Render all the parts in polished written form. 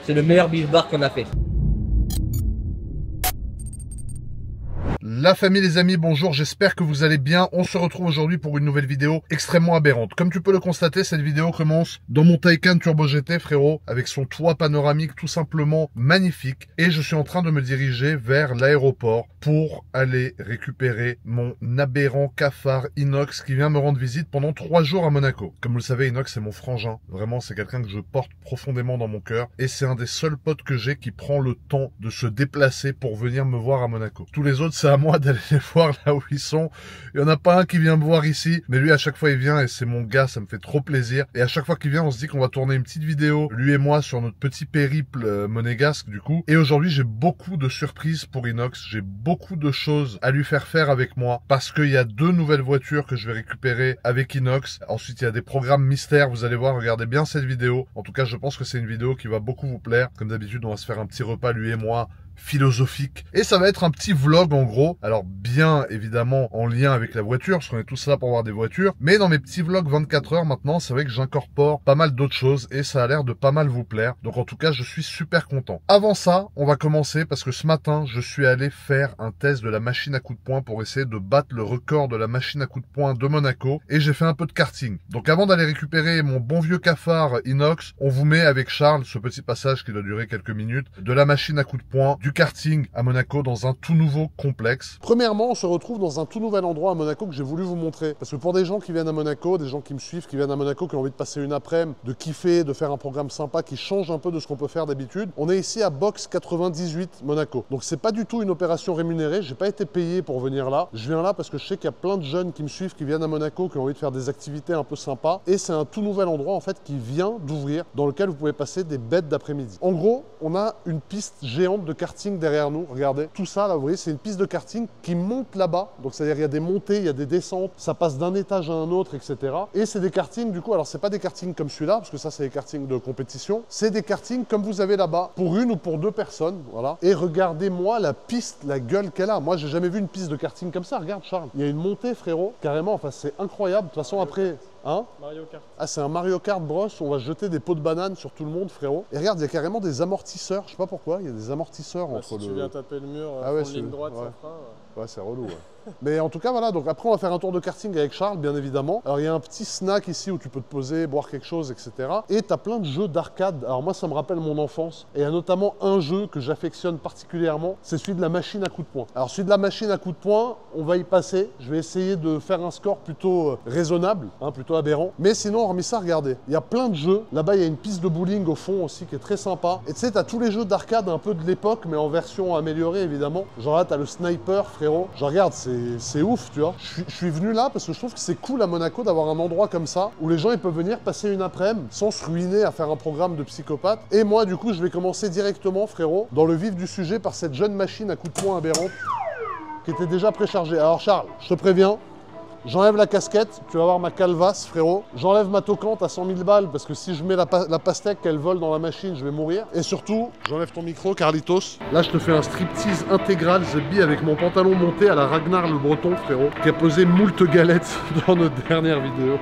C'est le meilleur beef bar qu'on a fait. La famille, les amis, bonjour, j'espère que vous allez bien. On se retrouve aujourd'hui pour une nouvelle vidéo extrêmement aberrante. Comme tu peux le constater, cette vidéo commence dans mon Taycan Turbo GT, frérot, avec son toit panoramique tout simplement magnifique. Et je suis en train de me diriger vers l'aéroport pour aller récupérer mon aberrant cafard Inox qui vient me rendre visite pendant 3 jours à Monaco. Comme vous le savez, Inox, c'est mon frangin. Vraiment, c'est quelqu'un que je porte profondément dans mon cœur. Et c'est un des seuls potes que j'ai qui prend le temps de se déplacer pour venir me voir à Monaco. Tous les autres, c'est à moi d'aller les voir là où ils sont. Il y en a pas un qui vient me voir ici, mais lui à chaque fois il vient et c'est mon gars, ça me fait trop plaisir. Et à chaque fois qu'il vient, on se dit qu'on va tourner une petite vidéo, lui et moi, sur notre petit périple monégasque du coup. Et aujourd'hui, j'ai beaucoup de surprises pour Inox, j'ai beaucoup de choses à lui faire avec moi parce qu'il y a 2 nouvelles voitures que je vais récupérer avec Inox. Ensuite, il y a des programmes mystères, vous allez voir, regardez bien cette vidéo. En tout cas, je pense que c'est une vidéo qui va beaucoup vous plaire. Comme d'habitude, on va se faire un petit repas, lui et moi, philosophique, et ça va être un petit vlog en gros, alors bien évidemment en lien avec la voiture parce qu'on est tous là pour voir des voitures, mais dans mes petits vlogs 24 heures maintenant, c'est vrai que j'incorpore pas mal d'autres choses et ça a l'air de pas mal vous plaire, donc en tout cas je suis super content. Avant ça, on va commencer parce que ce matin je suis allé faire un test de la machine à coups de poing pour essayer de battre le record de la machine à coups de poing de Monaco, et j'ai fait un peu de karting. Donc avant d'aller récupérer mon bon vieux cafard Inox, on vous met avec Charles ce petit passage qui doit durer quelques minutes de la machine à coups de poing du karting à Monaco dans un tout nouveau complexe. Premièrement, on se retrouve dans un tout nouvel endroit à Monaco que j'ai voulu vous montrer. Parce que pour des gens qui viennent à Monaco, des gens qui me suivent, qui viennent à Monaco, qui ont envie de passer une après-midi, de kiffer, de faire un programme sympa qui change un peu de ce qu'on peut faire d'habitude, on est ici à Box 98 Monaco. Donc c'est pas du tout une opération rémunérée, j'ai pas été payé pour venir là. Je viens là parce que je sais qu'il y a plein de jeunes qui me suivent, qui viennent à Monaco, qui ont envie de faire des activités un peu sympas. Et c'est un tout nouvel endroit en fait qui vient d'ouvrir, dans lequel vous pouvez passer des bêtes d'après-midi. En gros, on a une piste géante de karting derrière nous, regardez, tout ça là, vous voyez, c'est une piste de karting qui monte là-bas, donc c'est-à-dire il y a des montées, il y a des descentes, ça passe d'un étage à un autre, etc. Et c'est des kartings, du coup, alors c'est pas des kartings comme celui-là, parce que ça c'est des kartings de compétition, c'est des kartings comme vous avez là-bas, pour 1 ou pour 2 personnes, voilà. Et regardez-moi la piste, la gueule qu'elle a. Moi, j'ai jamais vu une piste de karting comme ça, regarde Charles, il y a une montée, frérot, carrément, enfin c'est incroyable. De toute façon, après... Hein? Mario Kart. Ah, c'est un Mario Kart Bros, on va jeter des pots de banane sur tout le monde, frérot. Et regarde, il y a carrément des amortisseurs, je sais pas pourquoi, il y a des amortisseurs entre si tu viens taper le mur, ligne droite, ouais. ça fera... Ouais, c'est relou, ouais. Mais en tout cas, voilà, donc après on va faire un tour de karting avec Charles, bien évidemment. Alors il y a un petit snack ici où tu peux te poser, boire quelque chose, etc. Et tu as plein de jeux d'arcade. Alors moi, ça me rappelle mon enfance. Et il y a notamment un jeu que j'affectionne particulièrement, c'est celui de la machine à coups de poing. Alors celui de la machine à coups de poing, on va y passer. Je vais essayer de faire un score plutôt raisonnable, hein, plutôt aberrant. Mais sinon, hormis ça, regardez, il y a plein de jeux. Là-bas, il y a une piste de bowling au fond aussi qui est très sympa. Et tu sais, tu as tous les jeux d'arcade un peu de l'époque, mais en version améliorée, évidemment. Genre là, tu as le sniper, frérot. Je regarde, c'est ouf, tu vois. Je suis venu là parce que je trouve que c'est cool à Monaco d'avoir un endroit comme ça où les gens ils peuvent venir passer une après-midi sans se ruiner à faire un programme de psychopathe. Et moi, du coup, je vais commencer directement, frérot, dans le vif du sujet par cette jeune machine à coups de poing aberrante qui était déjà préchargée. Alors, Charles, je te préviens. J'enlève la casquette, tu vas voir ma calvasse, frérot. J'enlève ma toquante à 100 000 balles parce que si je mets la pastèque qu'elle vole dans la machine, je vais mourir. Et surtout, j'enlève ton micro, Carlitos. Là, je te fais un striptease intégral, The avec mon pantalon monté à la Ragnar le Breton, frérot, qui a posé moult galettes dans notre dernière vidéo.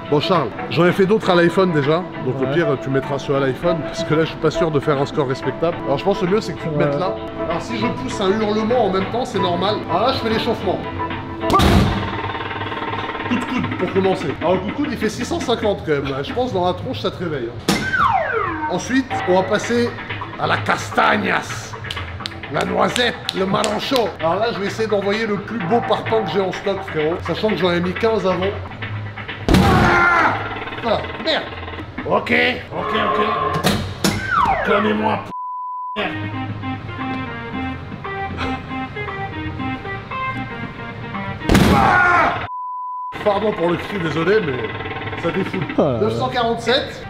Bon, Charles, j'en ai fait d'autres à l'iPhone déjà. Donc au pire, tu mettras ceux à l'iPhone parce que là, je suis pas sûr de faire un score respectable. Alors je pense que le mieux, c'est que tu te mettes là. Alors si je pousse un hurlement en même temps, c'est normal. Alors là, je fais l'échauffement. Coup de coude pour commencer. Alors le coup de coude il fait 650 quand même. Je pense dans la tronche ça te réveille. Ensuite on va passer à la castagnas, la noisette, le maranchon. Alors là je vais essayer d'envoyer le plus beau parpaing que j'ai en stock, frérot. Sachant que j'en ai mis 15 avant. Ah, merde. Ok. Acclamez-moi. Pardon pour le cri, désolé, mais ça défoule. 947.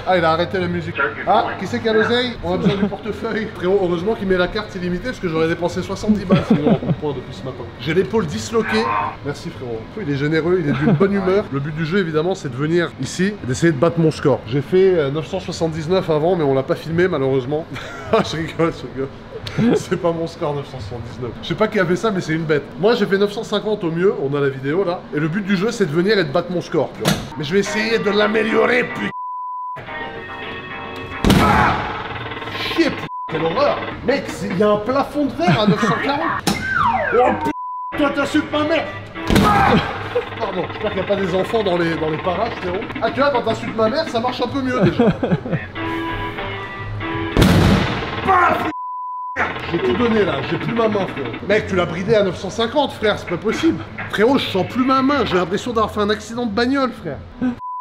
Ah, il a arrêté la musique. Ah, qui c'est qui a l'oseille? On a besoin du portefeuille. Frérot, heureusement qu'il met la carte illimitée parce que j'aurais dépensé 70 balles sinon en coup de poing depuis ce matin. J'ai l'épaule disloquée. Merci frérot. Il est généreux, il est d'une bonne humeur. Le but du jeu évidemment c'est de venir ici et d'essayer de battre mon score. J'ai fait 979 avant mais on l'a pas filmé malheureusement. Je rigole. C'est pas mon score 979. Je sais pas qui a fait ça, mais c'est une bête. Moi j'ai fait 950 au mieux, on a la vidéo là. Et le but du jeu c'est de venir et de battre mon score, tu vois. Mais je vais essayer de l'améliorer, putain. Ah chier, putain, quelle horreur. Mec, il y a un plafond de verre à 940. Oh putain, toi t'insultes ma mère. Ah pardon, j'espère qu'il n'y a pas des enfants dans les parages, frérot. Ah tu vois, quand t'insultes ma mère, ça marche un peu mieux déjà. J'ai tout donné là, j'ai plus ma main, frérot. Mec, tu l'as bridé à 950, frère, c'est pas possible. Frérot, je sens plus ma main, j'ai l'impression d'avoir fait un accident de bagnole, frère.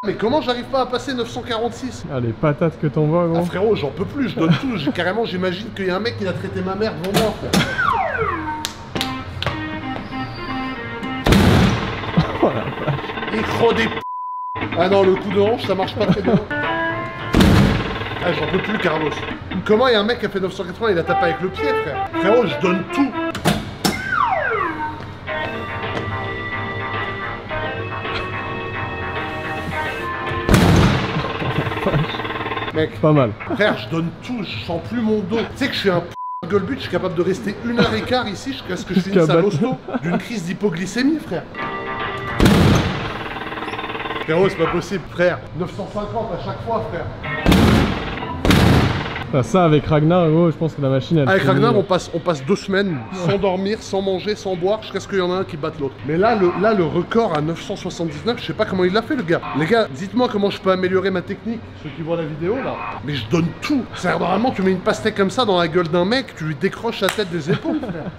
Mais comment j'arrive pas à passer 946? Ah, les patates que t'envoies, gros. Ah frérot, j'en peux plus, je donne tout. Carrément, j'imagine qu'il y a un mec qui a traité ma mère devant moi, frère. Oh la vache. Micro des p... Ah non, le coup de hanche, ça marche pas très bien. Ah, j'en peux plus, Carlos. Comment il y a un mec qui a fait 980, il a tapé avec le pied, frère? Frérot, je donne tout. Mec, pas mal. Frère, je donne tout, je sens plus mon dos. Tu sais que je suis un p... Golbut, je suis capable de rester 1h15 ici jusqu'à ce que je finisse à l'hosto d'une crise d'hypoglycémie, frère. Frérot, c'est pas possible, frère. 950 à chaque fois, frère. Ah, ça, avec Ragnar, gros, je pense que la machine, elle... Avec Ragnar, on passe 2 semaines sans dormir, sans manger, sans boire, jusqu'à ce qu'il y en a un qui batte l'autre. Mais là, le record à 979, je sais pas comment il l'a fait, le gars. Les gars, dites-moi comment je peux améliorer ma technique, ceux qui voient la vidéo, là. Mais je donne tout. C'est-à-dire, normalement, tu mets une pastèque comme ça dans la gueule d'un mec, tu lui décroches la tête des épaules, frère.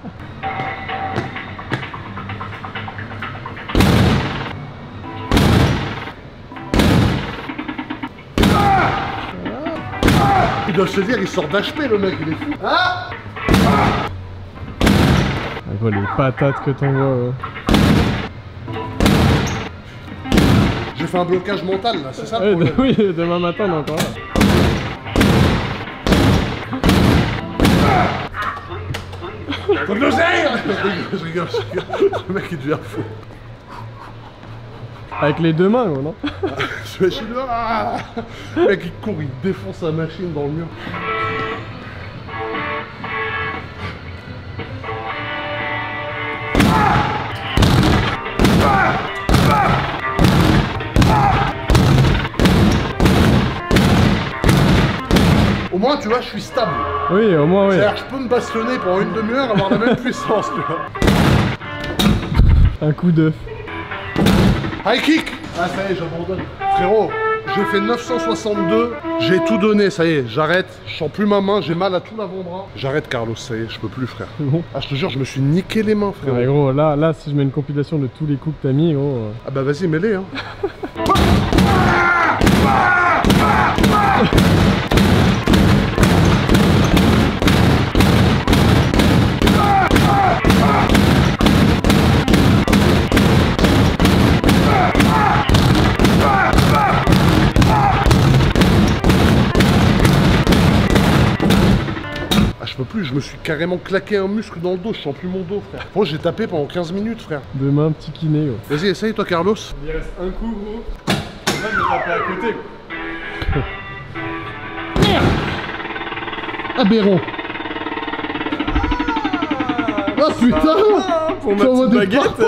Il doit se dire, il sort d'HP le mec, il est fou. Ah gros, les patates que t'envoies. J'ai fait un blocage mental là, c'est ça le problème. Oui, demain matin on est encore là. Faut de l'oseille. Je rigole. Le mec il devient fou. Avec les deux mains, gros, non? Ce machine là. Le mec il court, il défonce sa machine dans le mur. Au moins, tu vois, je suis stable. Oui, au moins, oui. C'est-à-dire que je peux me bastonner pendant une demi-heure, avoir la même puissance, tu vois. Un coup d'œuf. High kick. Ah, ça y est, j'abandonne. Frérot, j'ai fait 962, j'ai tout donné, ça y est, j'arrête. Je sens plus ma main, j'ai mal à tout l'avant-bras. J'arrête, Carlos, ça y est, je peux plus, frère. Bon. Ah, je te jure, je me suis niqué les mains, frérot. Ouais, gros, là, si je mets une compilation de tous les coups que t'as mis, gros... Ah bah vas-y, mets-les, hein. Je peux plus, je me suis carrément claqué un muscle dans le dos, je sens plus mon dos, frère. Moi j'ai tapé pendant 15 minutes, frère. Demain, petit kiné, gros. Vas-y, essaye toi, Carlos. Il reste un coup, gros. Là, je vais taper à côté, gros. Merde. Aberrant. Ah putain. Pour ma petite baguette.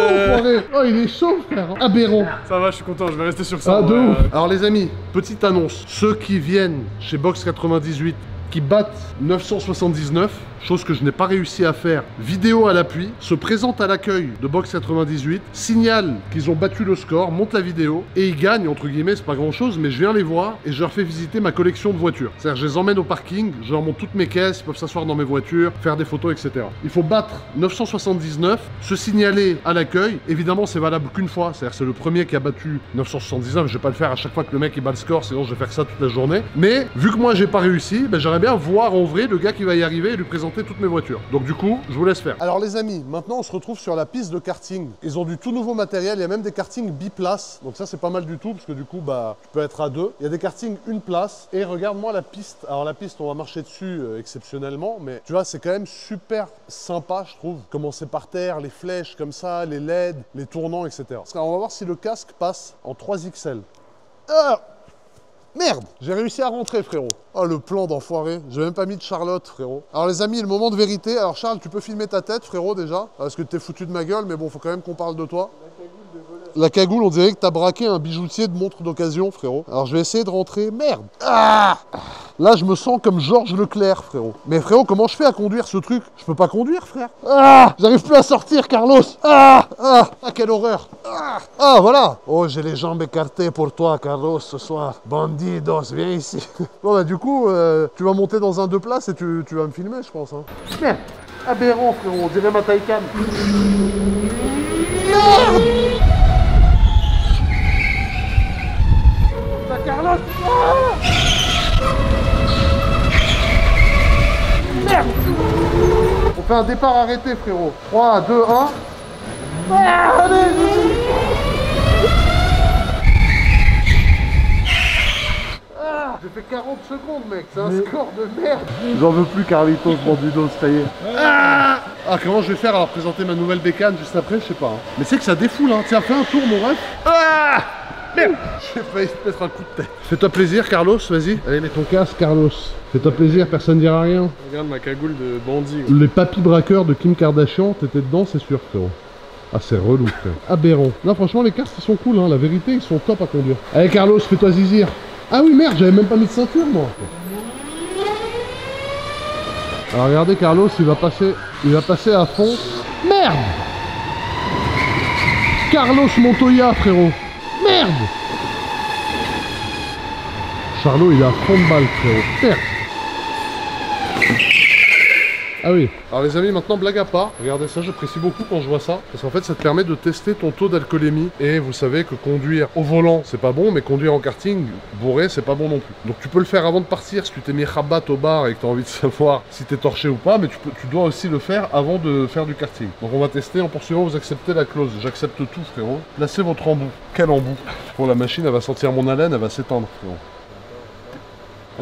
Oh, il est chaud, frère. Aberrant. Ça va, je suis content, je vais rester sur ça. Ah, de ouf. Alors les amis, petite annonce. Ceux qui viennent chez Box 98, qui battent 979, chose que je n'ai pas réussi à faire, vidéo à l'appui, se présentent à l'accueil de Box 98, signalent qu'ils ont battu le score, montent la vidéo, et ils gagnent, entre guillemets, c'est pas grand chose, mais je viens les voir et je leur fais visiter ma collection de voitures. C'est-à-dire, je les emmène au parking, je leur montre toutes mes caisses, ils peuvent s'asseoir dans mes voitures, faire des photos, etc. Il faut battre 979, se signaler à l'accueil, évidemment c'est valable qu'une fois, c'est-à-dire c'est le premier qui a battu 979, je vais pas le faire à chaque fois que le mec il bat le score, sinon je vais faire ça toute la journée. Mais vu que moi j'ai pas réussi, ben, j'aimerais bien voir en vrai le gars qui va y arriver et lui présenter toutes mes voitures. Donc du coup, je vous laisse faire. Alors les amis, maintenant on se retrouve sur la piste de karting. Ils ont du tout nouveau matériel, il y a même des kartings biplaces. Donc ça c'est pas mal du tout, parce que du coup, bah, tu peux être à deux. Il y a des kartings une place. Et regarde-moi la piste. Alors la piste, on va marcher dessus exceptionnellement, mais tu vois, c'est quand même super sympa, je trouve. Commencer par terre, les flèches comme ça, les LED, les tournants, etc. Alors, on va voir si le casque passe en 3XL. Ah Merde, j'ai réussi à rentrer, frérot. Oh, le plan d'enfoiré. J'ai même pas mis de Charlotte, frérot. Alors, les amis, le moment de vérité. Alors, Charles, tu peux filmer ta tête, frérot, déjà. Parce que t'es foutu de ma gueule, mais bon, faut quand même qu'on parle de toi. La cagoule, on dirait que t'as braqué un bijoutier de montre d'occasion, frérot. Alors, je vais essayer de rentrer. Merde. Ah, là, je me sens comme Georges Leclerc, frérot. Mais frérot, comment je fais à conduire ce truc? Je peux pas conduire, frère. Ah, j'arrive plus à sortir, Carlos. Ah, quelle horreur. Ah, voilà. Oh, j'ai les jambes écartées pour toi, Carlos, ce soir. Bandidos, viens ici. Bon, bah, du coup, tu vas monter dans un 2 places et tu vas me filmer, je pense. Hein. Merde. Aberrant, frérot. On dirait ma Taycan. Merde. Carlos. Merde. On fait un départ arrêté, frérot. 3, 2, 1. Allez. J'ai fait 40 secondes, mec. C'est un score de merde. J'en veux plus, Carlitos, Bandidos, ça y est. Comment je vais faire alors présenter ma nouvelle bécane juste après? Je sais pas. Hein. Mais c'est que ça défoule, hein. Tiens, fais un tour, mon ref. Merde. J'ai failli te mettre un coup de tête. Fais-toi plaisir, Carlos, vas-y. Allez, mets ton casque, Carlos. Fais-toi plaisir, personne ne dira rien. Regarde ma cagoule de bandit. Les papis braqueurs de Kim Kardashian, t'étais dedans, c'est sûr, frérot. Ah, c'est relou, frère. Aberrant. Non, franchement, les cartes, ils sont cool, hein. La vérité, ils sont top à conduire. Allez, Carlos, fais-toi zizir. Ah oui, merde, j'avais même pas mis de ceinture, moi. Alors, regardez, Carlos, il va passer à fond. Merde. Carlos Montoya, frérot. Merde. Charlot, il est à fond de balle, frérot. Merde. Ah oui. Alors les amis, maintenant blague à part, regardez ça, j'apprécie beaucoup quand je vois ça, parce qu'en fait ça te permet de tester ton taux d'alcoolémie, et vous savez que conduire au volant c'est pas bon, mais conduire en karting bourré c'est pas bon non plus. Donc tu peux le faire avant de partir si tu t'es mis rabat au bar et que tu as envie de savoir si t'es torché ou pas, mais tu dois aussi le faire avant de faire du karting. Donc on va tester, en poursuivant vous acceptez la clause, j'accepte tout, frérot. Placez votre embout. Quel embout? Bon, la machine elle va sentir mon haleine, elle va s'éteindre, frérot.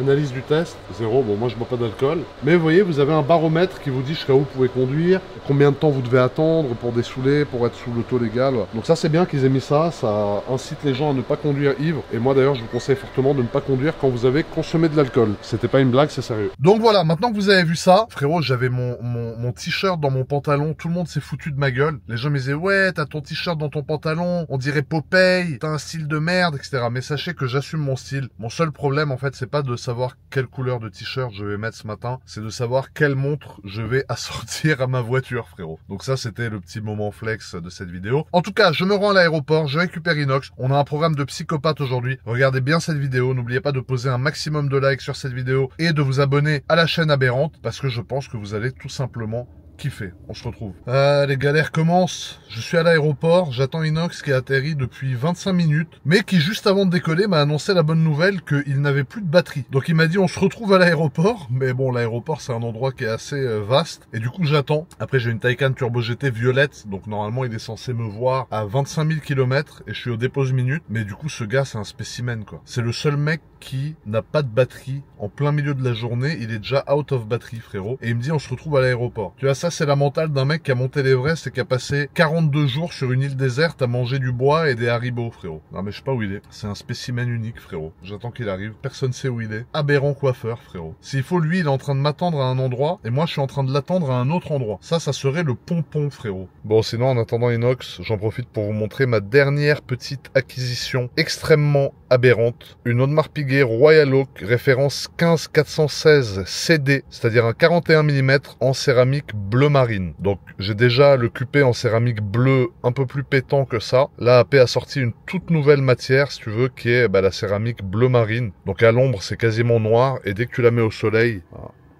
Analyse du test, 0, bon moi je bois pas d'alcool. Mais vous voyez, vous avez un baromètre qui vous dit jusqu'à où vous pouvez conduire, combien de temps vous devez attendre pour dessouler, pour être sous le taux légal. Donc ça c'est bien qu'ils aient mis ça, ça incite les gens à ne pas conduire ivre. Et moi d'ailleurs je vous conseille fortement de ne pas conduire quand vous avez consommé de l'alcool. C'était pas une blague, c'est sérieux. Donc voilà, maintenant que vous avez vu ça, frérot, j'avais mon t-shirt dans mon pantalon, tout le monde s'est foutu de ma gueule. Les gens me disaient, ouais, t'as ton t-shirt dans ton pantalon, on dirait Popeye, t'as un style de merde, etc. Mais sachez que j'assume mon style. Mon seul problème en fait, c'est pas de savoir quelle couleur de t-shirt je vais mettre ce matin, c'est de savoir quelle montre je vais assortir à ma voiture, frérot. Donc ça, c'était le petit moment flex de cette vidéo. En tout cas, je me rends à l'aéroport, je récupère Inox. On a un programme de psychopathe aujourd'hui. Regardez bien cette vidéo. N'oubliez pas de poser un maximum de likes sur cette vidéo et de vous abonner à la chaîne Aberrante parce que je pense que vous allez tout simplement kiffer. On se retrouve. Les galères commencent. Je suis à l'aéroport, j'attends Inox qui a atterri depuis 25 minutes, mais qui juste avant de décoller m'a annoncé la bonne nouvelle qu'il n'avait plus de batterie. Donc il m'a dit on se retrouve à l'aéroport, mais bon l'aéroport c'est un endroit qui est assez vaste, et du coup j'attends. Après j'ai une Taycan Turbo GT violette, donc normalement il est censé me voir à 25 000 km et je suis au dépose minute, mais du coup ce gars c'est un spécimen quoi. C'est le seul mec qui n'a pas de batterie en plein milieu de la journée, il est déjà out of batterie frérot, et il me dit on se retrouve à l'aéroport. Tu vois, ça c'est la mentale d'un mec qui a monté l'Everest et qui a passé 42 jours sur une île déserte à manger du bois et des haribots frérot. Non mais je sais pas où il est, c'est un spécimen unique frérot. J'attends qu'il arrive, personne sait où il est. Aberrant coiffeur frérot. S'il faut, lui il est en train de m'attendre à un endroit et moi je suis en train de l'attendre à un autre endroit. Ça serait le pompon frérot. Bon sinon en attendant Inox, j'en profite pour vous montrer ma dernière petite acquisition extrêmement aberrante. Une Audemars Piguet Royal Oak référence 15416 CD, c'est-à-dire un 41 mm en céramique bleu marine. Donc j'ai déjà le QP en céramique bleu un peu plus pétant que ça. Là AP a sorti une toute nouvelle matière si tu veux qui est la céramique bleu marine. Donc à l'ombre c'est quasiment noir et dès que tu la mets au soleil,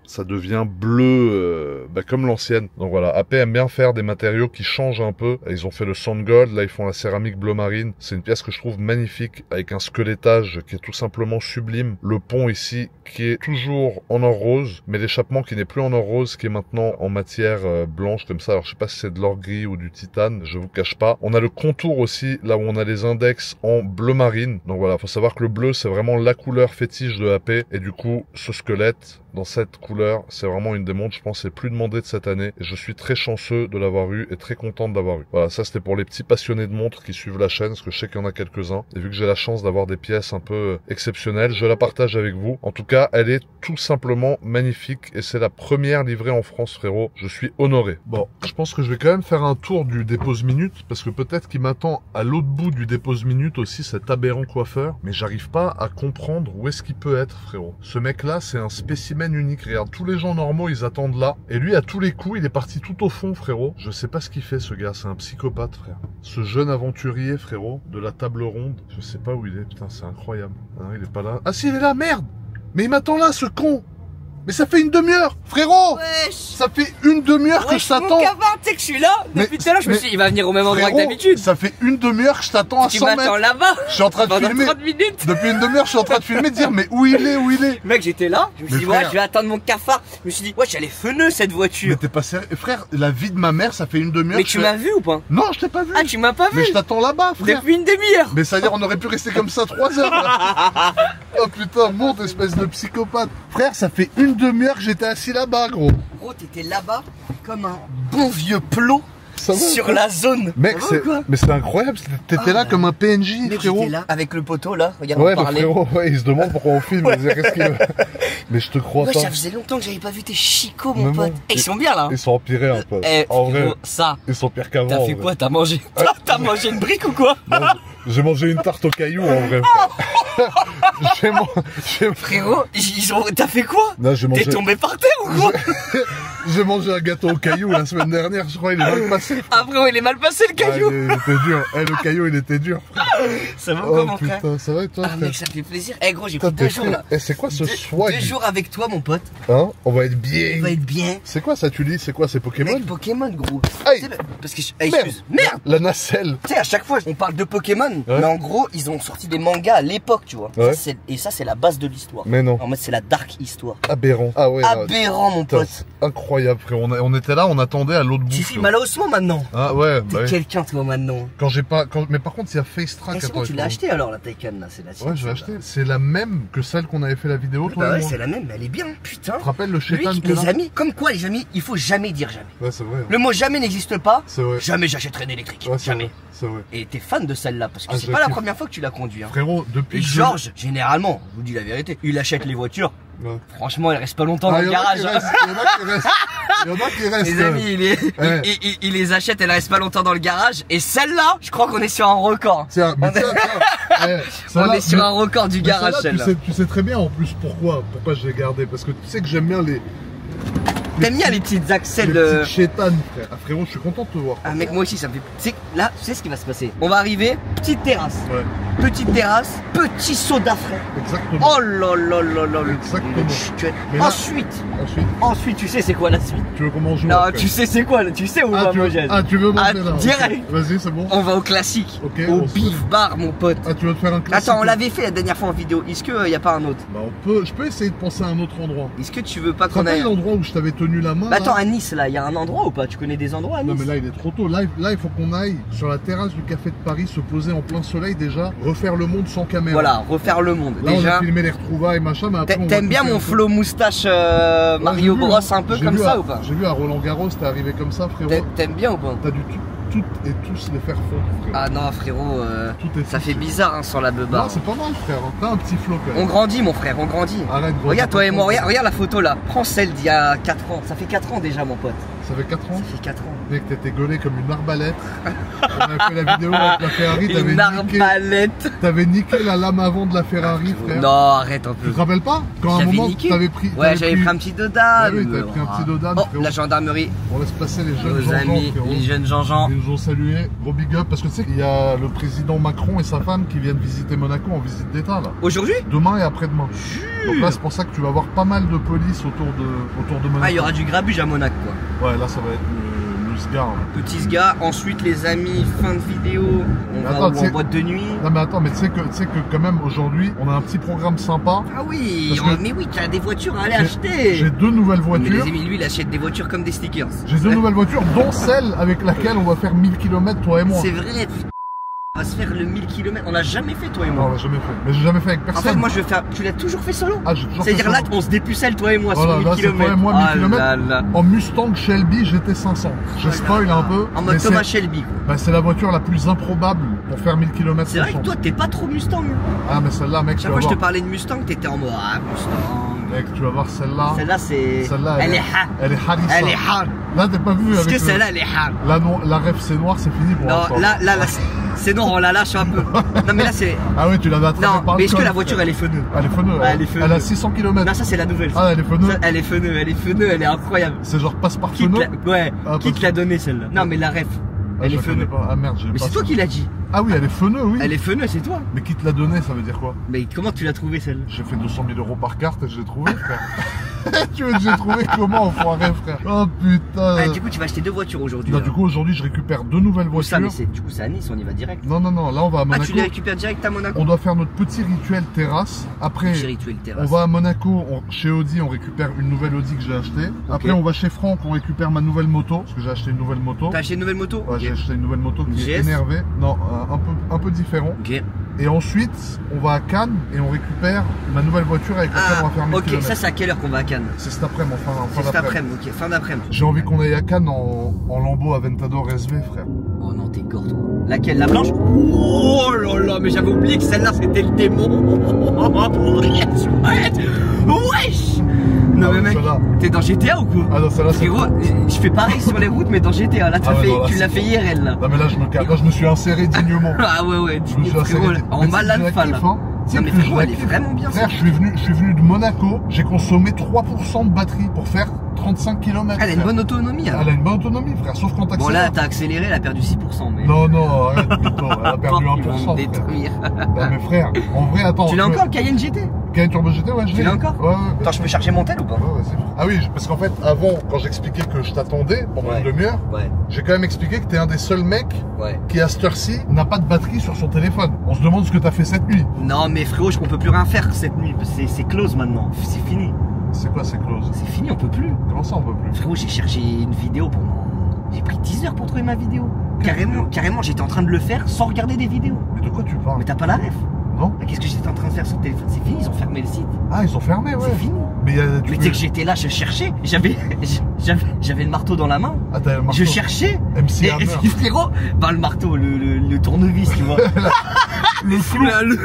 ça devient bleu comme l'ancienne. Donc voilà, AP aime bien faire des matériaux qui changent un peu. Ils ont fait le sand gold, là ils font la céramique bleu marine. C'est une pièce que je trouve magnifique avec un squelettage qui est tout simplement sublime. Le pont ici qui est toujours en or rose, mais l'échappement qui n'est plus en or rose, qui est maintenant en matière blanche comme ça. Alors je sais pas si c'est de l'or gris ou du titane, je vous cache pas. On a le contour aussi, là où on a les index en bleu marine. Donc voilà, faut savoir que le bleu c'est vraiment la couleur fétiche de AP et du coup ce squelette dans cette couleur. C'est vraiment une des montres, je pense, les plus demandées de cette année. Et je suis très chanceux de l'avoir eu et très content de l'avoir eu. Voilà, ça c'était pour les petits passionnés de montres qui suivent la chaîne, parce que je sais qu'il y en a quelques-uns. Et vu que j'ai la chance d'avoir des pièces un peu exceptionnelles, je la partage avec vous. En tout cas, elle est tout simplement magnifique et c'est la première livrée en France, frérot. Je suis honoré. Bon, je pense que je vais quand même faire un tour du dépose minute, parce que peut-être qu'il m'attend à l'autre bout du dépose minute aussi cet aberrant coiffeur, mais j'arrive pas à comprendre où est-ce qu'il peut être, frérot. Ce mec-là, c'est un spécimen unique. Regarde, tous les gens normaux, ils attendent là. Et lui, à tous les coups, il est parti tout au fond, frérot. Je sais pas ce qu'il fait, ce gars. C'est un psychopathe, frère. Ce jeune aventurier, frérot, de la table ronde. Je sais pas où il est. Putain, c'est incroyable. Ah, il est pas là. Ah si, il est là, merde! Mais il m'attend là, ce con! Mais ça fait une demi-heure, frérot! Wesh! Ça fait une demi-heure que je t'attends! Mon cavard, tu sais que je suis là! Depuis tout à l'heure, je me suis dit, il va venir au même endroit que d'habitude! Ça fait une demi-heure que je t'attends à 100 mètres! Tu m'attends là-bas! Je suis en train de filmer! 30 minutes! Depuis une demi-heure, je suis en train de filmer, de dire, mais où il est, où il est? Mec, j'étais là, je me suis dit, ouais, je vais attendre mon cafard! Je me suis dit, ouais, elle est feneux cette voiture! Mais t'es pas sérieux? Frère, la vie de ma mère, ça fait une demi-heure. Mais tu m'as vu ou pas? Non, je t'ai pas vu! Ah, tu m'as pas vu? Mais je t'attends là-bas, frère! Depuis une demi-heure! Mais ça veut dire, on aurait pu rester comme ça 3 heures, là. Oh putain, monte, espèce de psychopathe! Frère, ça fait une demi-heure que j'étais assis là-bas, gros! Gros, t'étais là-bas comme un bon vieux plot Ça va, sur quoi. la zone. Mec, c'est incroyable, t'étais là comme un PNJ, Mec, frérot. j'étais là avec le poteau là, regarde, Ouais, on le parlait. frérot, ouais, il se demande pourquoi on filme, il qu'est-ce qu'il veut. Mais je te crois Ouais, pas. ça faisait longtemps que j'avais pas vu tes chicots, mon Mais pote. non. Et ils sont bien là. Ils sont empirés un peu. Eh, En vrai, frérot, ça, ils sont pires qu'avant. t'as fait quoi? T'as mangé? T'as mangé une brique ou quoi? Non, j'ai mangé une tarte au caillou en vrai. Frérot, t'as fait quoi? Non, j'ai mangé... T'es tombé par terre ou quoi? J'ai mangé un gâteau au caillou la semaine dernière, je crois, il est mal passé. Ah frérot, il est mal passé le caillou. Il était dur. Eh, le caillou, il était dur, frère. Ça va Oh quoi mon frère? putain, ça va et toi, Ah frère? mec, ça me fait plaisir. Eh gros, j'ai Putain, pris 2 t'es jours fou. là. Eh, c'est quoi ce swag? 2 jours avec toi mon pote. Hein? On va être bien. On va être bien. C'est quoi ça, tu lis? C'est quoi, c'est Pokémon? Mec, Pokémon gros. Aïe. Tu sais, parce que excuse. Merde. La nacelle. Tu sais, à chaque fois, on parle de Pokémon, mais en gros, ils ont sorti des mangas à l'époque, tu vois. Ouais. Et ça, c'est la base de l'histoire. Mais non. En mode, c'est la dark histoire. Aberrant. Ah ouais. Aberrant, mon Putain, pote. c'est incroyable, frère. On était là, on attendait à l'autre bout. Tu filmes à l'osmo maintenant. Ah ouais, T'es bah oui. quelqu'un, toi, maintenant. Quand j'ai pas, mais par contre, il y a FaceTrack. Eh, c'est bon, tu l'as acheté alors, la Taycan, là, c'est la tienne. Ouais, je l'ai celle-là. acheté. C'est la même que celle qu'on avait fait la vidéo, toi Bah et ouais, moi. c'est la même, mais elle est bien, putain. Tu te rappelles le Lui, chétan que les là? amis, comme quoi, les amis, il faut jamais dire jamais. Ouais, c'est vrai. Le mot jamais n'existe pas. C'est vrai. Jamais j'achèterai une électrique. Ouais, c'est jamais. vrai. C'est vrai. Et t'es fan de celle-là, parce que Ah, c'est je pas la kiffe. première fois que tu l'as conduit. Hein. Frérot, depuis Et que Georges, généralement, je vous dis la vérité, il achète les voitures. Ouais. Franchement, il reste pas longtemps dans Ah, le y en a garage. qui hein. restent, y en a qui restent. Y en a qui restent. Les amis, Ouais. il les achète, elle reste pas longtemps dans le garage. Et celle-là, je crois qu'on est sur un record. Tiens, mais tiens. On est sur un record du garage, celle-là. Tu sais très bien en plus pourquoi je l'ai gardé. Parce que tu sais que j'aime bien les T'aimes bien les petites axelles les de... petites chétanes, frère. Ah, frérot, je suis content de te voir. Ah mec, moi aussi ça me fait... Tu sais, là, tu sais ce qui va se passer. On va arriver, petite terrasse. Ouais, Petite terrasse, petit soda frais. exactement. Oh là là là là, le Exactement. chouette. Mais là- Ensuite, Ensuite, tu sais c'est quoi la suite? tu veux comment on joue Non, après? tu sais c'est quoi, tu sais où on va manger. tu veux manger là? Ok. direct. Vas-y, c'est bon. On va au classique, Ok, au on se- beef bar mon pote. Ah, tu veux te faire un classique? Attends, on l'avait fait la dernière fois en vidéo. Est-ce que y a pas un autre? Bah, je peux essayer de penser à un autre endroit. Est-ce que tu veux pas Tu te qu'on aille? rappelles l'endroit où je t'avais tenu la main? Bah attends, là à Nice là, y a un endroit ou pas? Tu connais des endroits à Nice? Non mais là il est trop tôt, là il faut qu'on aille sur la terrasse du café de Paris, se poser en plein soleil déjà, refaire le monde sans caméra. Voilà, refaire le monde. Là on Déjà, a filmé les retrouvailles machin, mais après on va t'aimes bien couper mon un peu. flow moustache Ouais, Mario j'ai vu, Bros hein. un peu J'ai comme vu ça à- ou pas? J'ai vu à Roland Garros, t'es arrivé comme ça frérot. T'aimes bien ou pas? T'as dû toutes et tous les faire fondre frérot. Ah non frérot, Tout est ça fou, fait c'est- bizarre hein, sur la Non beubar. c'est pas mal frère, hein. T'as un petit flow quand On même. grandit mon frère, on grandit. Arrête gros. Regarde toi et moi, regarde. regarde la photo là. Prends celle d'il y a 4 ans. Ça fait 4 ans déjà mon pote. Ça fait 4 ans. Ça fait 4 ans. Mec t'étais gaulé comme une arbalète. On avait fait la vidéo avec la Ferrari, Une arbalète. t'avais niqué la lame avant de la Ferrari frère. Non arrête un peu. Tu te rappelles pas? Quand à un J'avais moment niqué. t'avais pris. Ouais j'avais pris un petit dodan. Ah oui, t'avais pris un petit dodan, Oh frérot. la gendarmerie. On laisse passer les jeunes Nos gens, amis, frérot. les jeunes Jean-Jean. Ils nous ont salué, gros big up, parce que tu sais qu'il y a le président Macron et sa femme qui viennent visiter Monaco en visite d'état là. Aujourd'hui? Demain et après-demain. Donc là c'est pour ça que tu vas voir pas mal de police autour de Monaco. Ah il y aura du grabuge à Monaco quoi. Ouais là ça va être le sgar. Là. Petit sga, ensuite les amis, fin de vidéo, on va Attends, en tu sais- boîte de nuit. Non mais attends, mais tu sais que quand même aujourd'hui on a un petit programme sympa. Ah oui, Parce que mais oui, tu as des voitures à aller J'ai acheter. 2 nouvelles Mais les voitures. amis, lui, il achète des voitures comme des stickers. J'ai 2 nouvelles voitures, dont celle avec laquelle on va faire 1000 km toi et moi. C'est vrai. On va se faire le 1000 km. On a jamais fait, toi et Non, moi. on l'a jamais fait. Mais j'ai jamais fait avec En personne. fait, moi, je vais faire. Tu l'as toujours fait solo. Ah, j'ai toujours fait C'est-à-dire là, solo. on se dépucelle, toi et moi, Voilà, sur là, 1000 c'est toi et km. moi, 1000 Ah kilomètres. là là. En Mustang Shelby GT500. Je spoil un peu. En mode mais Thomas c'est- Shelby, quoi. Bah, c'est la voiture la plus improbable pour faire 1000 km. C'est vrai que toi, t'es pas trop Mustang. Ah, mais celle-là, mec, tu Chaque vas fois que je te voir. parlais de Mustang, t'étais en mode ah, Mustang. Mec, tu vas voir celle-là. Celle-là, c'est. Celle-là, Elle est ha. Elle est harissa. Elle est hard. Là, t'es pas vu Parce avec que le- celle-là, elle est hard. La rêve, c'est noir, c'est fini pour l'instant. Non, là, c'est non, on la lâche un peu. Non, mais là, c'est. Ah oui, tu l'avais attrapé Non, par le mais est-ce que col, la voiture, frère. elle est feneux? Elle est feneux. Ouais, elle est feneux. Elle a 600 km. Non, ça, c'est la nouvelle. Ah, elle est feneux. Ça, elle est feneux, elle est incroyable. C'est genre passe par Qui te feneux. l'a... Ouais, Ah, qui parce te l'a donné celle-là? Non, mais la ref. Ah, Elle je est la connais feneux. pas. Ah merde, j'ai Mais pas c'est toi ça. qui l'as dit. Ah oui, elle est feneux, oui. Elle est feneux, c'est toi. Mais qui te l'a donné, ça veut dire quoi? Mais comment tu l'as trouvé celle-là? J'ai fait 200 000 euros par carte et je l'ai trouvé, frère. Tu veux que j'ai trouvé comment, enfoiré, frère? Oh putain. Ah, du coup, tu vas acheter deux voitures aujourd'hui. Non, là. du coup, aujourd'hui, je récupère deux nouvelles Où ça, voitures. mais du coup, c'est à Nice, on y va direct. Non, non, non, là, on va à Ah, Monaco. tu les récupères direct à Monaco? On doit faire notre petit rituel terrasse. Après, Petit rituel on terrasse. va à Monaco, chez Audi, on récupère une nouvelle Audi que j'ai achetée. Après, on va chez Franck, on récupère ma nouvelle moto, parce que j'ai acheté une nouvelle moto. T'as acheté une nouvelle moto? Ouais, Ok. j'ai acheté une nouvelle moto qui est GS? énervée. Non, un peu différent. Ok. Et ensuite, on va à Cannes et on récupère ma nouvelle voiture avec laquelle Ah, on va faire 1000 ok, km. ça, c'est à quelle heure qu'on va à Cannes? C'est cet après-midi, en fin C'est cet d'après-midi. après-midi, ok, fin d'après-midi. J'ai envie qu'on aille à Cannes en Lambo Aventador SV, frère. Oh non, t'es gore, toi. Laquelle? La blanche? Oh là là, mais j'avais oublié que celle-là, c'était le démon. Wesh! Non, Ah mais ouais, mec, celle-là. t'es dans GTA ou quoi? Ah non, celle-là, c'est Frérot, je fais pareil sur les routes, mais dans GTA. Là, Ah ouais, non, là, tu c'est l'as fait fort. IRL, là. Non mais là je me calme, là je me suis inséré dignement. Ah ouais, ouais, Je me suis inséré frérot, dignement. en Mais tu sais mal que je la alpha, là. kiffe, hein. Tu sais Non, mais que je frérot, la elle est kiffe. vraiment bien, Frère, cette je suis venu de Monaco, j'ai consommé 3% de batterie pour faire 35 km. Elle a une bonne autonomie, hein. Elle a une bonne autonomie, frère, sauf quand Bon, là, t'accélères. t'as accéléré, elle a perdu 6%, mais. Non, non, arrête, plutôt, elle a perdu Ils vont 1%. me frère. détruire. Non mais frère, en vrai, attends. Tu l'as encore le Cayenne GT? Cayenne Turbo GT, ouais, je l'ai. Tu l'as encore? Ouais, ouais. Attends, je peux charger mon tel ou pas? Ouais, vas-y. Ah oui, parce qu'en fait, avant, quand j'expliquais que je t'attendais pendant Ouais. une demi-heure, Ouais, j'ai quand même expliqué que t'es un des seuls mecs ouais. qui, à cette heure-ci, n'a pas de batterie sur son téléphone. On se demande ce que t'as fait cette nuit. Non, mais frérot, on peut plus rien faire cette nuit. C'est close maintenant. C'est fini. C'est quoi, c'est close? C'est fini, on peut plus. Comment ça, on peut plus? Frérot, j'ai cherché une vidéo pendant. J'ai pris 10 heures pour trouver ma vidéo. Carrément, j'étais en train de le faire sans regarder des vidéos. Mais de quoi tu parles? Mais t'as pas la ref? Non? Mais qu'est-ce que j'étais en train de faire sur le téléphone? C'est fini, ils ont fermé le site. Ah, ils ont fermé, ouais. C'est fini. Mais tu Mais peux- tu sais que j'étais là, je cherchais. J'avais le marteau dans la main. Ah, t'as le marteau. Je cherchais. MC Et Hammer. frérot, bah le marteau, le tournevis, tu vois. Le clou.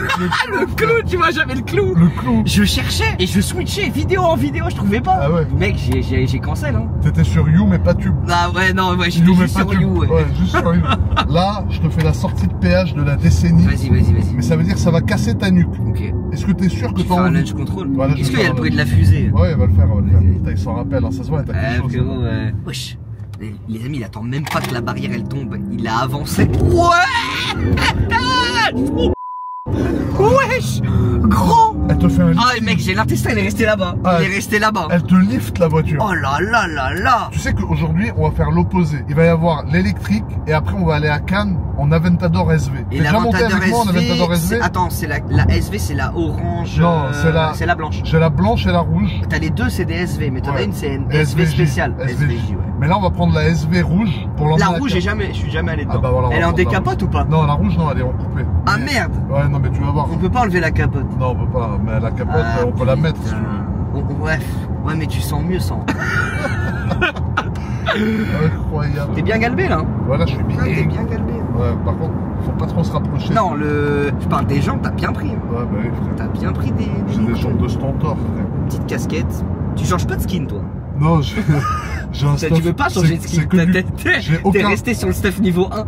Le clou, tu vois, j'avais le clou. Le clou. Je cherchais et je switchais vidéo en vidéo, je trouvais pas. Ah ouais. Mec, j'ai cancel, hein. T'étais sur You, mais pas Tube. Ah ouais, non, ouais, You, j'étais mais juste pas sur Tube. You, ouais. Ouais, juste sur You. Là, je te fais la sortie de péage de la décennie. Vas-y. Mais ça veut dire que ça va casser ta nuque. Ok. Est-ce que t'es sûr que Tu fais t'as un envie? lunge control. Voilà, je Est-ce vais qu'il y a faire le un bruit de la lunge. fusée? Ouais, il va le faire, Vas-y. Putain, il s'en rappelle, hein, ça se voit, t'as quelque chose. Frérot, ouais. Wesh. Les amis, il attend même pas que la barrière elle tombe. Il a avancé. Ouais. Wesh. Gros. Elle te fait un lift. Ah mec, j'ai l'intestin, il est resté là-bas. Ah, Il est resté là-bas. Elle te lift la voiture. Oh là là là là. Tu sais qu'aujourd'hui, on va faire l'opposé. Il va y avoir l'électrique et après, on va aller à Cannes en Aventador SV. Et T'es déjà monté l'Aventador avec moi en Aventador SV? Attends, c'est la SV, c'est la orange. Non, c'est la blanche. J'ai la blanche et la rouge. T'as les deux, c'est des SV, mais t'en as Ouais. une, c'est une Et SV SVJ. spéciale. SVJ. ouais. Mais là, on va prendre la SV rouge pour l'emmener La à rouge, Cannes. je suis jamais allé dedans. Ah bah voilà, on Elle est va en prendre la décapote ou pas? Non, la rouge, non, elle est en coupé. Ah Mais- merde. Ouais, non, mais tu vas voir. On peut pas enlever la capote. Non, on peut pas. Mais la capote, Ah, on peut la mettre si tu putain. veux. Ouais, ouais, mais tu sens mieux sans. Incroyable. T'es bien galbé là? Voilà, je suis bien. T'es bien galbé. Ouais, par contre, faut pas trop se rapprocher. Non, je parle des jambes, t'as bien pris. Ouais, bah oui, frère. T'as bien pris des J'ai des jambes de stentor, frère. Petite casquette. Tu changes pas de skin toi? Non, j'ai un stuff. Tu veux pas changer de skin? C'est que du- T'es j'ai aucun- resté sur le stuff niveau 1.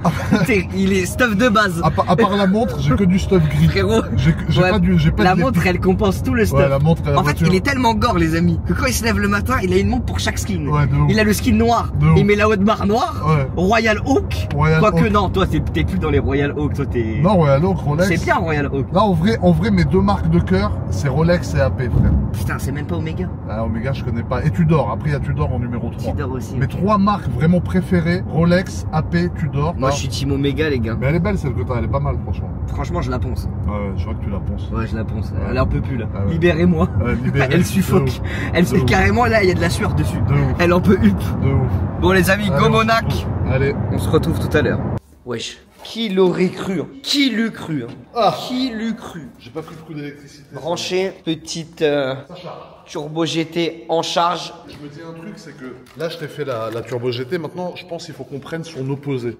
Il est stuff de base. À part la montre, j'ai que du stuff gris. Frérot, J'ai ouais, pas la de montre elle compense tout le stuff. Ouais, la montre et la En fait, voiture. il est tellement gore, les amis, que quand il se lève le matin, il a une montre pour chaque skin. Ouais, de ouf. Il a le skin noir, De ouf. il met la haute barre noire, Ouais. Royal Oak. Royal Quoique Oak. non, toi t'es plus dans les Royal Oak, toi t'es. Non, ouais, alors Rolex. C'est bien Royal Oak. Là, en vrai, mes deux marques de cœur, c'est Rolex et AP, frère. Putain, c'est même pas Omega. Ah, Omega, je connais pas. Et Tudor. Après, il y a Tudor en numéro 3. Tudor aussi. Mes trois marques vraiment préférées, Rolex, AP, Tudor. Moi Ah. je suis team Omega, les gars. Mais elle est belle, celle que t'as. Elle est pas mal, franchement. Franchement, je la ponce. Ouais, je vois que tu la penses. Ouais, je la ponce. Ouais. Elle en peut plus là. Ah ouais. Libérez-moi. Libérée. Elle De suffoque. ouf. Elle De fait ouf. carrément là, il y a de la sueur dessus. De ouf. Elle en peut up. De ouf. Bon les amis, Allez, go on se Monac. retrouve. Allez. On se retrouve tout à l'heure. Wesh. Qui l'aurait cru hein. Qui l'eût cru hein. Ah. Qui l'eût cru? J'ai pas pris le coup d'électricité. Branché, petite Ça charge. Turbo GT en charge. Je me dis un truc, c'est que là, je t'ai fait la Turbo GT. Maintenant, je pense qu'il faut qu'on prenne son opposé.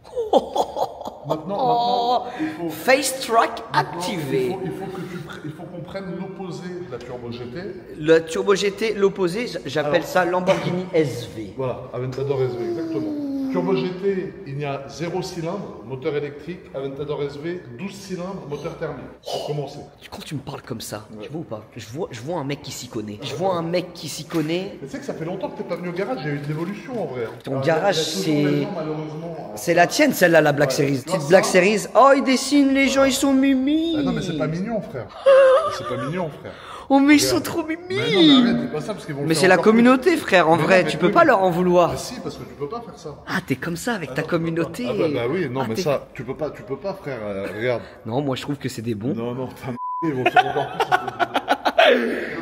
Maintenant, il faut... Face track activé. Il faut qu'on prenne l'opposé de la Turbo GT. La Turbo GT, l'opposé, j'appelle ça Lamborghini SV. Voilà, Aventador SV, exactement. Turbo GT, il y a 0 cylindre, moteur électrique. Aventador SV, 12 cylindres, moteur thermique. Pour commencer. Quand tu me parles comme ça, tu vois ou pas, je vois un mec qui s'y connaît. Je vois un mec qui s'y connaît. Mais tu sais que ça fait longtemps que t'es pas venu au garage, il y a eu de l'évolution en vrai. Ton Alors, garage, il y a toujours c'est... des gens, malheureusement, C'est la tienne celle-là, la Black Series. Petite Black Series. Oh, il dessine les gens, ils sont mimi. Ah non mais c'est pas mignon frère. C'est pas mignon frère. Oh mais ils sont trop mimi. Mais non mais arrête, dis pas ça parce qu'ils vont le Mais faire c'est la encore communauté frère, en Mais vrai, non, mais tu peux oui, pas mais- leur en vouloir. plus. Ah si parce que tu peux pas faire ça. Ah, t'es comme ça avec ta communauté. Ah bah oui, non Ah, mais t'es- ça, tu peux pas frère, regarde. Non, moi je trouve que c'est des bons. Non, t'as ils vont faire encore plus.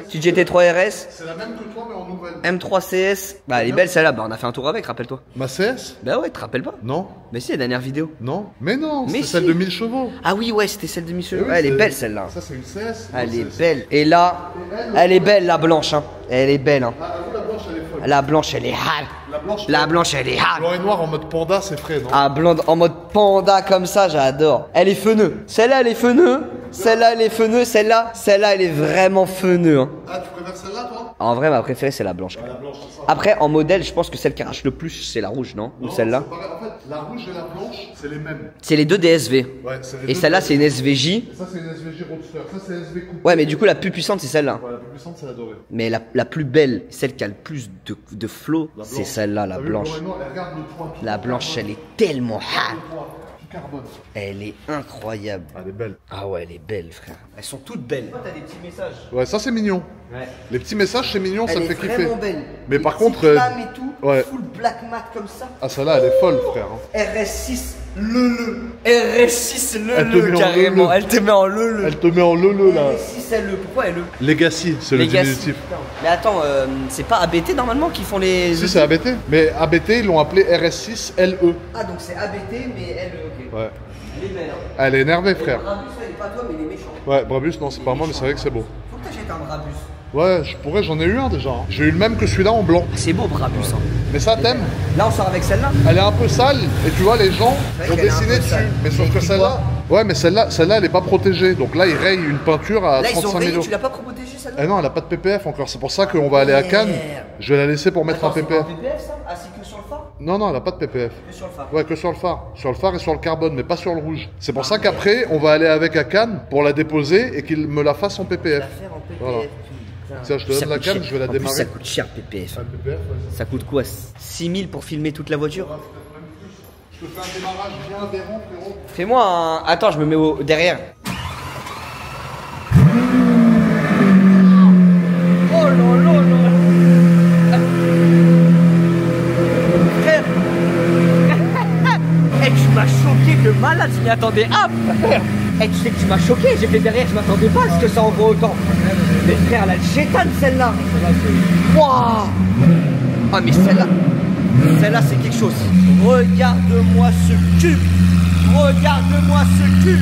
Petite GT3 RS, C'est la même que toi mais en nouvelle. M3 CS. Bah elle est belle celle-là, bah on a fait un tour avec, rappelle-toi. Ma CS? Bah ouais, te rappelles pas? Non. Mais si, la dernière vidéo. Non. Mais non, Mais c'est celle si. de 1000 chevaux. Ah oui, ouais, c'était celle de Michel. Eh oui, Ouais, elle est c'est- belle celle-là. Ça c'est une CS. Elle une est CS. belle. Et là, elle est belle la blanche, hein. Elle est belle, hein. Ah, la blanche elle est folle. La blanche, elle est hard. La blanche, elle est hard. Blanc et noir en mode panda, c'est frais, non? Ah, blonde en mode panda comme ça, j'adore. Elle est feneux. Celle-là, elle est feneux. Celle-là, elle est feneux. Celle-là, elle est vraiment feneux. Hein. Ah, tu préfères celle-là toi? En vrai, ma préférée, c'est la blanche. La blanche, c'est ça. Après, en modèle, je pense que celle qui arrache le plus, c'est la rouge, non? Ou Non, celle-là? c'est pareil. En fait, la rouge et la blanche, c'est les mêmes. C'est les deux des SV. Ouais, c'est les Et deux. celle-là, c'est une SVJ. Ça c'est une SVJ Roadster, ça c'est SV Coupe. Ouais, mais du coup, la plus puissante, c'est celle-là. Ouais, la plus puissante c'est la dorée. Mais la plus belle, celle qui a le plus de flow, La c'est blanche. celle-là, la T'as vu, blanche. blanc et noir, et regarde le toit, tout La en blanche, elle carbone. est tellement hard. Le toit, tout carbone. Elle est incroyable. Ah, elle est belle. Ah ouais, elle est belle, frère. Elles sont toutes belles. T'as des petits messages. Ouais, ça c'est mignon. Ouais. Les petits messages c'est mignon, ça Elle me est fait kiffer. vraiment belle. Mais Les par petits contre, flammes et tout, ouais. full black mat comme ça. Ah, celle-là elle est folle, frère. hein. RS6 le. RS6 Elle te met le en carrément. le. Elle te met en le. Elle te met en leu là. RS6 le. Pourquoi elle le? Legacy, c'est le Legacy. diminutif. Mais attends, c'est pas ABT normalement qui font les. Si c'est ABT, mais ABT ils l'ont appelé RS6 LE. Ah donc c'est ABT mais elle ok. Ouais. Elle est belle. Hein. Elle est énervée, frère. Brabus, elle est pas toi mais il est méchant. Ouais, Brabus, non, c'est pas moi, mais c'est vrai que c'est beau. Faut que t'achètes un Brabus. Ouais, je pourrais, j'en ai eu un déjà. hein. J'ai eu le même que celui-là en blanc. C'est beau Brabus. Hein. Mais ça, t'aimes? Là on sort avec celle-là. Elle est un peu sale, et tu vois, les gens C'est vrai ont qu'elle est un dessiné peu dessus. sale. Mais Il y a sauf que écrit celle-là. Ouais, mais celle-là, elle est pas protégée. Donc là, ils rayent une peinture à Là ils ont 35 rayé, 000 euros. tu l'as pas protégé celle-là? Eh non, elle a pas de PPF encore. C'est pour ça qu'on va aller à Cannes. Merde. Je vais la laisser pour mettre Attends, un c'est pas PPF. un PPF ça? Ah c'est que sur le phare? Non, non, elle a pas de PPF. Que sur le phare. Ouais, que sur le phare. Sur le phare et sur le carbone, mais pas sur le rouge. C'est pour ça qu'après, on va aller avec à Cannes pour la déposer et qu'il me la fasse en PPF. La faire en PPF. Voilà. putain. Tiens, je te Ça donne la coûte canne, cher. je vais la En plus, démarrer. ça coûte cher PPF. Ah, PPF, ouais. Ça coûte quoi? 6 000 pour filmer toute la voiture? Je te fais un démarrage bien adhérent, frérot. Fais-moi un. Attends, je me mets derrière. Oh là là là. Frère. Eh, tu m'as choqué de malade, je m'y attendais. Hop. Eh, tu sais que tu m'as choqué, j'ai fait derrière, je m'attendais pas à ce que ça envoie autant. Mais frère, la chétane celle-là. Waouh. Ah mais celle-là c'est quelque chose. Regarde-moi ce cul. Regarde-moi ce cul.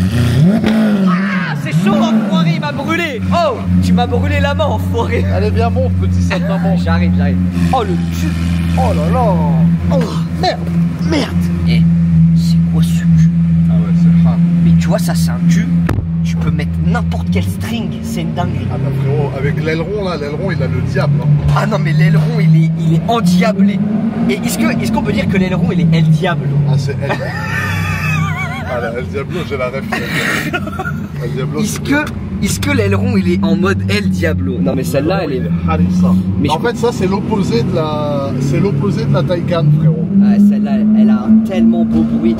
Ah, c'est chaud, enfoiré, il m'a brûlé. Oh, tu m'as brûlé la main, enfoiré. Allez, viens, monte, petit sac maman. J'arrive. Oh, le cul. Oh là là. Oh, merde. Eh, c'est quoi ce cul? Ah ouais, c'est rare. Mais tu vois, ça, c'est un cul. Tu peux mettre n'importe quel string, c'est une dinguerie. Ah bah frérot, avec l'aileron là, l'aileron il a le diable. Hein. Ah non, mais l'aileron, il est endiablé. Et est-ce qu'on peut dire que l'aileron, il est El Diablo? Ah, c'est elle. Ah là, El Diablo, j'ai la ref. El Diablo, Est-ce que l'aileron, il est en mode El Diablo? Non, mais celle-là, elle est. Harissa. Mais En fait, ça c'est l'opposé de la Taycan, frérot. Ah, celle-là, elle a un tellement beau bruit.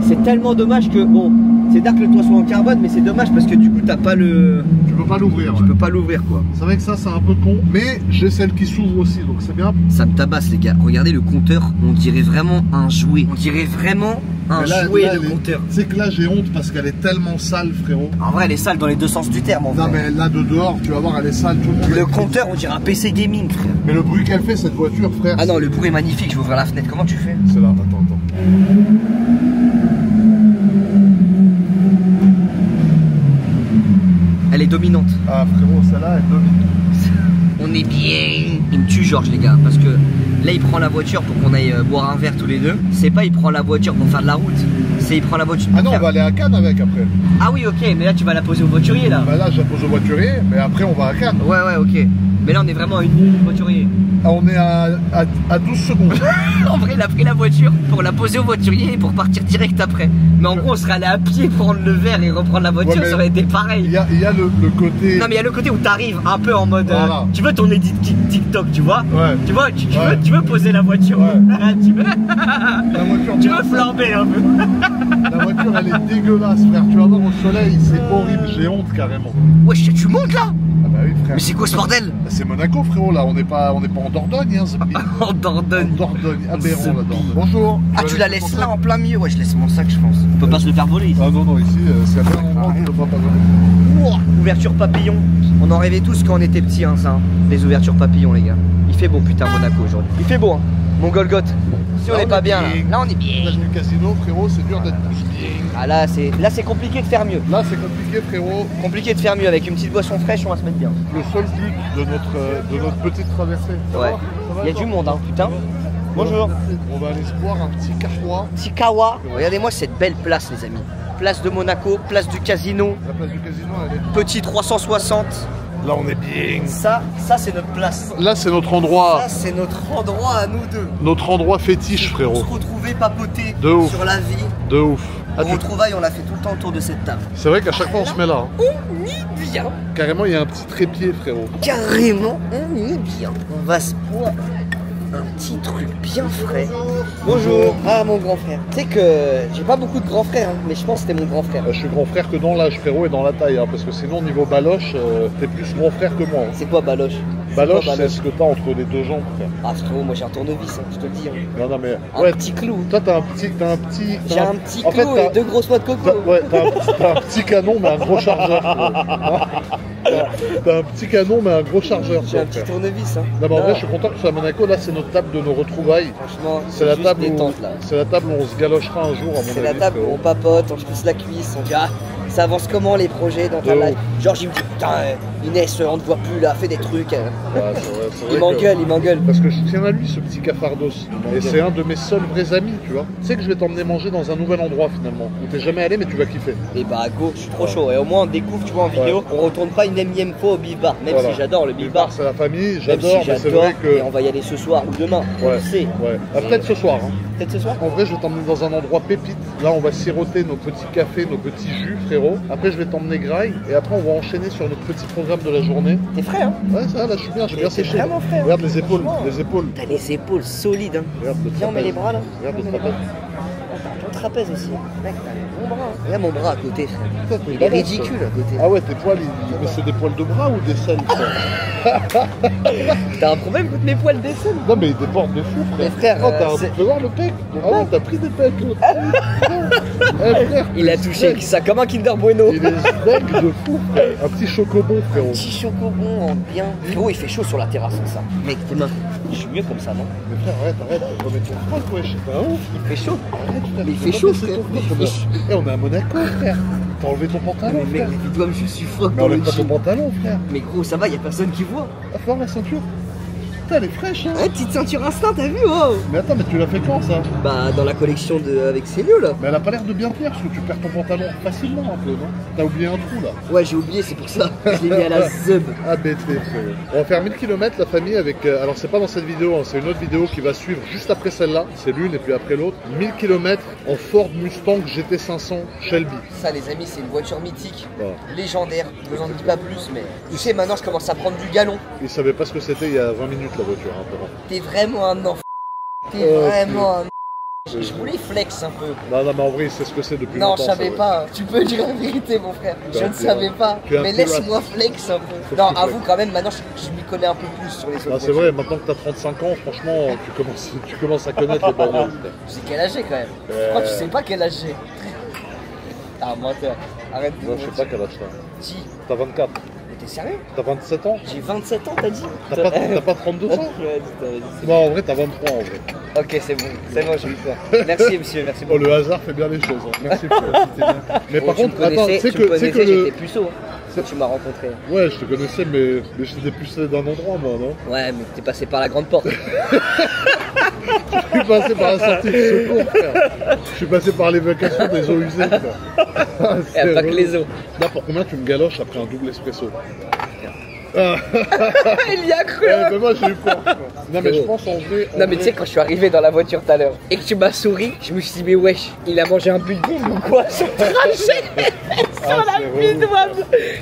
C'est tellement dommage que, bon, c'est dark que le toit soit en carbone, mais c'est dommage parce que du coup, t'as pas le. Tu peux pas l'ouvrir. Tu peux pas l'ouvrir, quoi. C'est vrai que ça c'est un peu con, mais j'ai celle qui s'ouvre aussi, donc c'est bien. Ça me tabasse, les gars. Regardez le compteur, on dirait vraiment un jouet. On dirait vraiment un Mais là, jouet, là, le compteur. C'est que là j'ai honte parce qu'elle est tellement sale, frérot. En vrai, elle est sale dans les deux sens du terme, en Non vrai. mais là de dehors, tu vas voir, elle est sale, tout le monde. Le compteur, on dirait un PC gaming, frère. Mais le bruit qu'elle fait cette voiture, frère. Ah non, le bruit est magnifique. Je vais ouvrir la fenêtre. Comment tu fais? C'est là, attends. dominante. Ah frérot, celle-là elle domine. On est bien. Il me tue Georges les gars, parce que là il prend la voiture pour qu'on aille boire un verre tous les deux. C'est pas il prend la voiture pour faire de la route, c'est il prend la voiture pour Ah non, faire... on va aller à Cannes avec après. Ah oui ok, mais là tu vas la poser au voiturier là. Bah là je la pose au voiturier, mais après on va à Cannes. Ouais ok. Mais là on est vraiment à une minute du voiturier. Ah, on est à 12 secondes. En vrai il a pris la voiture pour la poser au voiturier et pour partir direct après. Mais en gros on serait allé à pied prendre le verre et reprendre la voiture, Ouais, ça aurait été pareil. Il y a le côté... Non mais il y a le côté où t'arrives un peu en mode Voilà. tu veux ton edit TikTok, tu vois. Ouais. Tu vois, tu veux poser la voiture. Ouais. tu veux, La voiture, tu veux flamber un peu. La voiture elle est dégueulasse frère, tu vas voir au soleil, c'est horrible, j'ai honte carrément. Wesh, tu montes là. Ah bah oui frère. Mais c'est quoi ce bordel? C'est Monaco frérot là, on n'est pas en Dordogne hein, Zebli. En Dordogne. En Dordogne, aberrant Zebli. la Dordogne. Bonjour. Ah tu la laisses là en plein milieu? Ouais je laisse mon sac je pense. On peut pas se le faire voler ici. Ah non ici c'est un bon endroit, on peut pas passer. Ouah, ouverture papillon. On en rêvait tous quand on était petits hein, ça. Les ouvertures papillon les gars. Il fait beau putain Monaco aujourd'hui. Il fait beau hein. Mon Golgoth. Si on Là, n'est pas bien, là on est bien. L'âge du casino frérot, c'est dur d'être tous bien. Ah là c'est compliqué de faire mieux. Là c'est compliqué frérot. Compliqué de faire mieux avec une petite boisson fraîche, on va se mettre bien. Le seul but de notre petite traversée. Ça Ouais. va Il y a du monde hein putain. Bonjour. On va aller se boire un petit carquois. Petit kawa. Regardez-moi cette belle place les amis. Place de Monaco, place du casino. La place du casino elle est... Petit 360. Là on est bien. Ça c'est notre place. Là c'est notre endroit. Ça c'est notre endroit à nous deux. Notre endroit fétiche On frérot. se retrouvait papoter De ouf. sur la vie. De ouf. Ah, Au retrouvailles, on l'a fait tout le temps autour de cette table. c'est vrai qu'à chaque fois on se met là. Hein. On y vient. Carrément il y a un petit trépied frérot. Carrément, on y vient. On va se boire un petit truc bien frais. Bonjour. Ah mon grand frère. Tu sais que j'ai pas beaucoup de grands frères, hein, mais je pense que c'était mon grand frère. Je suis grand frère que dans l'âge frérot et dans la taille hein, parce que sinon niveau baloche t'es plus grand frère que moi. Hein. C'est quoi Baloche? Baloche quoi, c'est ce que t'as entre les deux jambes frère. Ah frérot, moi j'ai un tournevis, hein, je te le dis. Hein. Non mais Un petit clou. Toi t'as un petit. J'ai un petit en fait, clou et deux grosses noix de coco. T'as un petit canon mais un gros chargeur. T'as un petit canon mais un gros chargeur. J'ai toi, un petit frère. tournevis. Hein. Non mais en vrai je suis content que tu sois à Monaco, là c'est notre table de nos retrouvailles. Franchement, C'est la juste table où détente, là. c'est la table où on se galochera un jour à mon avis. C'est la table où frérot. on papote, on se pousse la cuisse, on dit ah, ça avance comment les projets dans ta De life. Genre il me dit putain Inès on te voit plus là, fais des trucs. Ouais, c'est vrai, c'est Il vrai que- il m'engueule. Parce que je tiens à lui ce petit cafardos. Et c'est un de mes seuls vrais amis, tu vois. Tu sais que je vais t'emmener manger dans un nouvel endroit finalement. Où t'es jamais allé mais tu vas kiffer. Et bah go, je suis trop chaud. Et au moins on découvre, tu vois en vidéo, on retourne pas une énième fois au Beef Bar. Même Voilà. si j'adore le Beef Bar. C'est la famille, Même j'adore, si mais c'est j'adore, vrai que. et on va y aller ce soir ou demain. On Ouais, le sait. ouais. Ah, peut-être ce soir. Hein. Peut-être ce soir. En vrai, je vais t'emmener dans un endroit pépite. Là, on va siroter nos petits cafés, nos petits jus, frérot. Après, je vais t'emmener graille. Et après, on va enchaîner sur notre petit programme de la journée. T'es frais hein? Ouais, ça, là, je suis bien, j'ai bien T'es séché. vraiment frais. hein. Regarde les épaules, Franchement, les épaules. T'as les épaules solides hein. Regarde le Viens on met trapèze. les bras là. Regarde le On met les trapèze. bras. Oh, t'as ton trapèze aussi. Mec, t'as un bon bras. Hein. Regarde mon bras à côté frère. Putain, t'es Il est balèze, ridicule toi. à côté. Ah ouais, tes poils, mais c'est des poils de bras ou des selles, ça? T'as un problème contre mes poils des selles? Non, mais il déborde de fou, frère. Mais frère, oh, t'as c'est- fais voir le pec. Ah ouais, t'as pris des pecs. Eh, frère, Il a touché ça comme un Kinder Bueno. il est dingue de fou, frère. Un petit chocobon, frérot. Petit chocobon en bien. Frérot, il fait chaud sur la terrasse comme ça. Mec, tes mains. Je suis mieux comme ça, non? Mais frère, arrête, remets ton froc, wesh. T'es un ouf. Il fait chaud. Arrête, putain, Mais il faut fait pas chaud, baisser frère. ton froc, Il fait chaud. Eh, on est à Monaco, frère. T'as enlevé ton pantalon, Mais mec, frère. les vidéos, je suis froid Mais dans le enlève pas ton jean. pantalon, frère. Mais gros, ça va, y a personne qui voit. Ah, faut voir la ceinture. Putain, elle est fraîche, hein. Ouais, petite ceinture instinct, t'as vu, oh? Mais attends, mais tu l'as fait quand, ça? Bah, dans la collection de avec Célio, là. Mais elle a pas l'air de bien tenir, parce que tu perds ton pantalon facilement, un peu, non? T'as oublié un trou, là. Ouais, j'ai oublié, c'est pour ça. Je l'ai mis à la zeub. ABT, frérot. On va faire 1000 km la famille avec... alors c'est pas dans cette vidéo, hein, c'est une autre vidéo qui va suivre juste après celle-là. C'est l'une et puis après l'autre. 1000 km en Ford Mustang GT500 Shelby. Ça, les amis, c'est une voiture mythique, Voilà. légendaire. Je vous en dis pas plus, mais tu sais, maintenant, je commence à prendre du galon. Ils savaient pas ce que c'était il y a 20 minutes la voiture. Hein, vraiment. T'es vraiment un enfant. T'es Oh, vraiment un. Je voulais flex un peu. Non, non, mais en vrai, il sait ce que c'est depuis Non, longtemps. je savais ça, pas. Tu peux dire la vérité, mon frère. Je T'es ne un savais peu- pas. tu es un Mais peu laisse-moi flex un peu. Faut Non, que tu avoue flexes. quand même, maintenant je m'y connais un peu plus sur les autres. Non, c'est vrai, maintenant que t'as 35 ans, franchement, tu commences à connaître les bagnoles. Tu sais quel âge j'ai quand même. Je crois que tu sais pas quel âge j'ai. Ah, menteur. Arrête de Moi, je sais pas quel âge t'as. Si. T'as 24. Mais t'es sérieux? T'as 27 ans? J'ai 27 ans, t'as dit? T'as pas 32 ans? Ouais, dis-toi, Non, en vrai, t'as 23 en vrai. ok, c'est bon, j'ai eu peur. Merci, monsieur, merci Oh, beaucoup. le hasard fait bien les choses. Hein. Merci, frère, c'était bien. Mais Oh, par tu me contre, attends, connaissais, tu sais tu me que connaissais, le. j'étais puceau. quand tu m'as rencontré. Ouais, je te connaissais, mais je t'étais plus d'un endroit, moi, non? Ouais, mais t'es passé par la grande porte. Je suis passé par la sortie de secours, frère. Je suis passé par l'évacuation des eaux usées, frère. Et pas que les eaux. Là, pour combien tu me galoches après un double espresso? Il y a cru. Ouais, mais moi j'ai eu peur. Non mais je pense en vrai. Non mais tu sais, quand je suis arrivé dans la voiture tout à l'heure et que tu m'as souri, je me suis dit mais wesh, il a mangé un bulgare ou quoi sur le trajet sur la pluie de douane.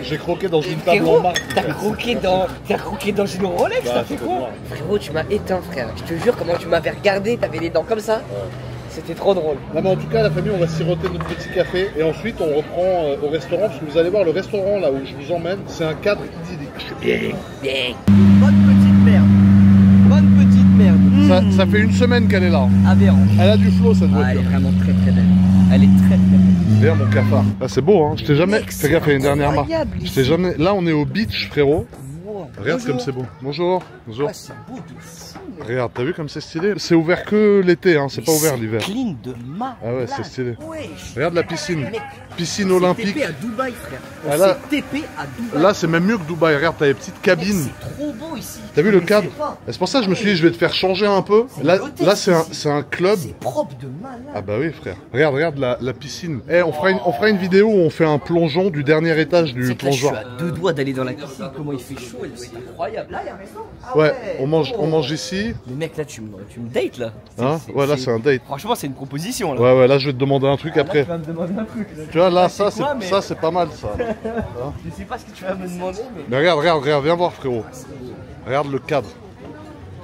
J'ai croqué dans une table en Frérot, marque. t'as croqué dans une Rolex, Bah, t'as fait quoi? moi. Frérot, tu m'as éteint, frère. Je te jure, comment tu m'avais regardé, t'avais les dents comme ça. C'était trop drôle. Non mais en tout cas la famille on va siroter notre petit café et ensuite on reprend au restaurant parce que vous allez voir le restaurant là où je vous emmène c'est un cadre idyllique. Bien. Bonne petite merde. Bonne petite merde. Ça fait une semaine qu'elle est là. Aberrant. Elle a du flow cette Ah, elle voiture. est vraiment très très belle. Elle est très très belle. D'ailleurs mon cafard. Là c'est beau hein. Je t'ai jamais. Mec, Fais gaffe il y a une dernière marque. incroyable Je t'ai jamais. Là on est au beach frérot. Wow. Regarde comme c'est beau. Bonjour. Bonjour. Ouais, c'est beau de fou. Regarde, t'as vu comme c'est stylé? C'est ouvert que l'été, hein, c'est pas ouvert l'hiver. Clean de ma. Ah ouais, c'est stylé. Wesh. Regarde la piscine. Mec, Piscine c'est olympique. TP à Dubaï, frère. Ah, là- C'est TP à Dubaï. Là c'est même mieux que Dubaï. Regarde, t'as les petites Mec, cabines. c'est trop beau ici. T'as vu le Je cadre? sais pas. Et c'est pour ça que je me suis dit je vais te faire changer un peu. Là c'est un club. C'est propre de malade. Ah bah oui frère. Regarde la piscine. Eh on fera une vidéo où on fait un plongeon du dernier étage du C'est que là, je suis plongeoir. à 2 doigts d'aller dans la piscine. Comment il fait chaud, elle doit être incroyable. Là, il y a un restaurant. Ah Ouais, on mange ici. Mais mec, là, tu me dates là. Hein? Ouais là c'est un date. Franchement, c'est une proposition là. Ouais là je vais te demander un truc après. Là, tu vas me demander un truc. Là. Tu vois là c'est quoi, mais- ça c'est pas mal ça. Je sais pas ce que tu vas me demander, mais. Mais regarde, viens voir frérot. Regarde le cadre.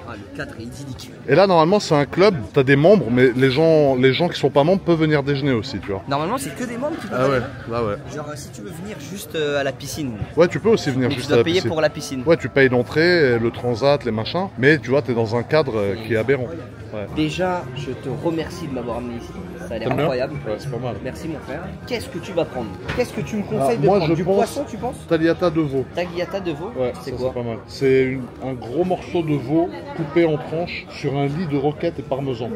Ah, le cadre est idyllique. Et là normalement c'est un club, t'as des membres, mais les gens qui sont pas membres peuvent venir déjeuner aussi, tu vois. Normalement, c'est que des membres qui peuvent Ah ouais, aller là. là ouais. Genre, si tu veux venir juste à la piscine, Ouais tu peux aussi venir mais tu juste à dois la payer piscine. pour la piscine. Ouais tu payes l'entrée, le transat, les machins, mais tu vois t'es dans un cadre qui est aberrant. Ouais. Déjà, je te remercie de m'avoir amené ici. Ça a l'air T'aimes bien? incroyable. Ouais c'est pas mal. Merci mon frère. Qu'est-ce que tu vas prendre? Qu'est-ce que tu me conseilles Alors, de moi, prendre? je Du pense- poisson, tu penses? Tagliata de veau. Tagliata de veau? Ouais, c'est ça, quoi? pas mal. C'est un gros morceau de veau coupé en tranches sur un lit de roquette et parmesan.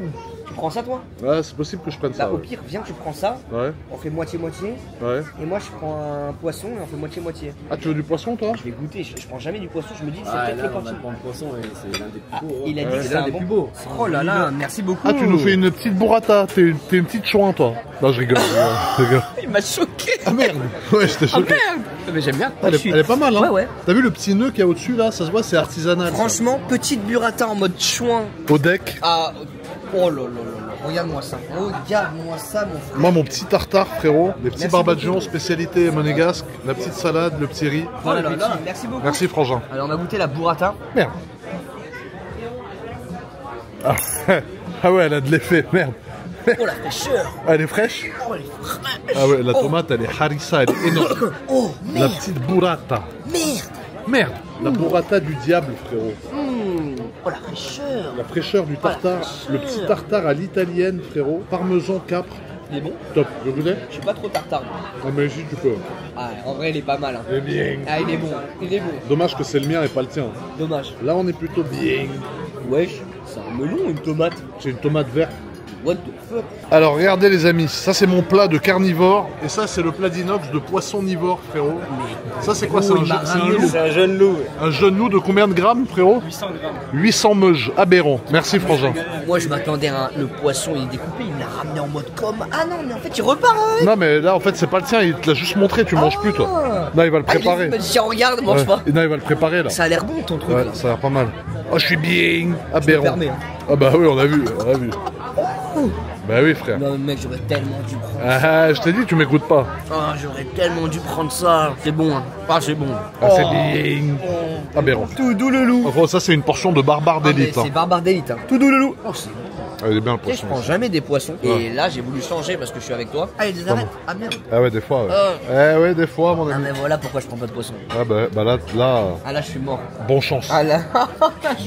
Tu prends ça toi? Ouais, c'est possible que je prenne Bah ça. au Ouais. pire, viens, tu prends ça, Ouais, on fait moitié-moitié, ouais. et moi je prends un poisson et on fait moitié-moitié. Ah, tu veux du poisson, toi? Je vais goûter, je prends jamais du poisson, je me dis c'est Ah, peut-être là, le on parti. apprend le poisson et c'est l'un des plus beaux. Il a dit Ouais, que c'est c'est l'un un des bon. plus beaux. Oh là là, merci beaucoup. Ah, tu nous fais une petite burrata. T'es une petite chouin, toi. Non, je rigole. Je rigole. Il m'a choqué. Ah merde. Ouais, j'étais Ah choqué. merde. Mais j'aime bien. Elle est pas mal, hein. Ouais, ouais. T'as vu le petit nœud qu'il y a au-dessus, là? Ça se voit, c'est artisanal. ça. Franchement, petite burrata en mode chouin. Au deck. Ah, oh là là là là. Regarde-moi ça. Regarde-moi ça, mon frère. Moi, mon petit tartare, frérot. Les petits Merci barbadjons, beaucoup. spécialité monégasque. La petite salade, le petit riz. Oh là là, merci beaucoup. Merci, frangin. Alors on a goûté la burrata. Merde. Ah, ah ouais, elle a de l'effet, merde. Oh la fraîcheur. Elle est fraîche? Oh elle est fraîche. Ah ouais, la tomate, elle est harissa, elle est énorme. Oh La merde. petite burrata. Merde. Merde, la burrata du diable, frérot. Oh la fraîcheur. La fraîcheur du tartare, fraîcheur. le petit tartare à l'italienne, frérot. Parmesan, capre, Il est bon. top. Je goûter? Je suis pas trop tartare. moi. Ah mais si tu peux. Ah, en vrai, il est pas mal. Hein. Eh bien. Ah, il est bon. Il est bon. Dommage que c'est le mien et pas le tien. Dommage. Là, on est plutôt bien. Wesh, c'est un melon ou une tomate? C'est une tomate verte. What the fuck? Alors, regardez les amis, ça c'est mon plat de carnivore. Et ça, c'est le plat d'inox de poissonnivore, frérot. Ça, c'est quoi? C'est un, c'est un loup. C'est un jeune loup. Un jeune loup de combien de grammes, frérot? 800 grammes. 800 meuges, aberrant. Merci, frangin. Moi, je m'attendais à le poisson, il est découpé, il l'a ramené en mode comme. Ah non, mais en fait, il repart avec. Non, mais là, en fait, c'est pas le tien, il te l'a juste montré, tu manges plus, toi. Non, il va le préparer. Il m'a dit, tiens, regarde, mange Ouais. pas. Non, il va le préparer, là. Ça a l'air bon ton truc. Ouais, là. ça a l'air pas mal. Oh, je suis bien aberrant. permets, hein. Ah bah oui, on a vu, on a vu. Bah oui, frère. Non, mais mec, j'aurais tellement dû prendre. Ah, je t'ai dit, tu m'écoutes pas. Ah, j'aurais tellement dû prendre ça. C'est bon, hein. Ah, c'est bon. Ah, c'est bien aberrant. Tout doux le loup. Enfin, ça, c'est une portion de barbare d'élite. C'est barbare d'élite. Hein. Tout doux le loup. Oh, c'est bon. Elle est bien, le Tu sais, je poisson. prends jamais des poissons. Ouais. Et là, j'ai voulu changer parce que je suis avec toi. Ah, il y a des arêtes. Ah merde. Ah ouais, des fois, ouais. Ah. Eh ouais, des fois, mon Ah, ami. mais voilà pourquoi je prends pas de poisson. Ah bah là, Ah, là, je suis mort. bon chance. Ah là.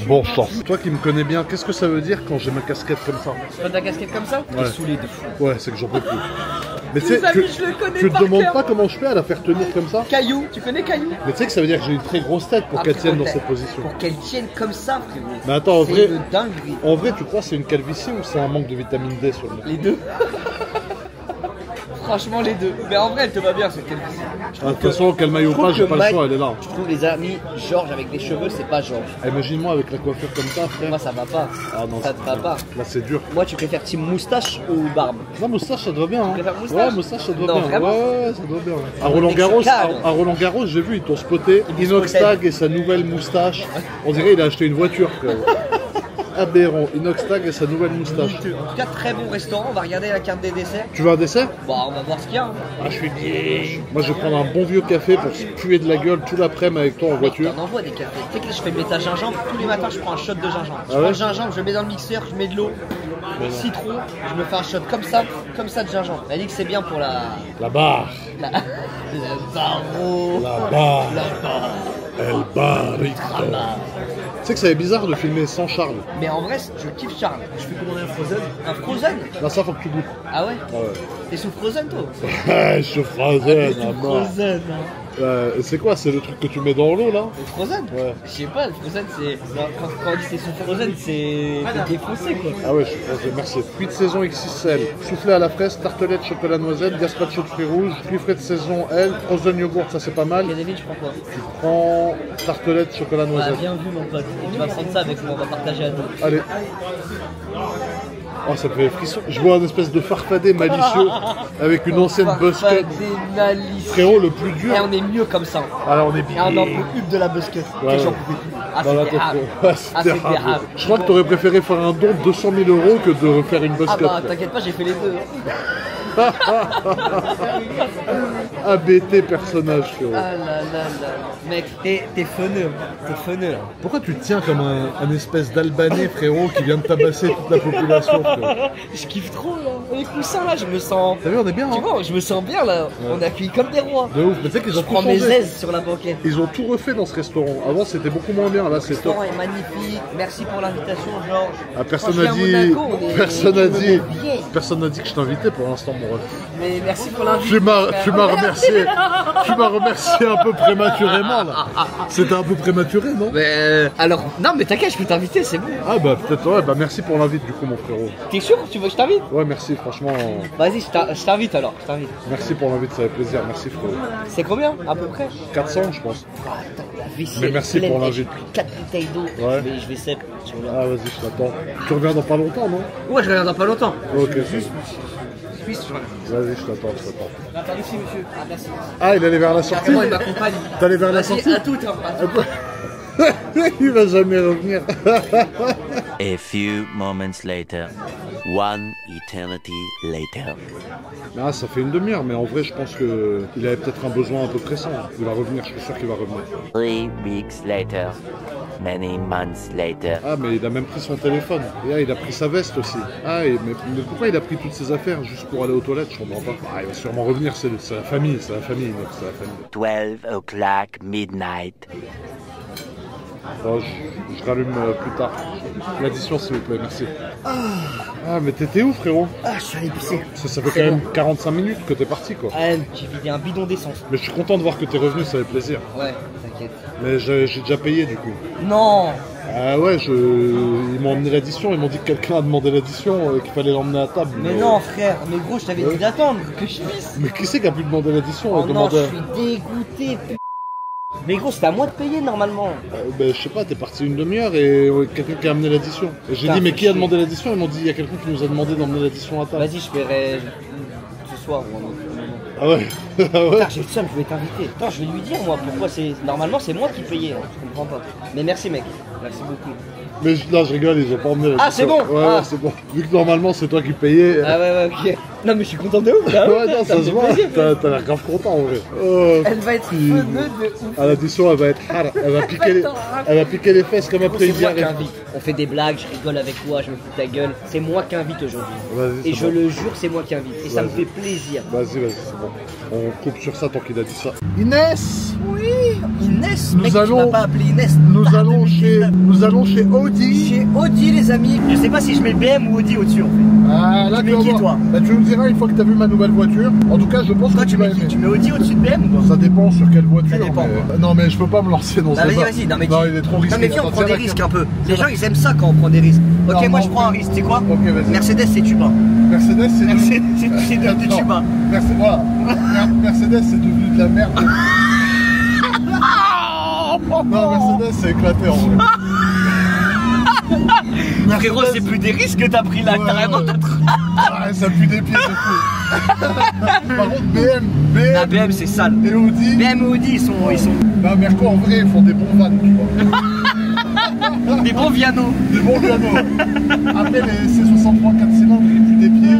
Bon chance. Toi qui me connais bien, qu'est-ce que ça veut dire quand j'ai ma casquette comme ça? Quand ta casquette comme ça, Ouais. t'es saoulé de fou. Ouais, c'est que j'en peux plus. Mais tu sais, Les amis, je le connais tu te par demandes cœur. pas comment je fais à la faire tenir comme ça? Caillou, tu connais Caillou? Mais tu sais que ça veut dire que j'ai une très grosse tête pour Ah, qu'elle tienne dans frérot, cette position. Pour qu'elle tienne comme ça, frérot. Mais attends, en C'est vrai, une dinguerie. en vrai, tu crois que c'est une calvitie ou c'est un manque de vitamine D sur le nez? Les deux. Franchement, les deux. Mais en vrai, elle te va bien cette calvitie. De toute façon, qu'elle maille ou pas, j'ai pas le choix, elle est là. Je trouve les amis, Georges avec des cheveux, c'est pas Georges. Imagine-moi avec la coiffure comme ça, frère. Moi, ça va pas. Ah non, Ça te va pas. Là, c'est dur. Moi, tu préfères team moustache ou barbe? Non, moustache, ça doit bien. Hein. préfères moustache? Ouais, moustache, ça doit Non, bien. vraiment Ouais, ça doit bien. À Roland Garros, j'ai vu, ils t'ont spoté. Inoxtag et sa nouvelle moustache. On dirait qu'il a acheté une voiture, frère. Aberrant, Inoxtag et sa nouvelle moustache. En tout cas, très bon restaurant. On va regarder la carte des desserts. Tu veux un dessert? Bon, on va voir ce qu'il y a. Hein. Ah, je suis bien. Moi, je vais prendre un bon vieux café pour se puer de la gueule tout l'après-midi avec toi en voiture. On envoie des cafés. Tu sais que là, je fais bêta gingembre. Tous les matins, je prends un shot de gingembre. Je Ah prends ouais le gingembre, je le mets dans le mixeur, je mets de l'eau, citron, je me fais un shot comme ça de gingembre. Elle dit que c'est bien pour la barre. la barreau. La barre. La barre. El barrito. Tu sais que ça est bizarre de filmer sans Charles. Mais en vrai, je kiffe Charles. Je fais commander un Frozen. Un Frozen? Là, ça, faut que tu goûtes. Ah ouais? Ah ouais. T'es sous Frozen, toi? Je suis Frozen, à mort. Frozen, hein. C'est quoi? C'est le truc que tu mets dans l'eau, là? Le Frozen? Ouais. Je sais pas, le Frozen, c'est. Quand on dit c'est sous Frozen, c'est défoncé, quoi. Ah ouais, je suis Frozen, merci. Fruits de saison XXL, soufflé à la fraise, tartelette chocolat noisette, gazpacho de fruits rouges, fruits frais de saison L, frozen yogourt, ça c'est pas mal. Kevin, je prends quoi? Tu prends tartelette chocolat Ah, noisette. bien vu, mon pote. Et tu vas prendre ça avec moi, on va partager à deux. Allez. Oh, ça me fait des frissons. Je vois un espèce de farfadé malicieux avec une ancienne buzzcut. Frérot, le plus dur. Et on est mieux comme ça. Alors on est Et bien. on en peut plus de la buzzcut. Ouais. J'en pouvais plus. Ah, Dans la c'était hard. tête, ouais, Ah, c'était c'était hard. hard. Je crois que t'aurais préféré faire un don de 200 000 € que de refaire une Ah buzzcut. bah, t'inquiète pas, j'ai fait les deux. ABT personnage, frérot. Ah là là là. Mec, t'es feneux. T'es feneux, là. Pourquoi tu te tiens comme un espèce d'Albanais, frérot, qui vient de tabasser toute la population, frérot? Je kiffe trop, là. Les coussins, là, je me sens. T'as vu, on est bien, Tu hein? vois, je me sens bien, là. On accueille comme des rois. De ouf, mais tu sais qu'ils Je ont tout prends mes changé. aises sur la banquette. Ils ont tout refait dans ce restaurant. Avant, c'était beaucoup moins bien. Là, Le c'est top. restaurant est magnifique. Merci pour l'invitation, Georges. Ah, personne Quand n'a je dit, viens à Monaco, on est- personne n'a on est dit, vieille. personne n'a dit que je t'invitais pour l'instant, mon ref. Mais merci pour l'invitation. Tu m'as remercié, tu m'as remercié un peu prématurément là. C'était un peu prématuré, non? Mais alors, non, mais t'inquiète, je peux t'inviter, c'est bon. Ah bah peut-être, ouais, bah merci pour l'invite du coup, mon frérot. T'es sûr? Tu veux que je t'invite? Ouais, merci, franchement, Vas-y, je t'invite alors. Je t'invite. merci pour l'invite, ça fait plaisir, merci frérot. C'est combien à peu près? 400, je pense. Ah, attends, la vessie, Mais elle est merci pleine, pour et l'invite. J'ai pris 4 bouteilles d'eau. Ouais. Je vais sep. tu reviens. Ah vas-y, je t'attends. Tu reviens dans pas longtemps, non? Ouais, je reviens dans pas longtemps. Ok, Juste, je reviens. vas-y, je t'attends, je t'attends. Par ici, monsieur. Ah, merci. Ah, il allait vers la sortie? Carrément, il m'accompagne. T'allais vers la Vas-y, sortie? à tout, hein, à tout. Il va jamais revenir. A few moments later, one eternity later. Ah, ça fait une demi-heure, mais en vrai, je pense que il avait peut-être un besoin un peu pressant. Il va revenir, je suis sûr qu'il va revenir. 3 weeks later, many months later. Ah, mais il a même pris son téléphone. Et ah, il a pris sa veste aussi. Ah, mais pourquoi il a pris toutes ses affaires juste pour aller aux toilettes? Je comprends pas. Ah, il va sûrement revenir, c'est la famille, mec, c'est la famille. 12 o'clock midnight. Oh, je rallume plus tard. L'addition, s'il vous plaît, merci. Ah, mais t'étais où, frérot? Ah, je suis allé pisser. Ça fait C'est quand même bon. 45 minutes que t'es parti, quoi. Ah, j'ai vidé un bidon d'essence. Mais je suis content de voir que t'es revenu, ça fait plaisir. Ouais, t'inquiète. Mais j'ai déjà payé, du coup. Non. Ah ouais, ils m'ont emmené l'addition, ils m'ont dit que quelqu'un a demandé l'addition, qu'il fallait l'emmener à table. Mais non, frère. Mais gros, je t'avais dit d'attendre que je pisse. Mais qui c'est qui a pu demander l'addition? Oh non, je suis dégoûté. Mais gros, c'est à moi de payer normalement. Ben, je sais pas, t'es parti une demi-heure et quelqu'un qui a amené l'addition. Et j'ai Putain, dit, mais qui a chier. demandé l'addition? Ils m'ont dit, il y a quelqu'un qui nous a demandé d'emmener l'addition à table. Vas-y, je paierai ce soir ou un autre moment. Ah ouais? Ah ouais? Putain, j'ai le seum, je vais t'inviter. Attends, je vais lui dire moi pourquoi c'est. Normalement, c'est moi qui payais, hein. Je comprends pas. Mais merci, mec. Merci beaucoup. Mais là, je rigole, ils ont pas emmené l'addition. Ah, c'est bon? Ouais, Ah. ouais, c'est bon. Vu que normalement, c'est toi qui payais. Ah ouais, ok. Non, mais je suis content de ouf là. Ouais, non, ça me se fait voit. plaisir. T'as l'air grave content en vrai. Oh, Elle va être putain. feneux de ouf. Ah, l'addition, elle va être hard. Elle va piquer les fesses comme après C'est une moi qui diarrhée. invite. On fait des blagues, je rigole avec toi, je me fous de ta gueule. C'est moi qui invite aujourd'hui. Vas-y, Et c'est je bon. le jure, c'est moi qui invite. Et ça me Vas-y. fait plaisir. Vas-y, c'est bon. On coupe sur ça tant qu'il a dit ça. Inès! Oui! Inès, Nous mec, allons- tu m'as pas appelé Inès. Nous allons chez Audi. Chez Audi, les amis. Je sais pas si je mets BM ou Audi au-dessus, en fait. Ah, là, Tu tu mets vas qui, voir. toi? Bah, tu nous diras une fois que tu as vu ma nouvelle voiture. En tout cas, je pense Toi, que tu vas mets qui? aimer. Tu mets Audi au-dessus de BM ou pas? Ça dépend sur quelle voiture. Ça dépend, mais... Non, mais je peux pas me lancer dans Bah ce vas-y, débat. vas-y, non mais, Non, il est trop risqué. Non mais viens, on Attends, prend des tiens, risques tiens. un peu. Les gens ils aiment ça quand on prend des risques. Ok, Non, moi non, je prends un risque, tu sais quoi? Ok, vas-y. Mercedes c'est tuba. Mercedes, c'est Mercedes, devenu... c'est devenu Non, tuba. Voilà. Mercedes, c'est devenu de la merde. Non, Mercedes, c'est éclaté en vrai. Frérot, c'est plus des risques que t'as pris là, Ouais, carrément ouais. t'as trop. Ah, ça pue des pieds de fou. Par contre, La BM c'est sale. et Audi. BM et Audi ils sont Bah, Merco, en vrai, ils font des bons vannes, tu vois. des bons Viano. Des bons pianos. Après, les C63 4 cylindres, ils puent des pieds.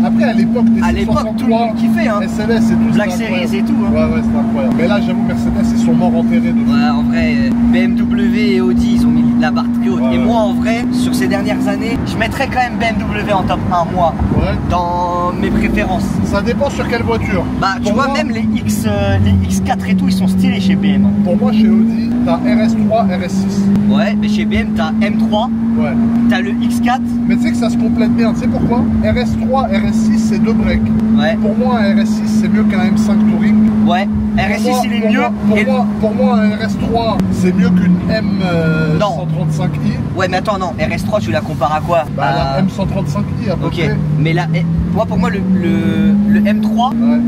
Après, à l'époque, des À l'époque, tout le monde kiffait, hein. SLS et tout. Black c'était Series incroyable. et tout, hein. Ouais, c'était incroyable. Mais là, j'avoue, Mercedes, ils sont morts enterrés de fou. Ouais, en vrai, BMW et Audi, ils ont mis la barre très haute. Ouais, et ouais. moi, en vrai, sur ces dernières années, je mettrais quand même BMW en top 1, moi, Ouais. dans mes préférences. Ça dépend sur quelle voiture. Bah, tu Pour vois, moi- même les X4 et tout, ils sont stylés chez BM. Pour moi, chez Audi, t'as RS3, RS6. Ouais, mais chez BM, t'as M3, Ouais. t'as le X4. Mais tu sais que ça se complète bien. Tu sais pourquoi? RS3, RS6, c'est deux breaks. Ouais, Pour moi, un RS6, c'est mieux qu'un M5 Touring. ouais. RS6, il est mieux. Et- Pour moi, un RS3, c'est mieux qu'une Non. M135i. Ouais, mais attends, non. RS3, tu la compares à quoi? Bah, la M135i, à peu Ok, près. mais là, moi, pour moi, le M3, Ouais.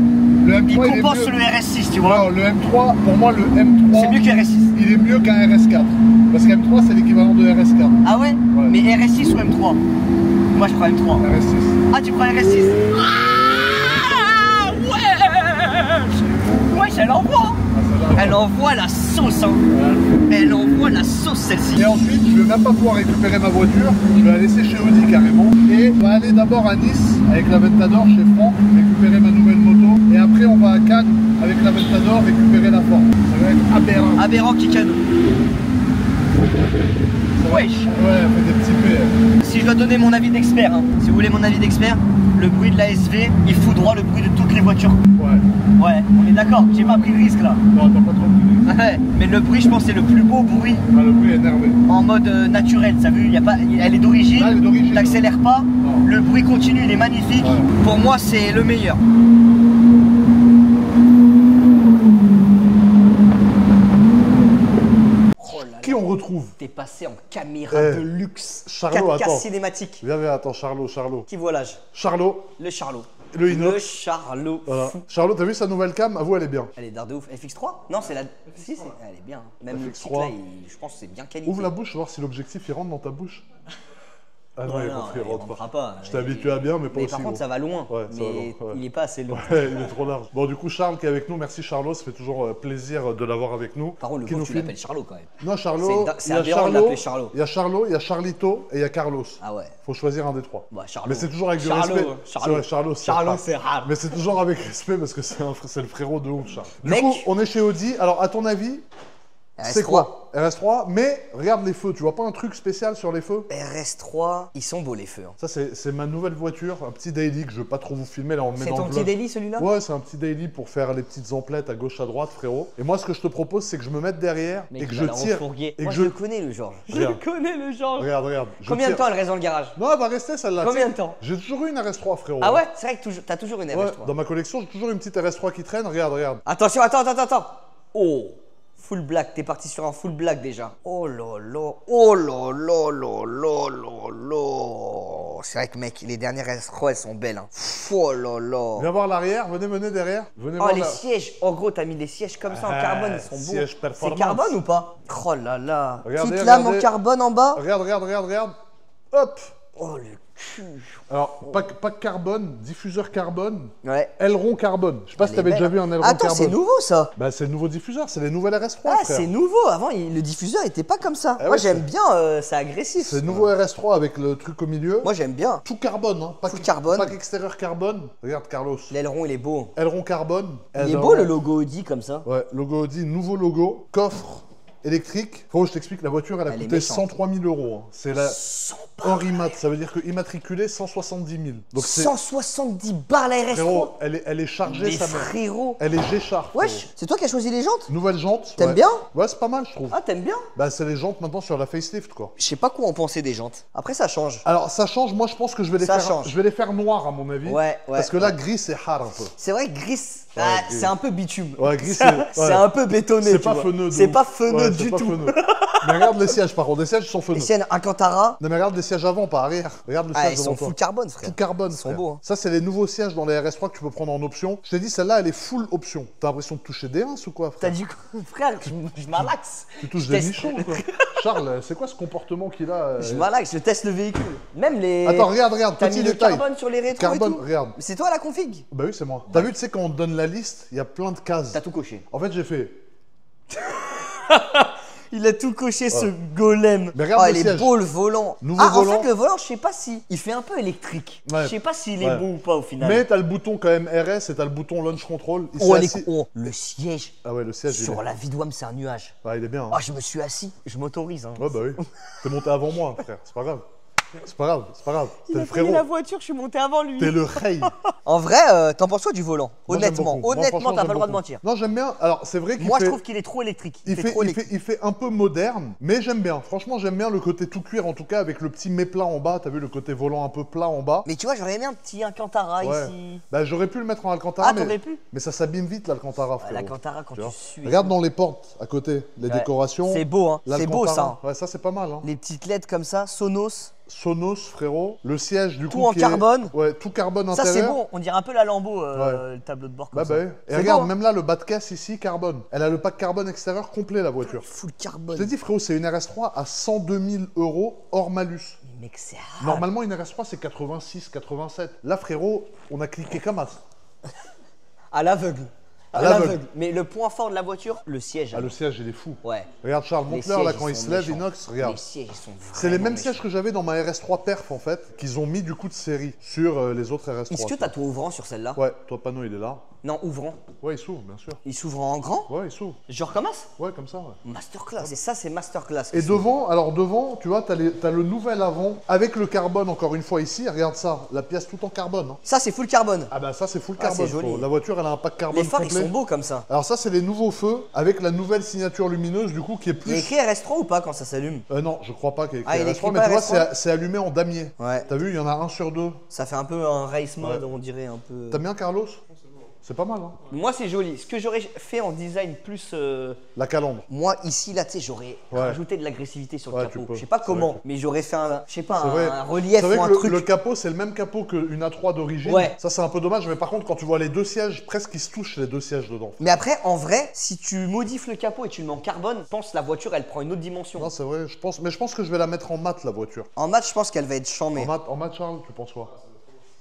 Le M3, il est compense mieux. le RS6, tu vois. Non, le M3, pour moi, le M3, C'est mieux que RS6. il est mieux qu'un RS4. Parce qu'un M3, c'est l'équivalent de RS4. Ah ouais, Ouais. Mais RS6 ou M3? Moi, je prends M3. RS6. Ah, tu prends RS6? Ah ouais. Ouais, elle envoie. Ah, celle-là, Elle envoie la sauce, hein. ouais. Elle envoie la sauce, celle-ci. Et ensuite, je vais même pas pouvoir récupérer ma voiture, je vais la laisser chez Audi carrément. Et on va aller d'abord à Nice avec la Ventador chez Franck, récupérer ma nouvelle moto. Et après, on va à Cannes avec la Ventador récupérer la Ford. Ça va être aberrant. Aberrant Kikano. Wesh. Ouais, elle fait des petits P. Si je dois donner mon avis d'expert, hein, si vous voulez mon avis d'expert, le bruit de la SV, il fout droit le bruit de toutes les voitures. Ouais. Ouais, on est d'accord, j'ai pas pris le risque là. Non, t'as pas trop de Ouais, mais le bruit, je pense, c'est le plus beau bruit Ah, le bruit est énervé. en mode naturel, t'as vu, y a pas, elle est d'origine, Ah, elle est d'origine. t'accélères pas, Non. le bruit continue, il est magnifique. Ouais. Pour moi, c'est le meilleur. Oh là là, Qui on retrouve? t'es passé en caméra de luxe, Charlot, 4K attends. cinématique. Viens, attends, Charlot. Qui voit l'âge? Charlot, Le Charlot. le inox. Le Charlot. Voilà. Fou. Charlot, t'as vu sa nouvelle cam? Avoue, elle est bien. Elle est d'art de ouf. FX3? Non, c'est la. Si, elle est bien. Même le FX3. titre là, je pense que c'est bien qualité. Ouvre la bouche, voir si l'objectif il rentre dans ta bouche. Ah non, Ouais, il non, rentre, il il rentre rentrera pas. pas. Je t'ai habitué à bien, mais pas Mais aussi par contre, gros. ça va loin. Ouais, ça va mais loin, ouais. il est pas assez long. Ouais, il est trop large. Bon, du coup, Charles qui est avec nous, merci Charlot, ça fait toujours plaisir de l'avoir avec nous. Par contre, le Qui gros, nous tu filme. l'appelles Charlot quand même. Non, Charlot, C'est aberrant de l'appeler Charlot. il y a Charlot, il y a Charlito et il y a Carlos. Ah ouais. Faut choisir un des trois. Bah, Charlot. Mais c'est toujours avec du Charlot, respect. Charlot. C'est vrai, Charlot, c'est Charlot, rare. c'est rare. Mais c'est toujours avec respect parce que c'est le frérot de ouf, Charles. Du Mec. coup, on est chez Audi. Alors, à ton avis, c'est RS3. quoi? RS3, mais regarde les feux. Tu vois pas un truc spécial sur les feux? RS3, ils sont beaux les feux. hein. Ça, c'est ma nouvelle voiture, un petit daily que je veux pas trop vous filmer. Là, on le met C'est dans ton le petit vlog. daily celui-là? Ouais, c'est un petit daily pour faire les petites emplettes à gauche à droite, frérot. Et moi, ce que je te propose, c'est que je me mette derrière Mec, et que il je va la tire. refourguer. Et Moi, que je le connais le Georges. Je le Regarde. connais le Georges. Regarde. Je Combien de tire. temps elle reste dans le garage? Non, elle va rester celle-là. Combien tu sais. de temps? J'ai toujours eu une RS3, frérot. Ah ouais? C'est vrai que t'as toujours une Ouais, RS3. dans ma collection, j'ai toujours une petite RS3 qui traîne. Regarde. Attention, attends. Oh, full black, t'es parti sur un full black déjà. Oh là là, oh là là là là là là. C'est vrai que mec, les dernières S3 elles sont belles. Hein. Oh là là. Viens voir l'arrière, venez derrière. Venez Oh voir les la- sièges, en gros t'as mis les sièges comme ça en Ah, carbone, ils sont beaux. sièges C'est performance. carbone ou pas? Oh là là. Regardez, Petite lame en regardez. carbone en bas. Regarde. Hop. Oh le cul. Alors, pas carbone, diffuseur carbone, Ouais. aileron carbone. Je sais pas si Elle est t'avais belle, déjà hein. vu un aileron Attends, carbone. c'est nouveau ça. Bah, c'est le nouveau diffuseur, c'est les nouvelles RS3, Ah, frère. c'est nouveau. Avant, le diffuseur était pas comme ça. Ah Moi ouais, j'aime c'est- bien, c'est agressif. C'est le nouveau RS3 avec le truc au milieu. Moi j'aime bien. Tout carbone, hein. Pas Full carbone. Pas qu'extérieur carbone. Regarde, Carlos. L'aileron il est beau. Aileron carbone. Il est beau le logo Audi comme ça. Ouais, logo Audi, nouveau logo. Coffre électrique. Faut que je t'explique, la voiture, elle a Elle est coûté méchante. 103 000 €. Hein. C'est la 100 hors IMAT, ça veut dire que immatriculé 170 000. Donc c'est 170 balles la RS3. frérot, elle est chargée Mais sa mère. frérot. Elle est G-Sharp. Wesh, c'est toi qui as choisi les jantes? Nouvelle jante. T'aimes ouais. bien? Ouais, c'est pas mal, je trouve. Ah, t'aimes bien? Bah, c'est les jantes maintenant sur la facelift, quoi. Je sais pas quoi en penser des jantes. Après, ça change. Alors, ça change. Moi, je pense que je vais les Ça faire. change. Je vais les faire noirs, à mon avis. Ouais, Parce que là, gris, c'est hard un peu. C'est vrai que gris, Ouais, gris. c'est un peu bitume. Ouais, gris, c'est ouais. un peu bétonné. C'est tu pas vois. feneux. de C'est ouf. pas feneux Ouais, du c'est pas tout. feneux. Mais regarde les sièges, par contre. Les sièges sont feneux. Les siennes Alcantara, Non, mais regarde les sièges avant, pas arrière. Regarde le ah, siège ils devant sont toi. full carbone, frère. Tout carbone, Ils sont frère. beaux, hein. Ça, c'est les nouveaux sièges dans les RS3 que tu peux prendre en option. Je t'ai dit, celle-là, elle est full option. T'as l'impression de toucher des ins ou quoi, frère? T'as dit quoi? Frère, je m'arlaxe. Tu touches Je des teste. nichons ou quoi? Charles, c'est quoi ce comportement qu'il a Je m'arlaxe, je teste le véhicule. Même les. Attends, regarde, T'as petit mis le détail. carbone sur les rétros Carbone, et tout. regarde. C'est toi la config? Bah oui, c'est moi. T'as vu, tu sais, quand on te donne la liste, il y a plein de cases. T'as tout coché. En fait, j'ai fait. Il a tout coché ce golem. Mais regarde Ah, le il est siège. beau le volant. Nouveau En volant. fait, le volant, je sais pas si. Il fait un peu électrique. Ouais. Je sais pas s'il est Ouais. beau ou pas au final. Mais t'as le bouton quand même RS et t'as le bouton launch control. Il Oh, s'est les assis- oh, le siège Ah ouais, le siège, il sur est... la Vidouam, c'est un nuage. Ouais, il est bien. Hein. Ah, je me suis assis. Je m'autorise. Hein. Ouais, bah oui. T'es monté avant moi, frère. C'est pas grave. C'est pas grave, c'est pas grave. T'es Il le a pris la frérot. voiture, je suis monté avant lui. T'es le rey. En vrai, t'en penses quoi du volant? Moi, j'aime Honnêtement, beaucoup. Moi, franchement, t'as pas j'aime le droit de beaucoup. mentir. Non, j'aime bien. Alors, c'est vrai qu'il Moi, fait... je trouve qu'il est trop électrique. Il fait, trop il, électrique. fait, il fait un peu moderne, mais j'aime bien. Franchement, j'aime bien le côté tout cuir, en tout cas, avec le petit méplat en bas. T'as vu le côté volant un peu plat en bas. Mais tu vois, j'aurais aimé un petit Alcantara Ouais. ici. Bah, j'aurais pu le mettre en Alcantara, Ah, mais... t'aurais pu? mais ça s'abîme vite, l'Alcantara, frérot. L'Alcantara quand Tu tu vois. suis. Regarde dans les portes, à côté, les Ouais. décorations. C'est beau, hein. C'est beau ça. l'Alcantara. Ouais, ça, c'est pas mal, hein. Les petites LED comme ça, Sonos. Sonos, frérot. Le siège, du Tout coup, en qui est- carbone. Ouais, tout carbone Ça, c'est intérieur. bon. On dirait un peu la Lambo, le tableau de bord comme Bah, ça. bah, ouais. Et C'est regarde, beau, hein. même là, le bas de caisse ici, carbone. Elle a le pack carbone extérieur complet, la voiture. Full Je carbone. t'ai dit, frérot, c'est une RS3 à 102 000 € hors malus. Mec, c'est Normalement, une RS3, c'est 86, 87. Là, frérot, on a cliqué comme as. à l'aveugle. À l'aveugle. Mais le point fort de la voiture, le siège. Ah, le siège, il est fou. Ouais. Regarde, Charles, Les montre-leur, là, sièges, quand ils il sont se lève, méchants. inox, regarde. Les sièges, ils sont C'est les mêmes méchants. sièges que j'avais dans ma RS3 Perf, en fait, qu'ils ont mis, du coup, de série sur les autres RS3. Est-ce que t'as tout ouvrant sur celle-là? Ouais, toi, panneau, il est là. Non, ouvrant. Ouais, il s'ouvre, bien sûr. Il s'ouvre en grand? Ouais, il s'ouvre. Je recommence? Ouais, comme ça, ouais. Masterclass. Et ça, c'est masterclass. Et devant, alors devant, tu vois, t'as le nouvel avant avec le carbone encore une fois ici. Regarde ça, la pièce tout en carbone. Hein. Ça, c'est full carbone. Ah bah ça c'est full Ah, carbone. c'est joli. frérot. La voiture elle a un pack carbone Les phares, complet. ils sont beaux comme ça. Alors ça c'est les nouveaux feux avec la nouvelle signature lumineuse du coup qui est Il y a plus. écrit RS3 ou pas quand ça s'allume? Non, je crois pas qu'il y ait Ah, il écrit écrit RS3, mais pas tu vois RS3? c'est allumé en damier. Ouais. T'as vu, il y en a un sur deux. Ça fait un peu un race mode, Ouais. on dirait un peu. T'aimes bien Carlos? C'est pas mal hein. Moi, c'est joli. Ce que j'aurais fait en design plus. La calandre. Moi, ici, là, tu sais, j'aurais Ouais. rajouté de l'agressivité sur le Ouais, capot. tu peux. Je sais pas C'est comment, vrai. mais j'aurais fait un, je sais pas, C'est vrai. un relief C'est vrai ou un que truc. le capot c'est le même capot qu'une A3 d'origine. Ouais. Ça c'est un peu dommage, mais par contre quand tu vois les deux sièges, presque ils se touchent les deux sièges dedans. Mais après, en vrai, si tu modifies le capot et tu le mets en carbone, je pense que la voiture, elle prend une autre dimension. Non c'est vrai, mais je pense que je vais la mettre en mat la voiture. En mat, je pense qu'elle va être chambée. En mat, Charles, tu penses quoi?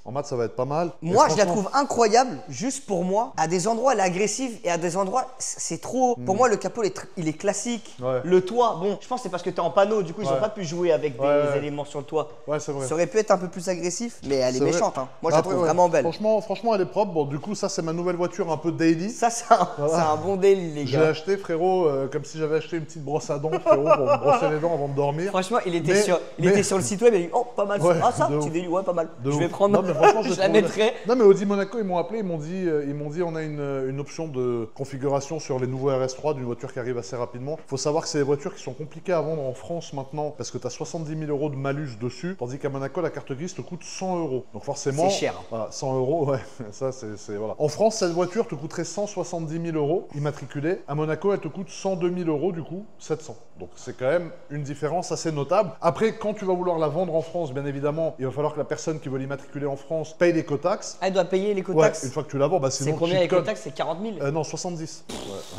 En mat, ça va être pas mal. Moi, Et je la franchement, trouve incroyable, juste pour moi. À des endroits, elle est agressive et à des endroits, c'est trop. Pour moi, le capot, il est classique. Hmm. Ouais. Le toit, bon, je pense que c'est parce que t'es en panneau, du coup, ils Ouais. ont pas pu jouer avec des Ouais, ouais. éléments sur le toit. Ouais, c'est vrai. Ça aurait pu être un peu plus agressif, mais elle est C'est vrai. méchante. Hein. Moi, je la Après, trouve ouais. vraiment belle. Franchement, elle est propre. Bon, du coup, ça, c'est ma nouvelle voiture un peu daily. Ça, c'est un bon délit, les J'ai gars. acheté, frérot, comme si j'avais acheté une petite brosse à dents, frérot, pour me brosser les dents avant de dormir. Franchement, il était, Mais- était sur le site web, il a dit oh, pas mal. Ouais, ah, ça, de petit ouf. délit, ouais, pas mal. De Je vais ouf. prendre. Non, mais franchement, je la trouve- mettrai. Non, mais Audi Monaco, ils m'ont appelé, ils m'ont dit on a une option de configuration sur les nouveaux RS3 d'une voiture qui arrive assez rapidement. Faut savoir que c'est des voitures qui sont compliquées à vendre en France maintenant parce que tu as 70 000 € de malus dessus, tandis qu'à Monaco, la carte grise te coûte 100 €. Donc forcément. C'est cher. Voilà, 100 €, ouais. Ça, c'est. Voilà. En France, cette voiture te coûterait 170 000 € immatriculée. À Monaco, elle te coûte 102 000 €, du coup, 700. Donc c'est quand même une différence assez notable. Après, quand tu vas vouloir la vendre en France, bien évidemment, il va falloir que la personne qui veut l'immatriculer en France paye l'écotaxe. Elle doit payer Ouais, l'écotaxe. une fois que tu la vends, bah C'est sinon combien cheat code. l'écotaxe? C'est 40 000. Non, 70. Ouais,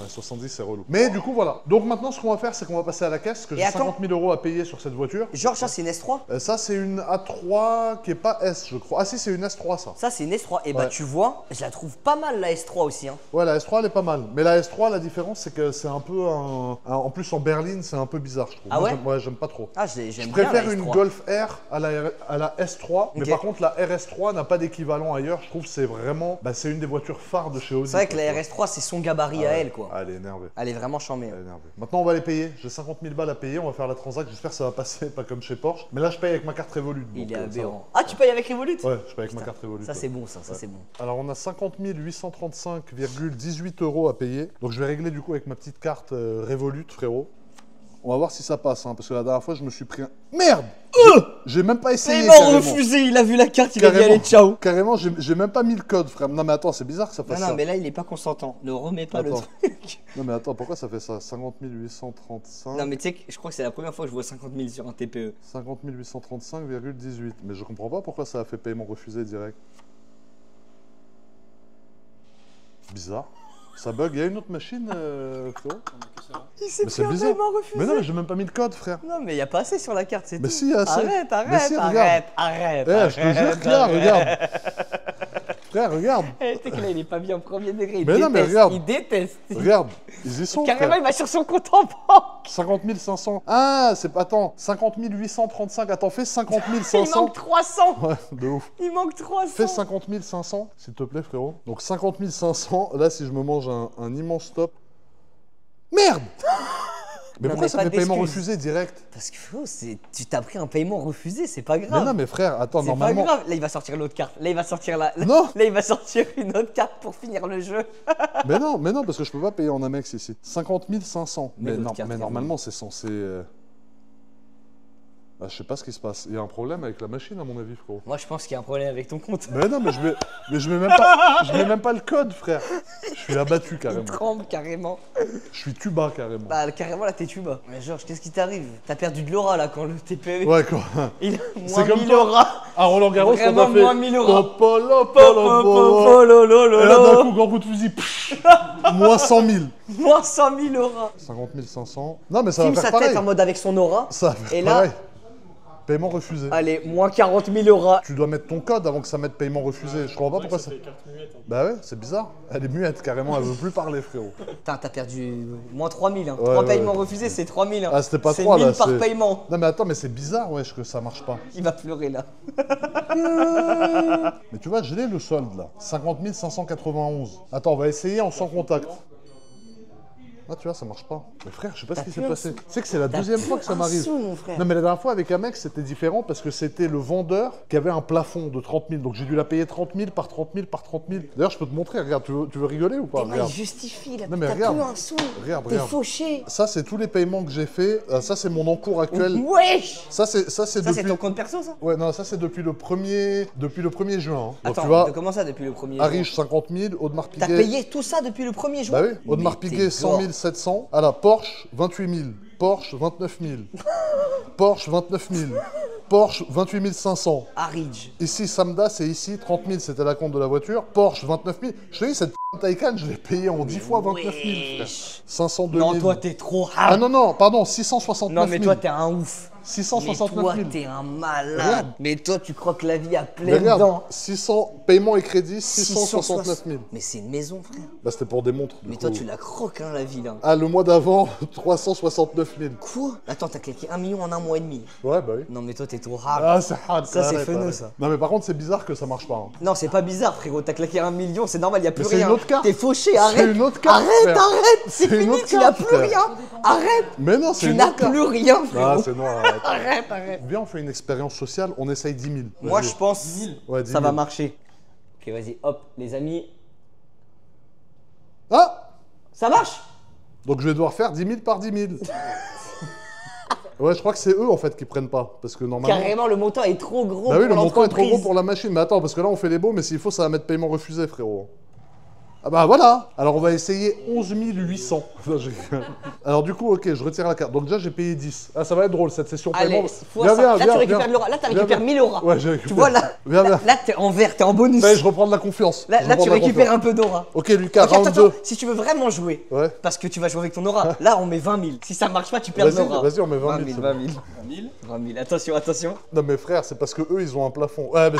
70, c'est relou. Mais du coup, voilà. Donc maintenant, ce qu'on va faire, c'est qu'on va passer à la caisse, parce que Et j'ai attends. 50 000 € à payer sur cette voiture. Genre, ça, c'est une S3. Ça, c'est une A3 qui est pas S, je crois. Ah si, c'est une S3, ça. Ça, c'est une S3. Et bah, Ouais. tu vois, je la trouve pas mal, la S3 aussi. Hein. Ouais, la S3, elle est pas mal. Mais la S3, la différence, c'est que c'est un peu en plus, en berline, c'est un peu bizarre, je trouve. Ah Moi, ouais j'aime pas trop. Ah, j'aime Je bien préfère la une S3. Golf R à la S3, mais Ok. par contre, la RS3, RS3 n'a pas d'équivalent ailleurs. Je trouve que c'est vraiment, bah, c'est une des voitures phares de chez Audi. C'est vrai que la RS3, c'est son gabarit à elle, quoi. Ah, elle est énervée. Elle est vraiment chambée. Elle est énervée. Maintenant, on va les payer. J'ai 50 000 balles à payer. On va faire la transac. J'espère que ça va passer, pas comme chez Porsche. Mais là, je paye avec ma carte Revolut. Il donc, est ça aberrant. Ah, tu payes avec Revolut? va. Ouais, je paye avec ma carte Revolut. Ça, ouais. c'est bon, ça c'est bon. Alors, on a 50 835,18 € à payer. Donc, je vais régler du coup avec ma petite carte Revolut, frérot. On va voir si ça passe, hein, parce que la dernière fois, je me suis pris un... Merde! J'ai même pas essayé, Paiement carrément. refusé, il a vu la carte, il a dit allez, ciao. Carrément, j'ai même pas mis le code, frère. Non, mais attends, c'est bizarre que ça fasse Non, ça. non, mais là, il est pas consentant. Ne remets pas Attends. le truc. Non, mais attends, pourquoi ça fait ça? 50 835... Non, mais tu sais que je crois que c'est la première fois que je vois 50 000 sur un TPE. 50 835,18. Mais je comprends pas pourquoi ça a fait paiement refusé direct. Bizarre. Ça bug. Il y a une autre machine, frérot? Il s'est Mais c'est pris un bizarre. paiement refusé. Mais non, mais j'ai même pas mis le code, frère. Non, mais il n'y a pas assez sur la carte, c'est tout. Mais si, il y a assez. Arrête, Mais si, regarde. arrête. Eh, je te jure qu'il y a, regarde. Frère, regarde. Eh, tu sais que là, il est pas bien au premier degré. Il Mais non, mais déteste, regarde. il déteste. Regarde. Ils y sont, Carrément, frère. il va sur son compte en banque. 50 500. Ah, c'est pas... Attends. 50 835. Attends, fais 50 Il 500. manque 300. Ouais, de ouf. Il manque 300. Fais 50 500, s'il te plaît, frérot. Donc 50 500. Là, si je me mange un immense top. Merde! Mais Non, pourquoi mais ça pas fait paiement d'excuses. refusé direct? Parce que frérot, tu t'as pris un paiement refusé, c'est pas Mais grave. non, mais frère, attends, C'est normalement. pas grave. Là, il va sortir l'autre carte. Là, il va sortir Non. Là, il va sortir une autre carte pour finir le jeu. Mais non, parce que je peux pas payer en Amex ici. 50 500. Mais Mais, l'autre carte, mais elle normalement, c'est censé. Ah, je sais pas ce qui se passe. Il y a un problème avec la machine, à mon avis, frérot. Moi, je pense qu'il y a un problème avec ton compte. Mais non, mais je mets même pas le code, frère. Je suis abattu Il carrément. tremble carrément. Je suis tuba carrément. Bah, carrément, là, t'es tuba. Mais Georges, qu'est-ce qui t'arrive? T'as perdu de l'aura là quand le TPE. Ouais, quoi. Il a C'est moins comme 1000 toi. aura. À Roland Garros, Vraiment on a fait. moins 1000 euros. Et là, d'un coup, grand coup de fusil. Moins 100 000. Moins 100 000 aura. 50 500. Non, mais ça Filme va faire sa pareil. tête en mode avec son aura. Ça va faire Et là- pareil. Paiement refusé. Allez, moins 40 000 aura. Tu dois mettre ton code avant que ça mette paiement refusé. Je comprends pas pourquoi ça. Bah ouais, c'est bizarre. Elle est muette carrément, elle veut plus parler, frérot. Putain, t'as perdu moins 3 000. Hein. Ouais, 3 ouais, paiements ouais. refusés, c'est 3 000. Hein. Ah, c'était pas C'est 3 là. 1000 par c'est- paiement. Non, mais attends, mais c'est bizarre, wesh, que ça marche pas. Il va pleurer là. Mais tu vois, je l'ai le solde là. 50 591. Attends, on va essayer en sans contact. Ah, tu vois, ça marche pas. Mais frère, je sais pas ce qui s'est plus un passé. sou. Tu sais que c'est la deuxième fois que ça Un m'arrive. sou, mon frère. Non, mais la dernière fois avec Amex, c'était différent parce que c'était le vendeur qui avait un plafond de 30 000. Donc j'ai dû la payer 30 000 par 30 000 par 30 000. D'ailleurs, je peux te montrer. Regarde, tu veux rigoler ou pas? T'es mal Regarde. justifie là. Non, mais T'as regarde. plus un sou. Regarde, T'es regarde. fauché. Ça, c'est tous les paiements que j'ai fait. Ça, c'est mon encours actuel. Wesh. Ça, c'est Ça, c'est depuis. ton compte perso, ça? Ouais, non, ça, c'est depuis le 1er juin. hein. Donc Attends, tu vois, comment ça depuis le 1er juin? Arish 50 000, Audemars T'as Piguet. payé tout ça depuis le 1er juin? Bah oui, Audemars Mais Piguet t'es 100 700. Ah là, Porsche 28 000. Porsche 29 000. Porsche 29 000. Porsche 28 500. Aridge. Ici, Samda, c'est ici, 30 000, c'était la compte de la voiture. Porsche 29 000. Je te dis, cette Taycan, je l'ai payée en 10 fois 29 000, frère. Wesh. 502 000. Non, toi, t'es trop Ah hard. non, non, pardon, 669 000. Non, mais toi, t'es un ouf. Mais 669 toi, 000. t'es un malade. Regarde. Mais toi, tu crois que la vie a Mais plein regarde, dedans. 600 paiement et crédit, 669 000. Mais c'est une maison, frère. Bah, c'était pour des montres. du Mais toi, coup. tu la croques, hein, la vie, là. Ah, le mois d'avant, 369 000. Quoi? Attends, t'as claqué 1 million en un mois et demi. Ouais, bah oui. Non, mais toi, t'es trop hard. Ah, c'est hard. Ça, c'est arrête, feneux, arrête. ça. Non, mais par contre, c'est bizarre que ça marche pas. hein. Non, c'est pas bizarre, frérot. T'as claqué 1 million, c'est normal, y a plus Mais c'est rien. une autre carte. T'es fauché, arrête. une autre carte, Arrête, frère. arrête. C'est C'est une fini, autre tu n'as carte, plus frère. rien. Arrête. Mais non, c'est Tu une n'as autre carte. plus rien, frérot. Ah, c'est noir. Arrête. Arrête, arrête. Viens, on fait une expérience sociale, on essaye 10 000. Moi, Vas-y. je pense Ouais, 10 ça 000. va marcher. Ok, vas-y, hop, les amis. Ah, Ça marche? donc je vais devoir faire 10 000 par 10 000. Ouais, je crois que c'est eux en fait qui prennent pas. Parce que normalement. Carrément, le montant est trop gros Bah oui, pour le montant est trop gros l'entreprise. pour la machine. Mais attends, parce que là on fait les beaux, mais s'il faut, ça va mettre paiement refusé, frérot. Ah bah voilà. Alors on va essayer 11 800. Non, alors du coup, ok, je retire la carte. Donc déjà, j'ai payé 10. Ah, ça va être drôle cette session Allez, paiement. fois ça. Là, tu récupères de l'aura. Là, tu Viens, récupères viens. 1000 aura. Ouais, j'ai récupéré. Tu vois, là, Viens, viens. là t'es en vert, t'es en bonus. Ça y est, je reprends de la confiance. Là, Je là reprends tu de la récupères confiance. un peu d'aura. Ok, Lucas, Ok, attends, round 2. attends, si tu veux vraiment jouer, Ouais. parce que tu vas jouer avec ton aura, là on met 20 000. Si ça marche pas, tu perds Vas-y, l'aura. vas-y, on met 20 000. 20 000. 20 000. Attention, attention. Non mais frère, c'est parce que eux ils ont un plafond. Ouais mais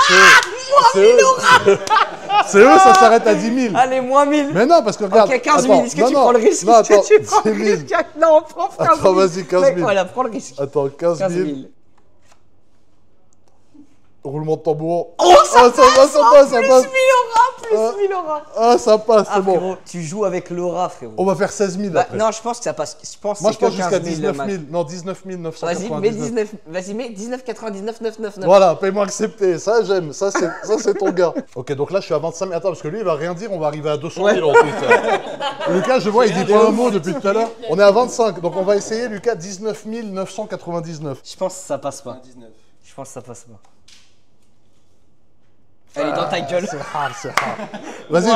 c'est eux. C'est eux, ça s'arrête à 10 000. Allez, moins 1000. Mais non, parce que regarde. Ok, 15 000. attends, Est-ce que non, tu non, prends le risque? Non, Est-ce attends, que tu prends 10 le 000. risque? Non, on prend 15 000. Attends, vas-y, 15 000. Mec, voilà, prends le risque. Attends, 15 000. 15 000. Roulement de tambour. Oh, ça passe, ça passe, ça plus passe. 1000 euros, plus 1000 euros. Ah, ça passe, Ah, c'est bon. frérot, tu joues avec l'aura, frérot. On va faire 16 000 Bah, après. non, je pense que ça passe. Moi, je que pense jusqu'à 15 000 19 max. 000. Non, 19 999. Vas-y, mets 19,99 999. Voilà, paye-moi accepté. Ça, j'aime. Ça, c'est ton gars. Ok, donc là, je suis à 25 000. Attends, parce que lui, il va rien dire. On va arriver à 200 000 en plus. Lucas, je vois, il dit pas un mot depuis tout à l'heure. On est à 25. Donc, on va essayer, Lucas, 19 999. Je pense que ça passe pas. Je pense que ça passe pas. Elle est dans ta gueule. C'est rare, c'est rare. Vas-y,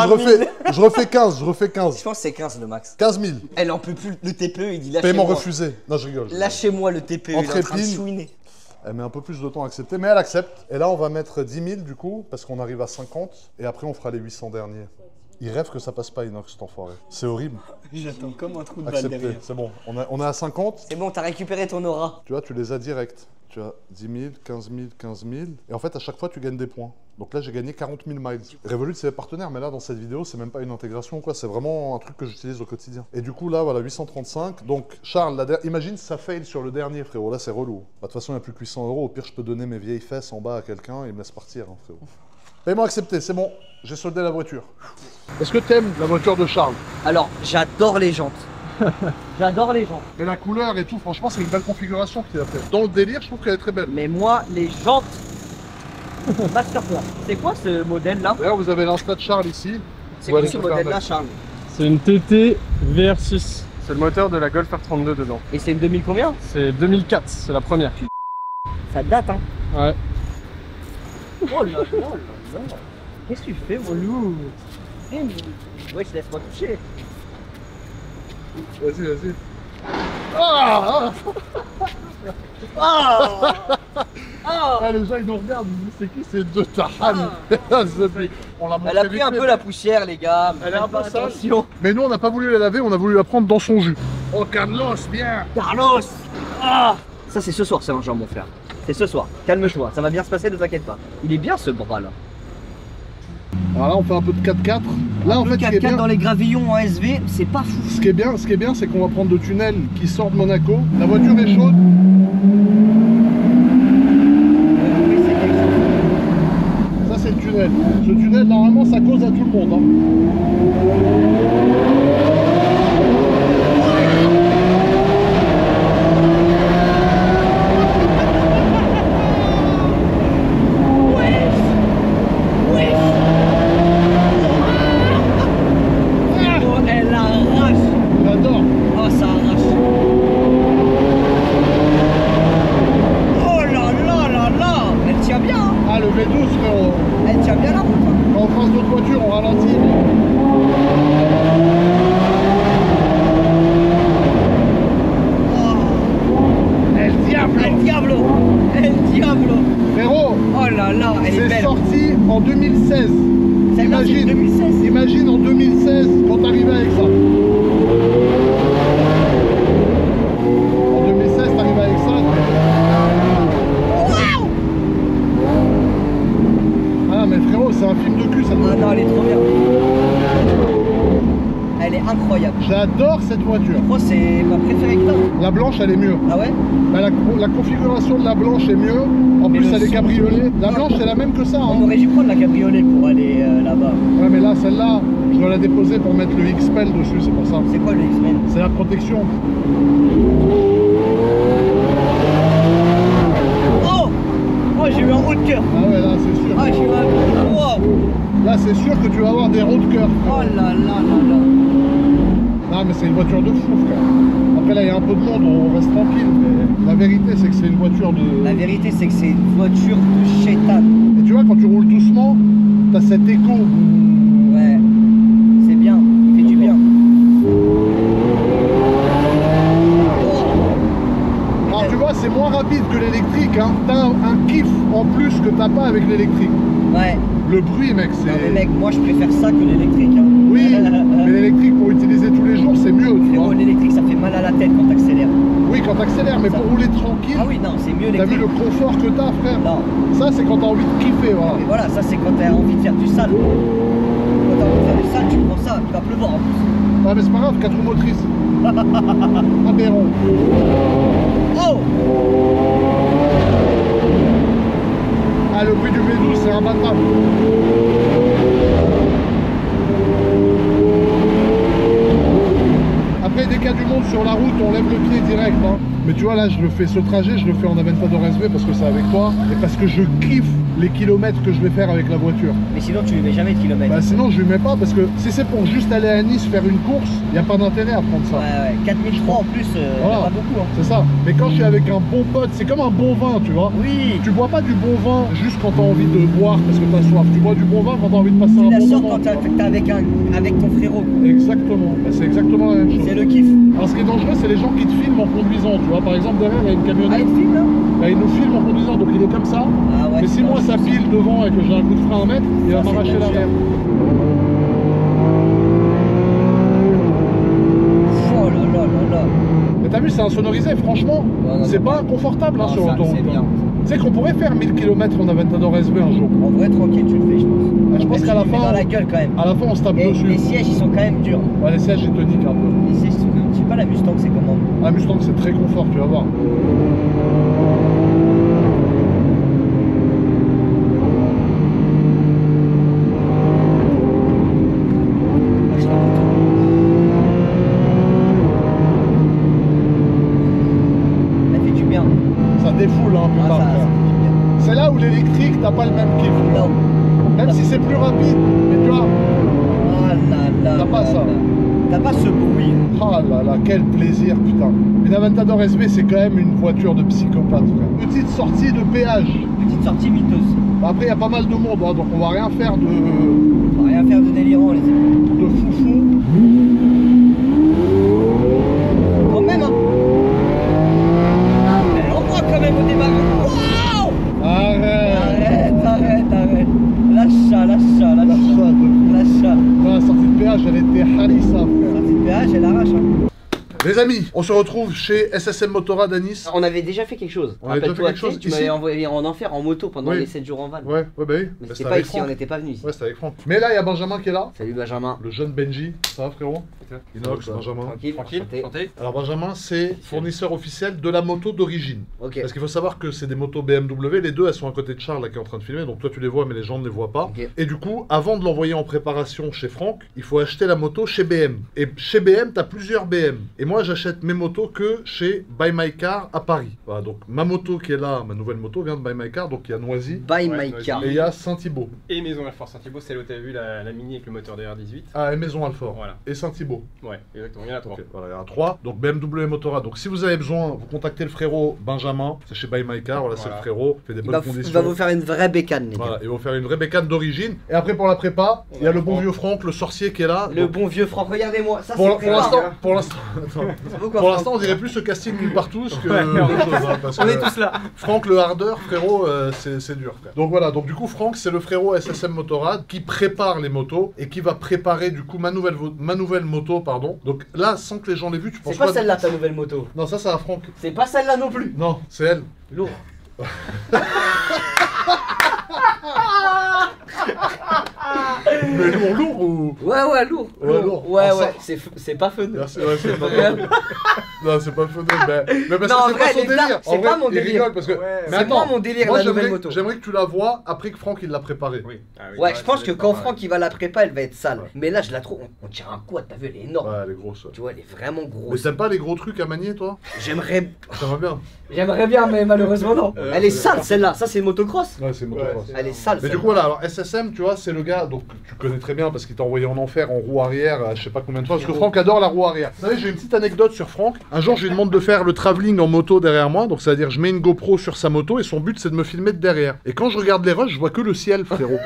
je refais 15. Je refais 15. Je pense que c'est 15 le max. 15 000. Elle en peut plus. Le TPE, il dit lâchez-moi. Paiement refusé. Non, je rigole. Lâchez-moi le TPE. Il est en train de Entrépine. chouiner. Elle met un peu plus de temps à accepter, mais elle accepte. Et là, on va mettre 10 000 du coup, parce qu'on arrive à 50. Et après, on fera les 800 derniers. Il rêve que ça passe pas, Inox, cet enfoiré. C'est horrible. J'attends comme un trou de balle Accepté, derrière. c'est bon. On est à 50. C'est bon, t'as récupéré ton aura. Tu vois, tu les as direct. Tu as 10 000, 15 000, 15 000. Et en fait, à chaque fois, tu gagnes des points. Donc là, j'ai gagné 40 000 miles. Revolut, c'est partenaire, mais là, dans cette vidéo, c'est même pas une intégration, quoi. C'est vraiment un truc que j'utilise au quotidien. Et du coup, là, voilà, 835. Donc, Charles, imagine ça fail sur le dernier, frérot. Là, c'est relou. Bah, de toute façon, il n'y a plus que 800 euros. Au pire, je peux donner mes vieilles fesses en bas à quelqu'un et il me laisse partir, hein, frérot. Paiement accepté, c'est bon. J'ai soldé la voiture. Est-ce que t'aimes la voiture de Charles? Alors, j'adore les jantes. J'adore les jantes. Et la couleur et tout, franchement, c'est une belle configuration qu'il a fait. Dans le délire, je trouve qu'elle est très belle. Mais moi, les jantes. Masterclass. C'est quoi ce modèle là? D'ailleurs, vous avez l'Insta de Charles ici. C'est Vous quoi allez ce se faire modèle là, mettre. Charles? C'est une TT VR6. C'est le moteur de la Golf R32 dedans. Et c'est une 2000 combien? C'est 2004, c'est la première. Ça date, hein. Ouais. Oh là là là là. Qu'est-ce que tu fais, mon loup? Ouais, je laisse-moi toucher. Vas-y, vas-y. Ah, ah, les gens, ils nous regardent. Ils disent, c'est qui ces deux tarans? On l'a montré Elle a pris vite un fait. peu la poussière, les gars. Elle est un peu sale. Attention. Mais nous, on n'a pas voulu la laver, on a voulu la prendre dans son jus. Oh, Carlos, bien. Carlos. Ah. Ça, c'est ce soir, c'est un genre, mon frère. C'est ce soir. Calme-toi, ça va bien se passer, ne t'inquiète pas. Il est bien ce bras là. Alors là, on fait un peu de 4x4. Là, en fait, ce qui est 4x4 bien, dans les gravillons en SV, c'est pas fou. ce qui est bien, c'est qu'on va prendre le tunnel qui sort de Monaco. La voiture est chaude. Ça, c'est le tunnel. Ce tunnel, normalement, ça cause à tout le monde. Oh, elle arrache. J'adore. Oh, ça arrache. Oh là là là là. Elle tient bien, hein. Ah, le V12, frérot. Elle tient bien la route, hein. Quand on passe d'autres voitures, on ralentit. El Diablo. El Diablo. El Diablo. Frérot, Oh là là, elle est c'est belle. sorti en 2016. Celle-là, c'est Imagine, 2016. imagine en 2016 quand t'arrivais avec ça. En 2016, t'arrivais avec ça. Ah mais frérot, c'est un film de cul ça. Ah non, elle est trop bien. Elle est incroyable. J'adore cette voiture. Je crois que c'est ma préférée que t'as. La blanche, elle est mieux. Ah ouais? Bah, la configuration de la blanche est mieux. En Mais plus, le elle est son- cabriolet. La blanche, c'est la même que ça. On Hein. aurait dû prendre la cabriolet pour aller là-bas. Ouais, mais là, celle-là, je dois la déposer pour mettre le X-Pel dessus, c'est pour ça. C'est quoi le X-Men? C'est la protection. Oh! Oh, j'ai eu un haut de cœur. Ah ouais, là, c'est sûr. Ah, j'ai eu un... Wow! Là, c'est sûr que tu vas avoir des rots de cœur. Oh là là là là. Non, mais c'est une voiture de fou, frère. Après, là, il y a un peu de monde, on reste tranquille. Mais la vérité, c'est que c'est une voiture de... La vérité, c'est que c'est une voiture de chétan. Et tu vois, quand tu roules doucement, t'as cet écho. Ouais. C'est bien. Il fait du bien. Alors, tu vois, c'est moins rapide que l'électrique, hein. T'as un kiff en plus que t'as pas avec l'électrique. Ouais. Le bruit, mec, c'est... Non mais mec, moi je préfère ça que l'électrique. Hein. Oui, mais l'électrique, pour utiliser tous les jours, c'est mieux, tu Frérot, vois. l'électrique ça fait mal à la tête quand t'accélères. Oui, quand t'accélères, mais Ça- pour rouler tranquille, Ah oui, non, c'est mieux t'as vu l'électrique. le confort que t'as, frère. Non, Ça, c'est quand t'as envie de kiffer, voilà. mais voilà, ça c'est quand t'as envie de faire du sale. Quand t'as envie de faire du sale, tu prends ça, il va pleuvoir en plus. Ah, mais c'est pas grave, 4 roues motrices. Aberrant. Oh! Ah, le bruit du V12, c'est imbattable. Après, dès qu'il y a du monde sur la route, on lève le pied direct. Hein. Mais tu vois, là, je le fais ce trajet, je le fais en Aventador SV parce que c'est avec toi et parce que je kiffe les kilomètres que je vais faire avec la voiture. Mais sinon, tu lui mets jamais de kilomètres. Bah, sinon, je lui mets pas parce que si c'est pour juste aller à Nice faire une course, il n'y a pas d'intérêt à prendre ça. Ouais, 4003 en plus, Voilà. pas beaucoup. Hein. C'est ça. Mais quand je suis avec un bon pote, c'est comme un bon vin, tu vois. Oui. Tu bois pas du bon vin juste quand t'as envie de boire parce que t'as soif. Tu bois du bon vin quand t'as envie de passer Tu un bon l'assures moment. quand t'es avec ton frérot. Exactement. Bah, c'est exactement la même chose. C'est le kiff. Alors ce qui est dangereux, c'est les gens qui te filment en conduisant. Tu vois, par exemple, derrière, il y a une Ah, camionnette. il te filme là? Bah, il nous filme en conduisant, donc il est comme ça. Ah ouais. Mais si moi ça pile devant et que j'ai un coup de frein à mettre, il va Ça, c'est m'arracher dangereux. l'arrière. Oh là là là là. Mais t'as vu, c'est insonorisé, franchement, Ouais, non, c'est non, pas non. inconfortable hein, Non, sur ça, l'autoroute. c'est bien. Tu sais qu'on pourrait faire 1000 km en Aventador SV un jour. En vrai, tranquille, tu le fais, je pense. Ah, je pense Mais qu'à tu la le mets fin, dans la gueule quand même. À la fin, on se tape Et dessus. les sièges, ils sont quand même durs. Ouais, les sièges, ils te niquent un peu. Les sièges, ils sont quand même. Je sais pas, la Mustang, c'est comment? Ah, Mustang, c'est très confort, tu vas voir. Ah, je sais pas. Elle fait du bien. Ça défoule un peu Ah, par ça terre. fait du bien. C'est là où l'électrique, t'as pas le même kiff. tu vois. Non. Même si c'est plus rapide, mais tu vois, Ah là là. T'as pas là ça. là. T'as pas ce bruit. ah là là, quel plaisir, putain. Une Aventador SV, c'est quand même une voiture de psychopathe, frère. Petite sortie de péage. Petite sortie miteuse. Bah, après, il y a pas mal de monde, hein, donc on va rien faire de On va rien faire de délirant, les amis. foufou. Quand même, hein. Elle envoie quand même au démarrage. Waouh! Arrête. Arrête. Lâche ça. Lâche ça, de- Lâche ça. Dans la sortie de péage, elle était harissa, frère. Sortie de péage, elle arrache. Hein. Les amis, on se retrouve chez SSM Motorrad à Nice. On avait déjà fait quelque chose. On avait déjà fait Rappelle-toi, quelque chose tu ici m'avais envoyé en enfer en moto pendant Oui. les 7 jours en van. Ouais, bah oui. Mais Bah, c'était pas ici, on n'était pas venu ici. Ouais, c'était avec Franck. Mais là, il y a Benjamin qui est là. Salut Benjamin. Le jeune Benji. Ça va, frérot? Inox, Benjamin. Tranquille. Santé. Santé. Alors, Benjamin, c'est fournisseur officiel de la moto d'origine. Ok. Parce qu'il faut savoir que c'est des motos BMW, les deux elles sont à côté de Charles là, qui est en train de filmer, donc toi tu les vois mais les gens ne les voient pas. Ok. Et du coup, avant de l'envoyer en préparation chez Franck, il faut acheter la moto chez BM. Et chez BM, t'as plusieurs BM. Et moi j'achète mes motos que chez Buy My Car à Paris. Voilà, donc ma moto qui est là, ma nouvelle moto vient de Buy My Car, donc il y a Noisy Buy Ouais, My vas-y. Car. et il y a Saint-Thibault. Et Maison Air Force Saint-Thibault, c'est là où t'as vu la Mini avec le moteur de R18. Ah, et Maison Alfort. Voilà. Et Saint-Thibault. Ouais, exactement, il y en a trois. Ok, voilà, il y en a 3. Donc BMW et Motorrad. Donc si vous avez besoin, vous contactez le frérot Benjamin, c'est chez Buy My Car, voilà, c'est le Voilà. frérot, fait des Il bonnes va, conditions. il va vous faire une vraie bécane, les gars. Voilà, ils vont faire une vraie bécane d'origine. Et après pour la prépa, il y a le bon vieux Franck, le sorcier qui est là. Le Donc, bon vieux Franck, regardez-moi. Ça, pour c'est l'instant, prépa. pour l'instant, attends. Ça vaut quoi, Pour Franck l'instant, on dirait plus ce casting nulle part tous que Ouais, autre chose, hein, parce On que est tous là. Franck le hardeur, frérot, c'est dur, frère. Donc voilà, donc du coup, Franck, c'est le frérot SSM Motorrad qui prépare les motos et qui va préparer du coup ma nouvelle moto, pardon. Donc là, sans que les gens l'aient vu, tu penses C'est pas quoi celle-là ta nouvelle moto. Non, ça à Franck. C'est pas celle-là non plus. Non, c'est elle. Lourd. Mais lourd ou... Ouais, lourd. Ouais, lourd. Ouais, Ah, ouais. ça- C'est pas fun. Merci, ouais, c'est pas Non, c'est pas le fun. Mais parce Non, en que c'est vrai, pas son elle est là. délire. C'est En vrai, pas mon il délire. rigole parce que... Ouais, Mais c'est attends, moi mon délire, moi, la nouvelle j'aimerais- moto. J'aimerais que tu la vois après que Franck il l'a préparée. Oui. Ah oui, Ouais, je pense que ça va quand être pas Franck il va la prépa, elle va être sale. Ouais. Mais là, je la trouve. On tire un quad, t'as vu, elle est énorme. Ouais, elle est grosse. Ouais. Tu vois, elle est vraiment Mais grosse. t'aimes pas les gros trucs à manier, toi? J'aimerais. Ça va bien. J'aimerais bien, mais malheureusement non. Elle est sale celle-là. Ça, c'est une motocross. Ouais, c'est motocross. Elle est sale. Mais du celle-là. coup voilà, alors SSM, tu vois, c'est le gars, donc tu connais très bien parce qu'il t'a envoyé en enfer en roue arrière, je sais pas combien de fois, parce que Franck adore la roue arrière. Vous savez, j'ai une petite anecdote sur Franck. Un jour, je lui demande de faire le travelling en moto derrière moi, donc c'est-à-dire je mets une GoPro sur sa moto et son but c'est de me filmer de derrière. Et quand je regarde les rushs, je vois que le ciel, frérot.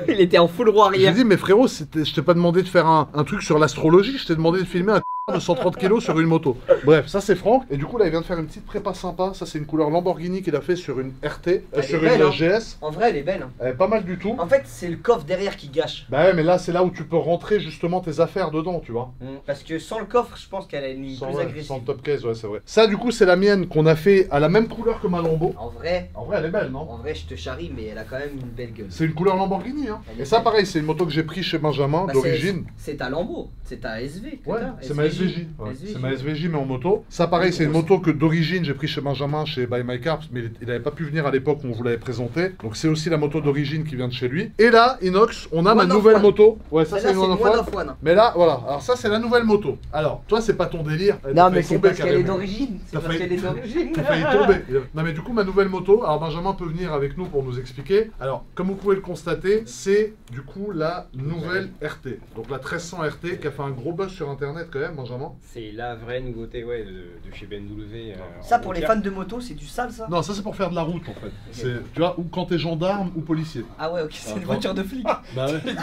Il était en full roue J'ai arrière. dit, mais frérot, je t'ai pas demandé de faire un truc sur l'astrologie, je t'ai demandé de filmer un de 130 kg sur une moto. Bref, ça c'est Franck. Et du coup, là, il vient de faire une petite prépa sympa. Ça, c'est une couleur Lamborghini qu'il a fait sur une RT, Elle sur est belle, une hein. GS. En vrai, elle est belle. hein. Elle est pas mal du tout. En fait, c'est le coffre derrière qui gâche. Bah ouais, mais là, c'est là où tu peux rentrer justement tes affaires dedans, tu vois. Parce que sans le coffre, je pense qu'elle est une Sans, plus ouais, agressive. sans top case, ouais, c'est vrai. Ça, du coup, c'est la mienne qu'on a fait à la même couleur que ma Lambo. En vrai, En vrai, elle est belle, non? je te charrie, mais elle a quand même une belle gueule. C'est une couleur Lamborghini, hein. Elle est Et ça, belle. pareil, c'est une moto que j'ai pris chez Benjamin, Bah, d'origine. C'est ta Lambo, c'est ta SV. que Ouais, t'as, c'est ma SV SVJ. Ouais. SVJ. C'est ma SVJ mais en moto. Ça pareil, c'est une moto que d'origine j'ai pris chez Benjamin, chez Buy My Car, mais il n'avait pas pu venir à l'époque où on vous l'avait présenté. Donc c'est aussi la moto d'origine qui vient de chez lui. Et là, Inox, on a ma One of nouvelle one. moto. Ouais, ça c'est Celle-là, une One of One One. of One. Mais là, voilà. Alors ça c'est la nouvelle moto. Alors, toi c'est pas ton délire. Non, T'as mais failli c'est tomber, parce qu'elle est carrément. d'origine. C'est T'as parce failli- qu'elle est d'origine. T'as failli tomber. Non mais du coup ma nouvelle moto, alors Benjamin peut venir avec nous pour nous expliquer. Alors comme vous pouvez le constater, c'est du coup la nouvelle RT. Donc la 1300 RT qui a fait un gros buzz sur internet quand même, Benjamin. C'est la vraie nouveauté ouais, de chez BMW. Ça, pour les fans de moto, c'est du sale, ça? Non, ça c'est pour faire de la route en fait. C'est, tu vois, ou quand t'es gendarme ou policier. Ah ouais, ok, c'est Ah, une voiture de flic. Bah ouais.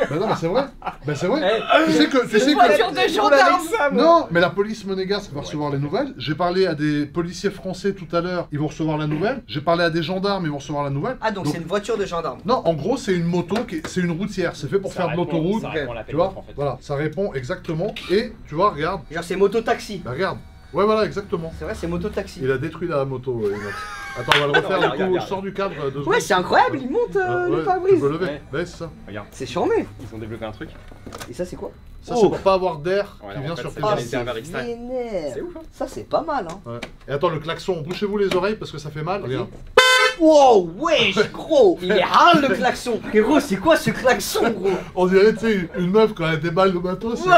Bah non mais c'est vrai. Bah c'est vrai. Tu sais que, de gendarme. Non, mais la police monégasque va recevoir les nouvelles. J'ai parlé à des policiers français tout à l'heure, ils vont recevoir la nouvelle. J'ai parlé à des gendarmes, ils vont recevoir la nouvelle. Ah, donc c'est une voiture de gendarme. Non, en gros, c'est une moto, c'est une routière. C'est fait pour faire de l'autoroute. Ça répond à l'appel Tu vois, d'offres, en fait. voilà, ça répond exactement. Et tu vois, regarde, Genre, c'est moto-taxi. bah regarde. Ouais, voilà, exactement. C'est vrai, c'est moto-taxi. Il a détruit la moto, Inox. Attends, on va le refaire. Regarde, Du coup, regarde. sors du cadre. 2 Ouais, secondes. c'est incroyable, il monte Ah, le ouais, tu pare-brise. peux lever. Ouais. Ouais, c'est ça. Regarde, C'est charmé. ils ont développé un truc. Et ça, c'est quoi? Ça, c'est pour pas avoir d'air Ouais, qui en vient fait, sur c'est tes pas Ah, jambes. les c'est serveurs extraits. vénère. C'est ouf, hein. Ça, c'est pas mal, hein. Ouais. Et attends, le klaxon, bouchez-vous les oreilles parce que ça fait mal. Regarde. Wow, wesh, gros. Il est hard, le klaxon. Gros, c'est quoi ce klaxon, gros? On dirait, tu sais, une meuf quand elle déballe le bateau. C'est...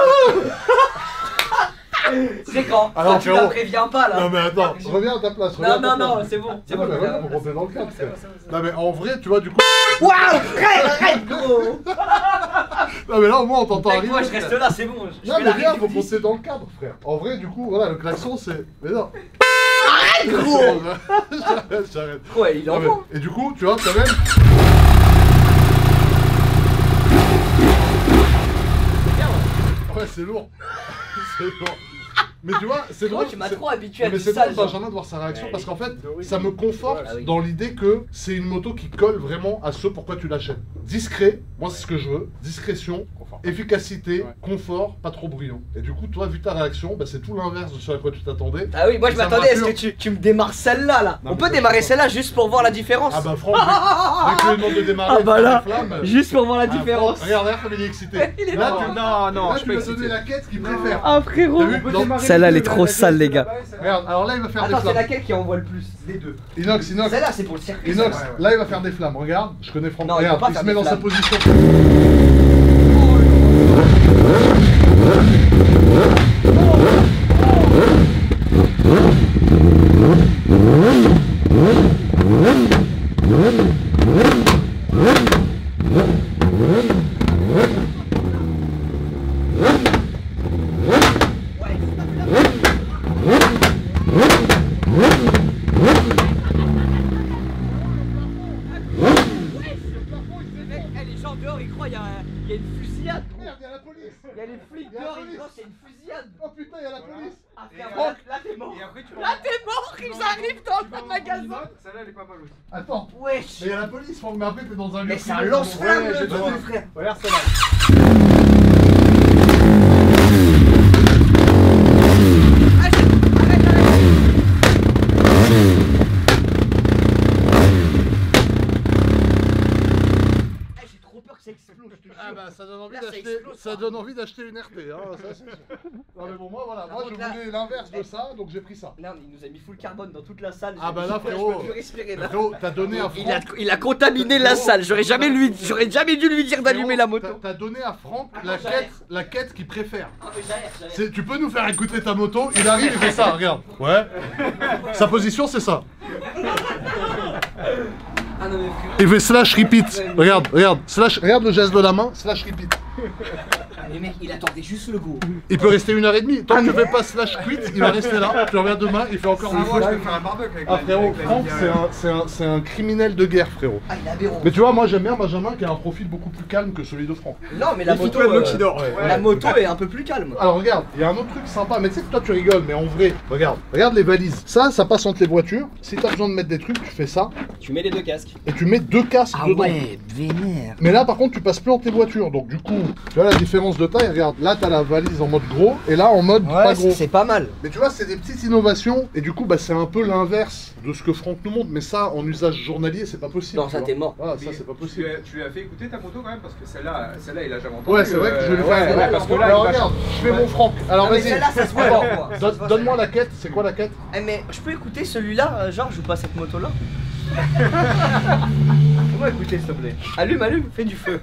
C'est quand? Alors, Quand tu la frérot. préviens pas, là. Non, mais attends, reviens à ta place. Non, reviens à non, ta non, place. c'est bon. C'est Non, bon. mais reviens, faut monter dans le cadre, frère. Non, mais en vrai, tu vois, du coup. Waouh, frère, arrête, gros. Non, mais là, au moins, on t'entend Mec, arriver. moi, je reste là, c'est bon. Je Non fais mais la viens, faut réduction. monter dans le cadre, frère. En vrai, du coup, voilà, le klaxon, c'est... Mais non. Arrête, gros. J'arrête. Ouais, il Non, mais- envoie. Et du coup, tu vois, quand même... Ouais, c'est lourd. C'est lourd. Mais tu vois, c'est Moi, drôle. tu m'as c'est- trop habitué à Mais du c'est sale. drôle, genre. Benjamin, de voir sa réaction Ouais, parce qu'en fait, oui. ça me conforte Ah oui. dans l'idée que c'est une moto qui colle vraiment à ce pourquoi tu l'achètes. Discret, moi c'est ce que je veux. Discrétion, Confort. efficacité, Ouais. confort, pas trop bruyant. Et du coup, toi, vu ta réaction, bah, c'est tout l'inverse de ce à quoi tu t'attendais. Ah oui, moi je Ça me m'attendais à ce que rassure. tu me démarres celle-là là. Non, On mais peut ça, démarrer je sais celle-là juste pour voir la différence. Ah bah Franck, dès que tu lui demandes de démarrer, Ah bah tu là, fais la flamme. juste pour voir la Ah, différence. Franck, regarde comme il est excité. Il est là, marrant. tu, Non, là, je tu peux lui as exciter. donné la quête qu'il préfère. Ah frérot. T'as vu Non. Celle-là elle est trop sale les gars. Regarde, alors là il va faire Attends, des c'est flammes. laquelle qui envoie le plus? Les deux. Inox, Celle-là c'est pour le circuit. Inox, ça. là il va faire des flammes, regarde, je connais Franck, Non, il regarde, peut pas il se faire met des dans sa flammes. position. Eh, les gens dehors ils croient il y a une fusillade. Merde, il y a la police. Il y a les flics Il y a la dehors, ils police. croient c'est une fusillade. Oh putain, il y a la police. Ah frère, là t'es mort. Là t'es mort, ils arrivent dans le magasin. Celle-là, elle est pas mal aussi. Attends, Wesh. mais il y a la police, Franck, mais après t'es dans un lieu Mais c'est un privé. lance-flamme Ouais, le j'ai truc, droit. frère. Regarde celle-là. Eh, j'ai trop peur que ça explose, je te jure. Ah bah ça donne envie Là, ça d'acheter, explose, ça ça. donne envie d'acheter une RT, hein, ça c'est sûr. Non mais bon moi voilà, moi je contre, là- voulais l'inverse de ça, donc j'ai pris ça. Non, mais il nous a mis full carbone dans toute la salle. Ah J'ai bah dit, là, frère, frérot. je peux plus respirer là. Frérot, t'as donné à Franck. Il a contaminé la salle. J'aurais jamais dû lui dire d'allumer la moto. T'as donné à Franck Ah, la j'arrête. la quête qu'il préfère. Ah, mais j'arrête. Tu peux nous faire écouter ta moto, il arrive, il fait ça, regarde. Ouais. Sa position c'est ça. Ah non mais frère. Il fait slash repeat. Regarde, slash, regarde le geste de la main, slash repeat. Mais mec, il attendait juste le go. Il peut rester 1h30. Tant que tu fais pas slash quit, il va rester là. Tu reviens demain, il fait encore une Moi, fois. je peux faire un barbecue avec Ah frérot, avec la Franck ligne, c'est un criminel de guerre frérot. Ah, il est aberrant. Mais tu vois, moi j'aime bien Benjamin qui a un profil beaucoup plus calme que celui de Franck. Non, mais la Il moto. faut pas de l'Oxydor. La moto est un peu plus calme. Alors regarde, il y a un autre truc sympa, mais tu sais que toi tu rigoles, mais en vrai, regarde les valises. Ça passe entre les voitures. Si t'as besoin de mettre des trucs, tu fais ça Tu mets les deux casques. et tu mets 2 casques dedans. vénère. Mais là par contre tu passes plus entre les voitures, donc du coup, tu vois la différence différence de taille, regarde, là t'as la valise en mode gros et là en mode pas gros. c'est pas mal. Mais tu vois, c'est des petites innovations et du coup, bah, c'est un peu l'inverse de ce que Franck nous montre. Mais ça, en usage journalier, c'est pas possible. Non, ça t'es mort. Voilà, ça c'est pas possible. Tu lui as fait écouter ta moto quand même parce que celle-là, il a jamais entendu. Ouais, c'est vrai que je vais le faire. ouais, parce que là, alors il va- regarde, je fais mon Franck. Alors Non, mais vas-y. celle-là, ça se voit pas, quoi. Donne-moi la quête. C'est quoi la quête? Eh, mais je peux écouter celui-là, genre, je joue pas cette moto-là. Fais-moi écouter, s'il te plaît. Allume, fais du feu.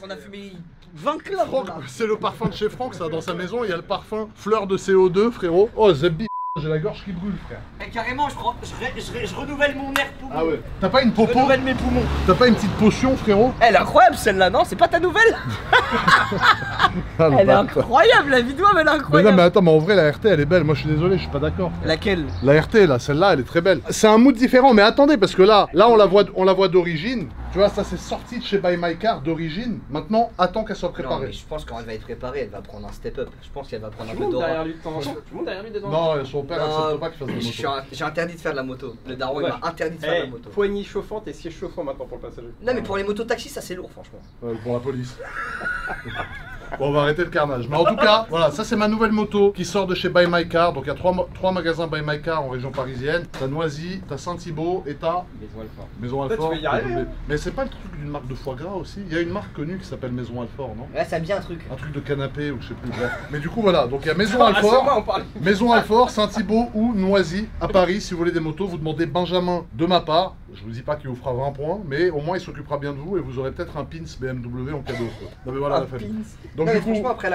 On a fumé 20 clopes. Franck, c'est le parfum de chez Franck, ça, dans sa maison, il y a le parfum fleur de CO2, frérot. Oh, Zebbi, j'ai la gorge qui brûle, frère. Et carrément, je renouvelle mon air poumon. Ah ouais. T'as pas une Je popo? renouvelle mes poumons. T'as pas une petite potion, frérot? Elle est incroyable celle-là, non? C'est pas ta nouvelle? Elle est incroyable, la vidéo, elle est Mais non, incroyable. mais attends, mais en vrai, la RT, elle est belle. Moi, je suis désolé, je suis pas d'accord. Laquelle? La RT, là, celle-là, elle est très belle. C'est un mood différent, mais attendez, parce que là, on la voit d'origine. Tu vois, ça, c'est sorti de chez Buy My Car d'origine. Maintenant, attends qu'elle soit Non, préparée. mais je pense qu'elle va être préparée, elle va prendre un step-up. Je pense qu'elle va prendre un Tu peu montes d'aura. derrière lui de temps en temps. Tu montes derrière lui de temps en temps. Non, son père accepte pas qu'il fasse de moto. J'ai interdit de faire de la moto. Le daron, il Ouais. m'a interdit de faire de la moto. Poignée chauffante et siège chauffant maintenant pour le passager. Non, mais pour les motos taxis, ça c'est lourd, franchement. Pour la police. Bon, on va arrêter le carnage. Mais en tout cas, voilà, ça c'est ma nouvelle moto qui sort de chez Buy My Car. Donc il y a trois magasins Buy My Car en région parisienne. T'as Noisy, t'as Saint-Thibault et t'as Maison Alfort. Maison Toi, tu Alfort. veux y arriver, hein. Mais c'est pas le truc d'une marque de foie gras aussi? Il y a une marque connue qui s'appelle Maison Alfort, non? Ouais, ça me dit un truc. Un truc de canapé ou je sais plus. Bref. Mais du coup, voilà. Donc il y a Maison Ah, c'est moi, Alfort. on parlait. Maison Alfort, Saint-Thibault ou Noisy à Paris. Si vous voulez des motos, vous demandez Benjamin de ma part. Je vous dis pas qu'il vous fera 20 points, mais au moins il s'occupera bien de vous et vous aurez peut-être un pins BMW en cadeau. Quoi. Non mais voilà la famille. Donc Non, mais du coup, franchement, après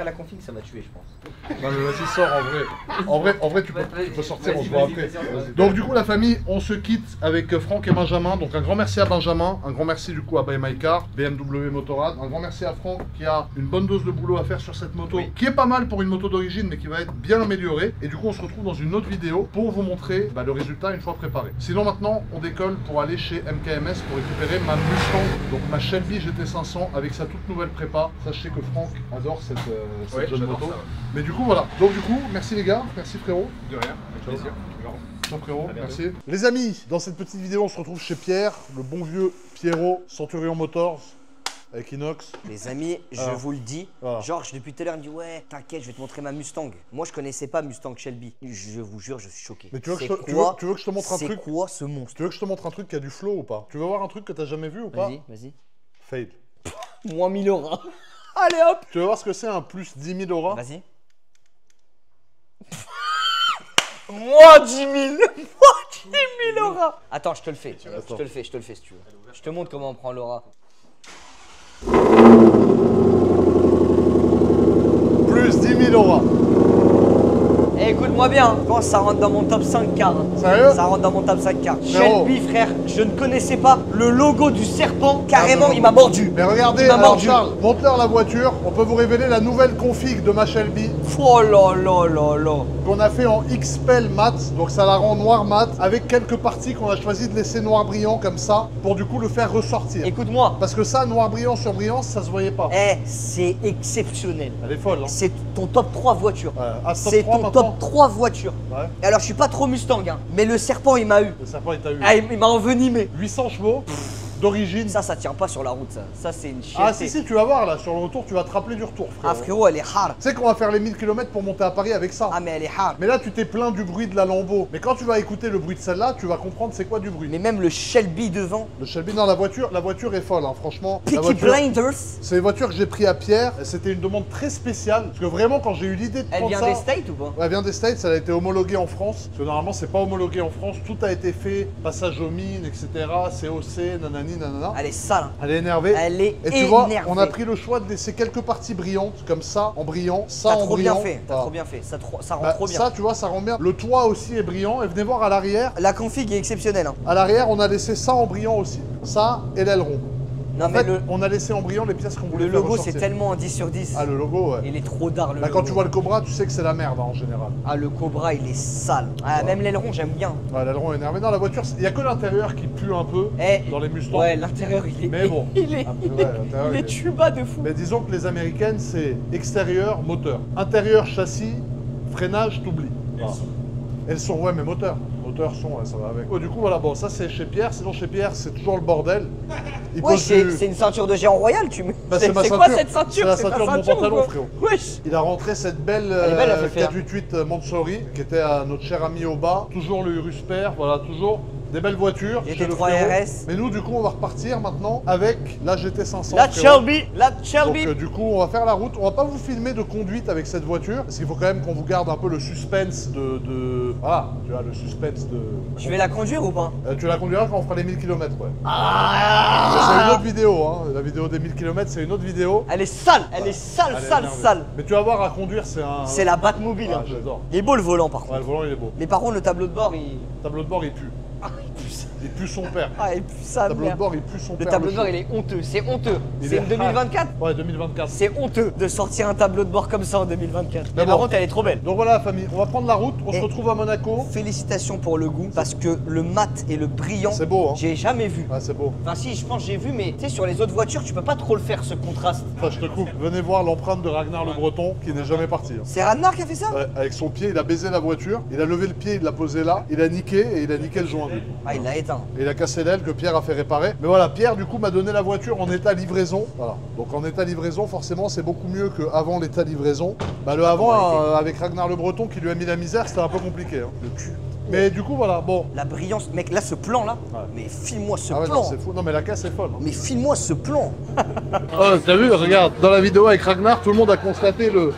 la config, ça va tuer, je pense. non mais vas-y sors en vrai tu peux sortir, on se voit après. vas-y. Donc du coup la famille, on se quitte avec Franck et Benjamin. Donc un grand merci à Benjamin, un grand merci du coup à Buy My Car, BMW Motorrad, un grand merci à Franck qui a une bonne dose de boulot à faire sur cette moto, qui est pas mal pour une moto d'origine mais qui va être bien améliorée. Et du coup on se retrouve dans une autre vidéo pour vous montrer le résultat une fois préparé. Sinon maintenant on décolle pour aller chez MKMS pour récupérer ma Mustang, donc ma Shelby GT500 avec sa toute nouvelle prépa. Sachez que Franck adore cette jeune j'adore moto. ça, ouais. Mais du coup voilà, donc du coup merci les gars, merci frérot. De rien, avec plaisir. Ciao frérot, bientôt. merci. Les amis, dans cette petite vidéo on se retrouve chez Pierre, le bon vieux Pierrot, Centurion Motors avec Inox. Les amis, je Ah. vous le dis, Ah. Georges depuis tout à l'heure il me dit ouais, t'inquiète, je vais te montrer ma Mustang. Moi je connaissais pas Mustang Shelby. Je vous jure, je suis choqué. Mais tu veux que C'est je te montre un truc? C'est quoi ce monstre? Tu veux que je te montre un truc qui a du flow ou pas? Tu veux voir un truc que t'as jamais vu ou pas? Vas-y. Fail. Moins 1000 euros. Allez hop. Tu veux voir ce que c'est un plus 10 000 euros? Vas-y. Moins 10 000. Moins 10 000 euros. Attends, je te le fais. Je te le fais si tu veux. Je te montre comment on prend l'aura. Plus 10 000 euros. Eh, écoute-moi bien, quand ça rentre dans mon top 5 car. Sérieux? Ça rentre dans mon top 5 car. Frérot. Shelby, frère, je ne connaissais pas le logo du serpent. Carrément, il m'a mordu. Mais regardez, Il m'a alors mordu. Charles, monte-leur la voiture, on peut vous révéler la nouvelle config de ma Shelby Oh là là là là. qu'on a fait en XPEL mat, donc ça la rend noir mat, avec quelques parties qu'on a choisi de laisser noir brillant comme ça, pour du coup le faire ressortir. Écoute-moi. Parce que ça, noir brillant sur brillant, ça se voyait pas. Eh, c'est exceptionnel. Elle est folle, hein. C'est ton top 3 voiture. Ouais. Ah, top C'est 3 ton maintenant. top 3 voiture. Ouais. Et alors, je suis pas trop Mustang, hein, mais le serpent, il m'a eu. Le serpent, il t'a eu. Ah, il m'a envenimé. 800 chevaux, d'origine. Ça tient pas sur la route, ça. Ça, c'est une chienne. Ah si, tu vas voir là, sur le retour, tu vas te rappeler du retour, frérot. Ah, frérot, elle est hard. Tu sais qu'on va faire les 1000 km pour monter à Paris avec ça. Ah, mais elle est hard. Mais là, tu t'es plaint du bruit de la Lambo. Mais quand tu vas écouter le bruit de celle-là, tu vas comprendre c'est quoi du bruit. Mais même le Shelby devant. Le Shelby, non, la voiture est folle, hein, franchement. La Peaky voiture, Blinders. c'est une voiture que j'ai pris à Pierre. C'était une demande très spéciale. Parce que vraiment, quand j'ai eu l'idée de Elle prendre vient ça... des States ou pas? Ouais, elle vient des States, elle a été homologuée en France. Parce que normalement, c'est pas homologué en France. Tout a été fait, passage aux mines, etc. COC, nanani, nanana. Elle est sale. Hein. Elle est énervée. Elle est Et tu vois, énervée. on a pris le choix de laisser quelques parties brillantes, comme ça, en brillant, ça T'as en trop brillant. bien fait. T'as Voilà. trop bien fait. Ça rend Bah, trop bien. ça, tu vois, ça rend bien. Le toit aussi est brillant. Et venez voir à l'arrière. La config est exceptionnelle. Hein. À l'arrière, on a laissé ça en brillant aussi. Ça et l'aileron. Non, En mais fait, on a laissé en brillant les pièces qu'on voulait le faire logo, c'est ressortir. tellement un 10 sur 10. Ah, le logo, ouais. Il est trop d'art, le Bah, logo. quand tu vois le Cobra, tu sais que c'est la merde hein, en général. Ah, le Cobra, il est sale. Ah, même l'aileron, j'aime bien. Ouais, l'aileron est énervé. Non, la voiture, il y a que l'intérieur qui pue un peu Eh, dans les Mustangs. Ouais, l'intérieur, il est. Mais bon. Il est, Ah, ouais, l'intérieur, il est tuba de fou. Mais disons que les américaines, c'est extérieur, moteur. Intérieur, châssis, freinage, t'oublies. Voilà. Elles sont, ouais, mais moteur. Moteur, son, ouais, ça va avec. Oh, du coup, voilà, bon, ça c'est chez Pierre. Sinon, chez Pierre, c'est toujours le bordel. Il Ouais, pose c'est du- une ceinture de géant royal, tu mets. Bah, c'est ma c'est quoi ceinture. cette ceinture? C'est la C'est ta ceinture de mon ceinture, pantalon, ou quoi? frérot. Wesh. Il a rentré cette belle, Elle est belle, la FFR. 488 Montsori, qui était à notre cher ami au bas. Toujours le Urus Père, voilà, toujours des belles voitures. Il chez était le 3 frérot. RS. Mais nous, du coup, on va repartir maintenant avec la GT500. La frérot. Shelby, la Shelby. Donc du coup on va faire la route, on va pas vous filmer de conduite avec cette voiture, parce qu'il faut quand même qu'on vous garde un peu le suspense de... Voilà, tu vois, le suspense de... Je vais la conduire ou pas? Tu la conduiras quand on fera les 1000 km, ouais. Ah. Mais c'est une autre vidéo, hein. La vidéo des 1000 km, c'est une autre vidéo. Elle est sale, elle est sale, Elle est sale, énervée. sale. Mais tu vas voir, à conduire, c'est un... C'est la Batmobile. Ah, un peu. j'adore. Il est beau le volant par Ouais, contre. le volant, il est beau. Mais par contre, le tableau de bord, il. Le tableau de bord, il pue. Ah, il pue ça. Il pue son père. Ah, il pue ça. Le tableau de bord, il pue son Le père. tableau de bord, chaud. il est honteux. C'est honteux. Il C'est est- une 2024. Ouais, 2024. C'est honteux de sortir un tableau de bord comme ça en 2024. Mais bon. par contre, elle est trop belle. Donc voilà la famille, on va prendre la route, on se Et- retrouve à Monaco. Félicitations pour le goût parce que le mat et le brillant, C'est beau, hein. j'ai jamais vu. Ah, c'est beau. Enfin si, je pense que j'ai vu, mais tu sais sur les autres voitures, tu peux pas trop le faire ce contraste. Enfin, je te coupe. Venez voir l'empreinte de Ragnar le Breton, qui n'est jamais parti. hein. C'est Ragnar qui a fait ça? Ouais, avec son pied, il a baisé la voiture, il a levé le pied, il l'a posé là, il a niqué et il a niqué le joint. Ah, il l'a éteint. Et il a cassé l'aile que Pierre a fait réparer. Mais voilà, Pierre du coup m'a donné la voiture en état livraison. Voilà. Donc en état livraison, forcément, c'est beaucoup mieux qu'avant l'état livraison. Bah le avant, avec Ragnar le Breton qui lui a mis la misère, c'était un peu compliqué. hein. Le cul. Mais du coup, voilà, bon. La brillance, mec, là ce plan là, Ouais. mais file-moi ce Ah ouais, plan. non, c'est fou. Non, mais la caisse est folle. hein. Mais file-moi ce plan. Oh, t'as vu, regarde, dans la vidéo avec Ragnar, tout le monde a constaté le.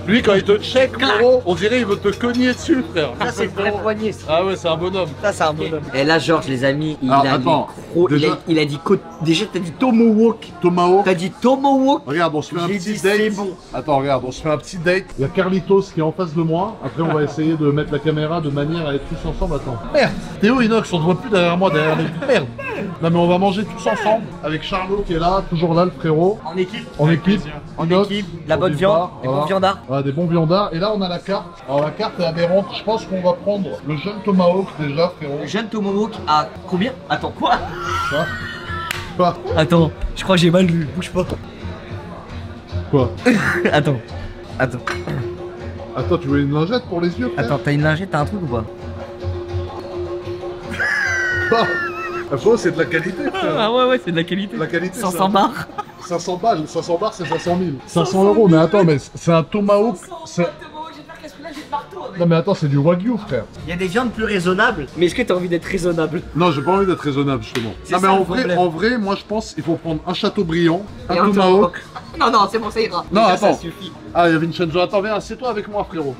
Lui, quand il te check, gros, on dirait il veut te cogner dessus, frère. Ça c'est très poignet. Ça, Ah ouais, c'est un bonhomme. c'est un bonhomme. Et là, Georges, les amis, il Alors, a attends, des gros. déjà- Il a dit. Déjà, t'as dit Tomahawk. Tomahawk. T'as dit Tomahawk. Regarde, on se fait un J'ai petit dit, date. c'est bon. Attends, regarde, on se fait un petit date. Il y a Carlitos qui est en face de moi. Après, on va essayer de mettre la caméra de manière à être tous ensemble. Attends. Merde, Théo Inox, on ne voit plus derrière moi, derrière les. Merde. Non, mais on va manger tous ensemble. Avec Charlot qui est là, toujours là, le frérot. En équipe. En équipe. En Inox, équipe, la au bonne départ, viande, des voilà. bons viandards. Voilà, des bons viandards. Et là, on a la carte. Alors, la carte est aberrante. Je pense qu'on va prendre le jeune Tomahawk déjà, frérot. Le jeune Tomahawk à combien? Attends, quoi? Quoi Quoi Attends, je crois que j'ai mal vu. Bouge pas. Quoi Attends. Attends. Attends, tu veux une lingette pour les yeux, frère Attends, t'as une lingette, t'as un truc ou pas? Ah, frérot, c'est de la qualité, frère. Ah ouais, c'est de la qualité. La qualité, 500 c'est un- bars. 500 balles, 500 bars c'est 500 000. 500 euros, mais attends, mais c'est un Tomahawk. Non mais attends, c'est du Wagyu, frère. Il y a des viandes plus raisonnables. Mais est-ce que t'as envie d'être raisonnable? Non, j'ai pas envie d'être raisonnable, justement. C'est Non mais ça, en le vrai, problème. moi je pense qu'il faut prendre un Châteaubriand, un Et un Tomahawk. Non, non, c'est bon, ça ira. Non, Déjà, ça attends. suffit. Ah, il y a Vincenzo. Attends, viens, assieds-toi avec moi, frérot.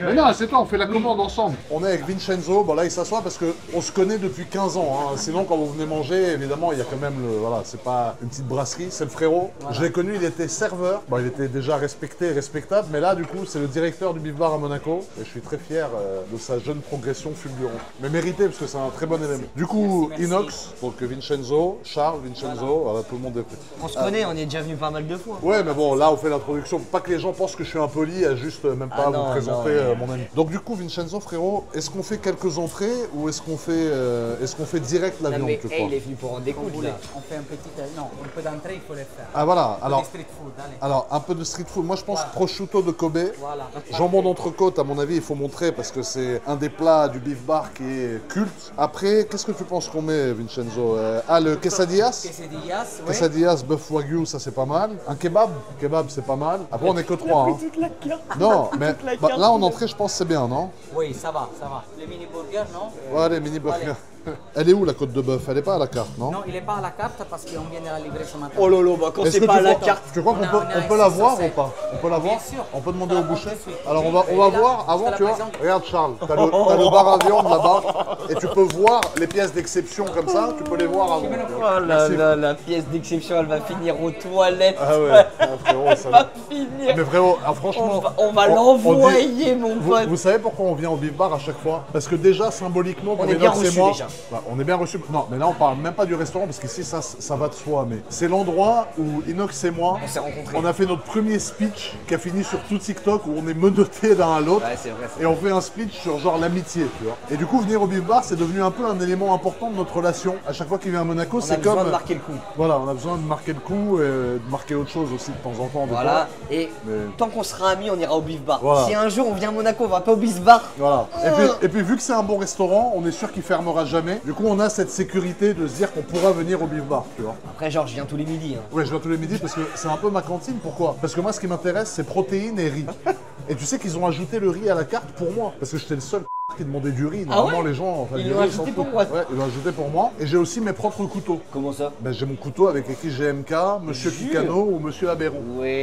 Mais non, assieds-toi, on fait la commande ensemble. On est avec Vincenzo. Bon, là, il s'assoit parce qu'on se connaît depuis 15 ans. hein. Sinon, quand vous venez manger, évidemment, il y a quand même le. Voilà, c'est pas une petite brasserie, c'est le frérot. Je l'ai connu, il était serveur. Bon, il était déjà respecté et respectable. Mais là, du coup, c'est le directeur du Beef Bar à Monaco. Et je suis très fier de sa jeune progression fulgurante. Mais mérité, parce que c'est un très bon élément. Du coup, Inox, donc Vincenzo, Charles, Vincenzo, voilà, tout le monde est prêt. On se connaît, on y est déjà venu pas mal de fois. Ouais, mais bon, là, on fait l'introduction. Pas que les gens pensent que je suis impoli, à juste même pas Ah vous non, présenter non, mon ami. Donc, du coup, Vincenzo, frérot, est-ce qu'on fait quelques entrées ou est-ce qu'on fait direct la Non, viande, mais tu hey, crois il est venu pour en découdre là. On fait un petit... Non, un peu d'entrée, il faut les faire. Ah, voilà. Un peu Alors, de street food, allez. alors, un peu de street food. Moi, je pense prosciutto de Kobe. Voilà. Jambon d'entrecôte, à mon avis, il faut montrer parce que c'est un des plats du beef bar qui est culte. Après, qu'est-ce que tu penses qu'on met, Vincenzo Ah, le quesadillas Quesadillas, oui. Quesadillas, bœuf wagyu, ça c'est pas mal. Un kebab c'est pas mal. Après, on est que 3. Hein. Non, mais bah, là en entrée, je pense que c'est bien, non Oui, ça va, ça va. Les mini burgers, non Ouais, les mini burgers. Elle est où la côte de bœuf? Elle est pas à la carte, non Non, il n'est pas à la carte parce qu'on vient de la livrer ce matin. Oh lolo, bah quand Est-ce c'est que pas à la crois- carte. Tu crois qu'on On a- peut, on a on peut la ici, voir ça, ou c'est- pas On peut la voir sûr. On peut demander On au la voit boucher tout de suite. Alors on Oui, va elle est là, voir juste avant, à la tu vois. maison. Regarde Charles, t'as le bar à viande là-bas et tu peux voir les pièces d'exception comme ça, tu peux les voir avant. Oh là Merci. là, la pièce d'exception, elle va finir aux toilettes. Ah ouais, ah, frérot, ça Elle va va. finir. Mais frérot, ah, franchement, On va on l'envoyer, mon Vous, pote. vous savez pourquoi on vient au beef bar à chaque fois? Parce que déjà symboliquement, pour On est bien Inox et reçus moi, déjà. Bah, on est bien reçus. Non, mais là, on parle même pas du restaurant parce qu'ici, ça va de soi. Mais c'est l'endroit où Inox et moi, On s'est rencontrés. on a fait notre premier speech qui a fini sur tout TikTok où on est menottés l'un à l'autre. Ouais, c'est vrai. Et on fait un speech sur genre l'amitié, tu vois. Et du coup, venir au Beef Bar, c'est devenu un peu un élément important de notre relation. À chaque fois qu'il vient à Monaco, On a c'est besoin comme. de marquer le coup. Voilà, on a besoin de marquer le coup et de marquer autre chose aussi de temps en temps. des Voilà. fois. Et Mais- tant qu'on sera amis, on ira au Beef Bar. Voilà. Si un jour on vient à Monaco, on va pas au Beef Bar. Voilà. Et puis vu que c'est un bon restaurant, on est sûr qu'il fermera jamais. Du coup, on a cette sécurité de se dire qu'on pourra venir au Beef Bar, tu vois. Après, genre, je viens tous les midis. Hein. Ouais, je viens tous les midis parce que c'est un peu ma cantine. Pourquoi? Parce que moi, ce qui m'intéresse, c'est protéines et riz. Et tu sais qu'ils ont ajouté le riz à la carte pour moi. Parce que j'étais le seul qui demandait du riz. Normalement, les gens. Enfin, Ils du l'ont riz, ajouté s'en pour foutent. moi. Ouais, ils l'ont ajouté pour moi. Et j'ai aussi mes propres couteaux. Comment ça? Ben, j'ai mon couteau avec écrit GMK, Monsieur Kikano ou Monsieur Aberon.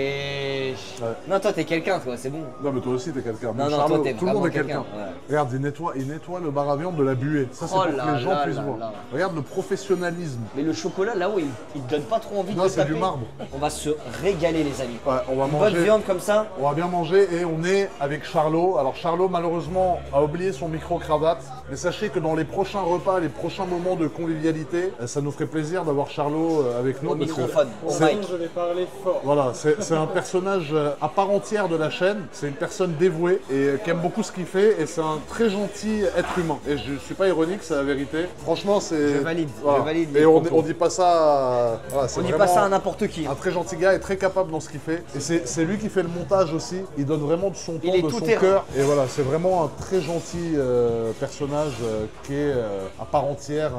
Wesh. Non, toi, t'es quelqu'un, toi, c'est bon. Non, mais toi aussi, t'es quelqu'un. Non, Même non, Charlot, toi, t'es tout le monde vraiment est quelqu'un. quelqu'un, ouais. Regarde, il nettoie le bar à viande de la buée. Ça, c'est Oh pour que là les gens là puissent là voir. là. Regarde le professionnalisme. Mais le chocolat, là-haut, il te donne pas trop envie de Non, le c'est taper. du marbre. On va se régaler, les amis. Ouais, on va Bonne manger. viande comme ça. On va bien manger et on est avec Charlot. Alors Charlot malheureusement a oublié son micro-cravate. Mais sachez que dans les prochains repas, les prochains moments de convivialité, ça nous ferait plaisir d'avoir Charlot avec nous. Au parce que microphone, au c'est- mic. Je vais parler fort. Voilà, c'est un personnage à part entière de la chaîne. C'est une personne dévouée et qui aime beaucoup ce qu'il fait. Et c'est un très gentil être humain. Et je suis pas ironique, c'est la vérité. Franchement, c'est... Je valide, Voilà. je valide les Et on propos. dit pas ça... voilà, c'est On dit pas vraiment ça à n'importe qui. un très gentil gars et très capable dans ce qu'il fait. Et c'est lui qui fait le montage aussi. Il donne vraiment de son temps, Il est de tout son terrain. cœur. Et voilà, c'est vraiment un très gentil personnage qui est à part entière,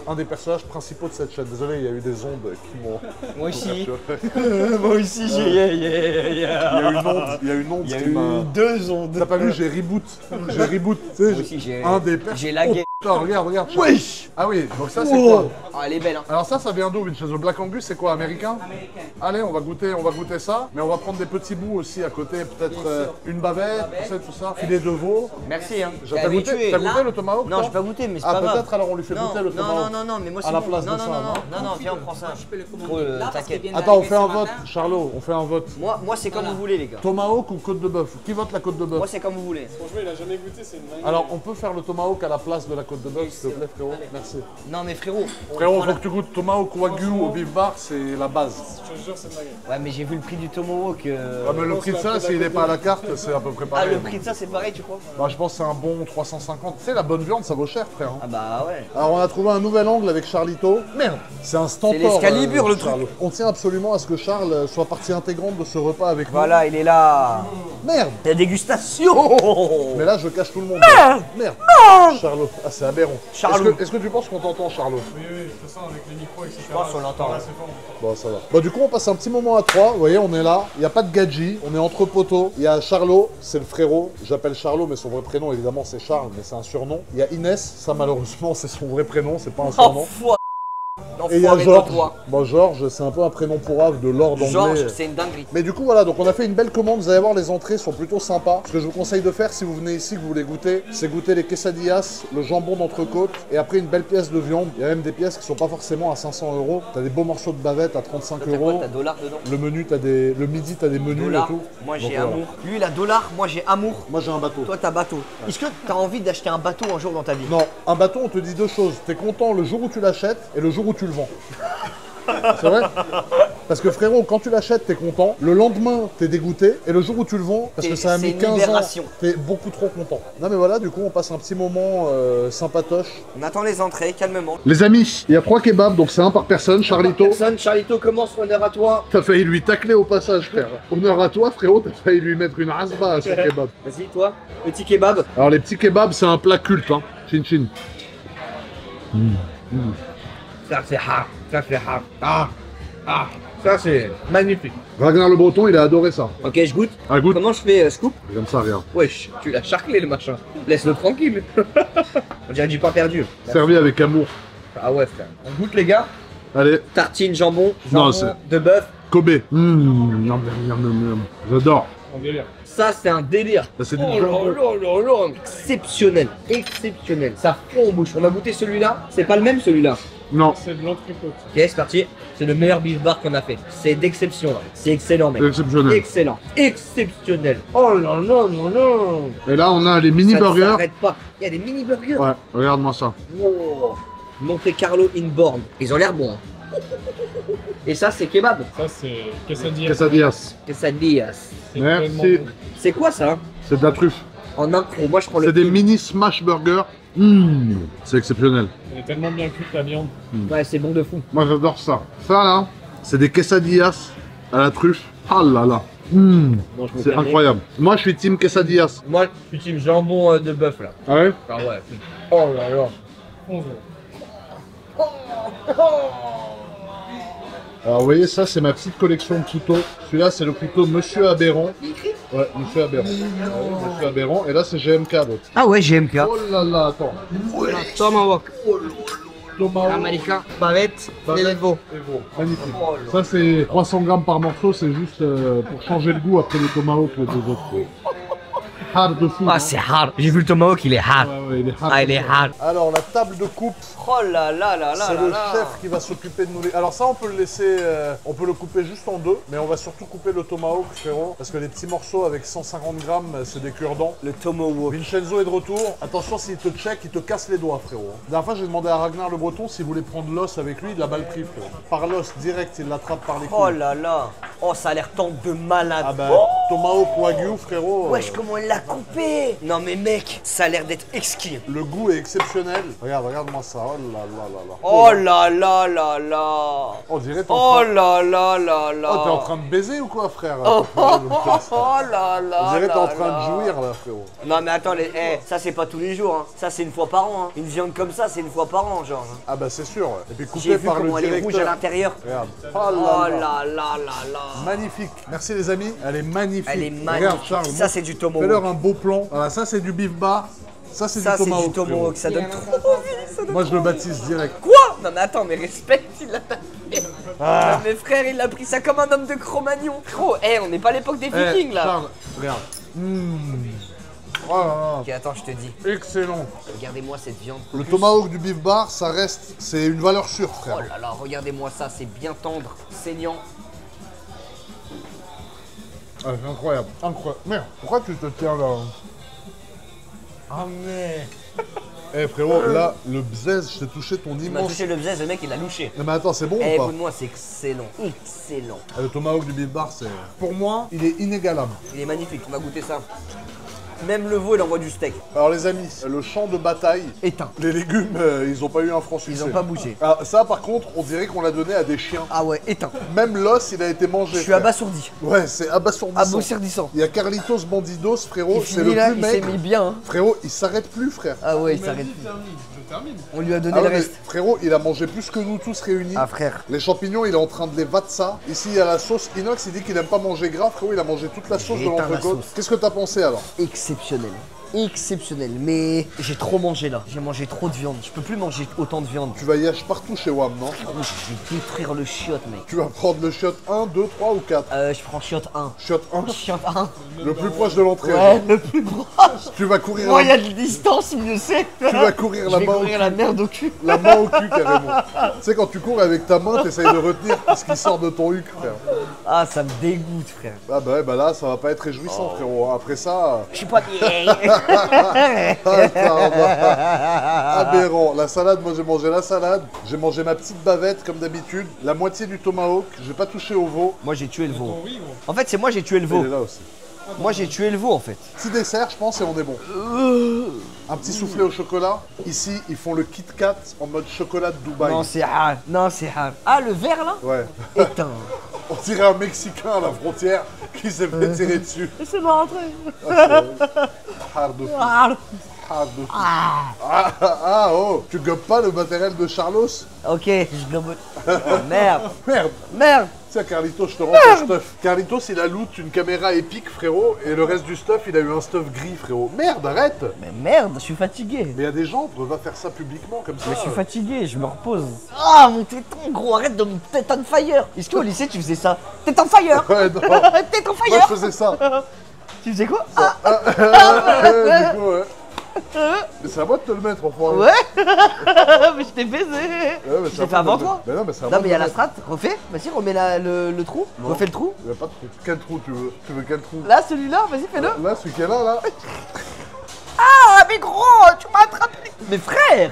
un des personnages principaux de cette chaîne. Désolé, il y a eu des ondes qui m'ont... Moi aussi. Il Moi aussi, j'ai. y a une onde, Il y a qui eu m'a... 2 ondes. T'as pas vu, j'ai reboot. J'ai reboot. Tu sais, Moi aussi, j'ai. un des J'ai lagué. putain, regarde. Wesh. Ah oui, donc ça c'est quoi? Ah, elle est belle, hein. Alors ça vient d'où, Vincenzo? Le Black Angus, c'est quoi, américain? Américain. Allez, on va goûter ça, mais on va prendre des petits bouts aussi à côté, peut-être une bavette, tout ça, filet de veau. Merci, hein. T'as goûté le tomahawk? Non, toi j'ai pas goûté, mais c'est Ah, pas grave. peut-être alors on lui fait Non, goûter le tomahawk. non, mais moi c'est À la bon. place de non, ça, non, non non, viens, on prend ça. Je peux le commander Oh, là parce t'inquiète. qu'il vient Attends, on d'arriver fait un ce vote, matin. Charlot, on fait un vote. Moi c'est comme vous voulez, les gars. Tomahawk ou côte de bœuf? Qui vote la côte de bœuf? Moi c'est comme vous voulez. Franchement, il a jamais goûté, c'est une dinguerie. Alors, on peut faire le tomahawk à la place de la côte de bœuf, s'il te plaît, frérot? Merci. Non, mais frérot. Frérot, faut que tu goûtes tomahawk wagyu au beef bar, c'est la base. Je te jure, c'est une dinguerie. Ouais, mais j'ai vu le prix du tomahawk. Ouais, mais le prix de ça, s'il n'est pas à la carte, c'est à peu près Ah, pareil. le prix de ça c'est pareil, tu crois? Bah, je pense que c'est un bon 350. Tu sais, la bonne viande, ça vaut cher, frère. hein. Ah bah ouais. Alors, on a trouvé un nouvel angle avec Charlito. Merde, c'est un stentor. C'est l'Excalibur, le truc. Charles. On tient absolument à ce que Charles soit partie intégrante de ce repas avec Voilà, il est là. nous. Merde. La dégustation. Mais là, je cache tout le monde. Merde. Charlot. Ah, c'est aberrant. Charlot. Est-ce que tu penses qu'on t'entend, Charlot? Oui, de toute façon, avec les micros, etc. Je pense qu'on l'entend. C'est fort. Bon, ça va. Bah, du coup, on passe un petit moment à 3. Vous voyez, on est là. Il n'y a pas de gadget. On est entre poteaux. Il y a Charlot, c'est le frérot. J'appelle Charlot, mais son vrai prénom, évidemment, c'est Charles, mais c'est un surnom. Il y a Inès. Ça, malheureusement, c'est son vrai prénom. C'est pas un surnom. Enfoiré. Et il y a Enfoiré de Georges. toi. Bon, Georges, c'est un peu un prénom pourrave de Lord anglais. Georges, c'est une dinguerie. Mais du coup, voilà, donc on a fait une belle commande. Vous allez voir, les entrées sont plutôt sympas. Ce que je vous conseille de faire si vous venez ici, que vous voulez goûter, c'est goûter les quesadillas, le jambon d'entrecôte et après une belle pièce de viande. Il y a même des pièces qui sont pas forcément à 500 €. T'as des beaux morceaux de bavette à 35 T'as quoi? €. T'as dollar dedans? Le menu, le midi, t'as des menus Dollar. et tout. Moi Donc, j'ai voilà. amour. Lui il a dollar, moi j'ai amour. Moi, j'ai un bateau. Toi t'as bateau. Est-ce que t'as envie d'acheter un bateau un jour dans ta vie? Non, un bateau, on te dit deux choses. T'es content le jour où tu l'achètes et le jour où tu le vends. C'est vrai? Parce que frérot, quand tu l'achètes, t'es content. Le lendemain, t'es dégoûté. Et le jour où tu le vends, parce que ça a C'est mis une 15 ans, libération. t'es beaucoup trop content. Non mais voilà, du coup, on passe un petit moment sympatoche. On attend les entrées, calmement. Les amis, il y a 3 kebabs, donc c'est un par personne. Charlito, Personne, Charlito commence, honneur à toi. t'as failli lui tacler au passage, frère. Honneur à toi, frérot, t'as failli lui mettre une rasba à ce kebab. Vas-y toi, petit kebab. Alors les petits kebabs, c'est un plat culte, hein. Chin chin. Ça c'est hard, ça c'est hard. Ça c'est magnifique. Ragnar le Breton, il a adoré ça. Ok, je goûte. Ah, goûte. Comment je fais scoop? Comme ça, regarde. Wesh, tu l'as charclé le machin. Laisse-le tranquille. On dirait du pain perdu. Servi avec amour. Ah ouais frère. On goûte les gars. Allez, Tartine, jambon, Non, jambon de bœuf. Kobe. J'adore. En délire. Ça c'est un délire. Ça, c'est du Oh jambon. là là là là. Exceptionnel, exceptionnel. Ça fond en bouche. On a goûté celui-là. C'est pas le même celui-là. Non. C'est de l'entrecôte. Ok, c'est parti. C'est le meilleur beef bar qu'on a fait. C'est d'exception là. C'est excellent, mec. Exceptionnel. Excellent. Exceptionnel. Oh là là là là. Et là, on a les mini Ça ne burgers. s'arrête pas. Il y a des mini burgers. Ouais, regarde-moi ça. Wow. Monte Carlo inborn. Ils ont l'air bons. Hein. Et ça, c'est kebab. Ça, c'est quesadillas. Quesadillas. Quesadillas. C'est Merci. tellement bon. C'est quoi ça? C'est de la truffe. En incro, moi je prends le. C'est des in. mini smash burgers. C'est exceptionnel. Elle est tellement bien cuite la viande. Ouais, c'est bon de fou. Moi, j'adore ça. Ça, là, c'est des quesadillas à la truffe. Ah là là. Bon, je me C'est permets. incroyable. Moi, je suis team quesadillas. Moi, je suis team jambon de bœuf là. Ah ouais? Ah ouais. Oh là là. Alors, vous voyez, ça, c'est ma petite collection de couteaux. Celui-là, c'est le couteau Monsieur Aberrand. Ouais, Monsieur Aberrand. Ouais, Monsieur Aberrand. Et là, c'est GMK. Donc. Ah ouais, GMK. Oh là là, attends. Tomahawk. Tomahawk. Américain. Bavette. Bavette. Evo. Evo. Magnifique. Ça, c'est 300 grammes par morceau. C'est juste pour changer le goût après les tomahawks des autres. Hard de fou. Ah, c'est hard. J'ai vu le Tomahawk, il est hard. Ouais, ouais, il est hard. Ah, il est hard. Alors, la table de coupe. Oh là là là là C'est là le là. chef qui va s'occuper de nous les... Alors ça on peut le laisser, on peut le couper juste en deux, mais on va surtout couper le tomahawk frérot, parce que les petits morceaux avec 150 grammes c'est des cure-dents. Le Tomahawk. Vincenzo est de retour, attention s'il te check, il te casse les doigts frérot. La dernière fois j'ai demandé à Ragnar le Breton s'il voulait prendre l'os avec lui, il l'a mal pris frérot. Par l'os direct, il l'attrape par les couilles. Oh là là. Oh, ça a l'air tant de malade. Ah bah, tomahawk wagyu frérot. Wesh, comment elle l'a coupé. Non mais mec, ça a l'air d'être exquis. Le goût est exceptionnel. Regarde-moi ça, oh là là là là. Oh là là là là. On dirait t'es en Oh train... là là là là. Oh, t'es en train de baiser ou quoi frère? Oh là là. On dirait t'es en train là. de jouir là frérot. Non mais attends, ça c'est pas tous les jours, hein. Ça c'est une fois par an. Hein. Une viande comme ça, c'est une fois par an, genre. Ah bah c'est sûr, ouais. Et puis J'ai coupé vu par le comment elle est rouge à directeur. l'intérieur. Regarde. Oh là là là là. Magnifique. Merci les amis. Elle est magnifique. Elle est Regarde magnifique. Charles. Ça c'est du Fais-leur Tomahawk. un beau plan. Voilà, ça c'est du beef bar. Ça c'est Ça du c'est tomahawk. du Tomahawk. Ça donne trop envie. Ça donne Moi je le baptise direct. Quoi? Non mais attends, mais respecte, il l'a tapé. Non, mais frère, il a pris ça comme un homme de Cro-Magnon. Gros, on n'est pas à l'époque des Vikings là. Charles, regarde. Oh là là. Ok, attends, je te dis. Excellent. Regardez-moi cette viande. Le tomahawk du beef bar, ça reste, c'est une valeur sûre frère. Oh là là, regardez-moi ça, c'est bien tendre, saignant. Ah, c'est incroyable. Incroyable. Merde, pourquoi tu te tiens là? Ah mais. Eh frérot, là, le bzez, je t'ai touché ton Il m'a immense... touché le bzez, le mec il a louché. Non mais attends, c'est bon Eh, ou pas? écoute-moi, c'est excellent. Excellent. Ah, le tomahawk du beef bar, c'est... Pour moi, il est inégalable. Il est magnifique, on va goûter ça. Même le veau, il envoie du steak. Alors les amis, le champ de bataille, Éteint. les légumes, ils ont pas eu un franc succès. Ils ont pas bougé. Ah, ça par contre, on dirait qu'on l'a donné à des chiens. Ah ouais, éteint. Même l'os, il a été mangé. Je suis frère. abasourdi. Ouais, c'est abasourdissant. Abasourdissant. Il y a Carlitos Bandidos, frérot, Il c'est finit le là, plus il s'est mec. mis bien. Hein. Frérot, il s'arrête plus, frère. Ah ouais, il s'arrête. Je termine. On lui a donné Ah le ouais, mais reste. frérot, il a mangé plus que nous tous réunis. Ah frère. Les champignons, il est en train de les vatsa. Ici, il y a la sauce inox, il dit qu'il aime pas manger gras, frérot, il a mangé toute la sauce de Éteins la l'entrecôte. sauce. Qu'est-ce que t'as pensé alors? Exceptionnel. Exceptionnel. Mais j'ai trop mangé là. J'ai mangé trop de viande. Je peux plus manger autant de viande. Tu vas y partout chez WAM, non? Frérot, je vais détruire le chiotte, mec. Tu vas prendre le shot 1, 2, 3 ou 4? Je prends chiotte 1. Shot 1, Chiotte 1. le plus proche de l'entrée. Ouais, le plus proche. Tu vas courir Moi, il y la... a de distance, mieux c'est. Tu vas courir Je la vais main au courir cul. la merde au cul. La main au cul carrément. Tu sais quand tu cours avec ta main, t'essayes de retenir ce qui sort de ton huc, frère. Ah, ça me dégoûte, frère. Ah bah ouais, bah là ça va pas être réjouissant frérot. Après ça, Je suis pas bien. aberrant. La salade, moi j'ai mangé la salade. J'ai mangé ma petite bavette comme d'habitude. La moitié du tomahawk. J'ai pas touché au veau. Moi, j'ai tué le veau. En fait, c'est moi, j'ai tué le Il veau. est là aussi. Moi, j'ai tué le veau, en fait. Petit dessert, je pense, et on est bon. Un petit soufflé au chocolat. Ici, ils font le Kit Kat en mode chocolat de Dubaï. Non, c'est hard. Non, c'est hard. Ah, le verre, là Ouais. Éteint. On dirait un Mexicain à la frontière qui s'est fait tirer dessus. Laissez-moi rentrer. Hard de fou. Hard. Hard de fou. Ah, oh, tu gobes pas le matériel de Charlos? Ok, je gobe. Merde. Merde. Merde. Tiens, Carlitos, je te rends ton stuff. Carlitos, il a loot une caméra épique, frérot, et le reste du stuff, il a eu un stuff gris, frérot. Merde, arrête. Mais merde, je suis fatigué. Mais il y a des gens, on peut pas faire ça publiquement comme ça. Mais je suis fatigué, je me repose. Ah, mon téton, gros, arrête de me tête on fire. Est-ce qu'au lycée, tu faisais ça? Tête on fire. Ouais, non. Tête on Moi, fire. je faisais ça. Tu faisais quoi? Du coup, ouais. Mais c'est à moi de te le mettre, enfoiré. Ouais. Mais je t'ai baisé. Ouais, mais Je l'ai fait avant toi. Mais non, mais c'est à Non moi mais de il y a le la mettre. strat, refais, vas-y remets le trou, Non. refais le trou. Il n'y a pas de trou. Quel trou tu veux? Tu veux quel trou? Là celui-là, vas-y fais-le. Là, celui qui est là. Ah mais gros, tu m'as attrapé. Mais frère.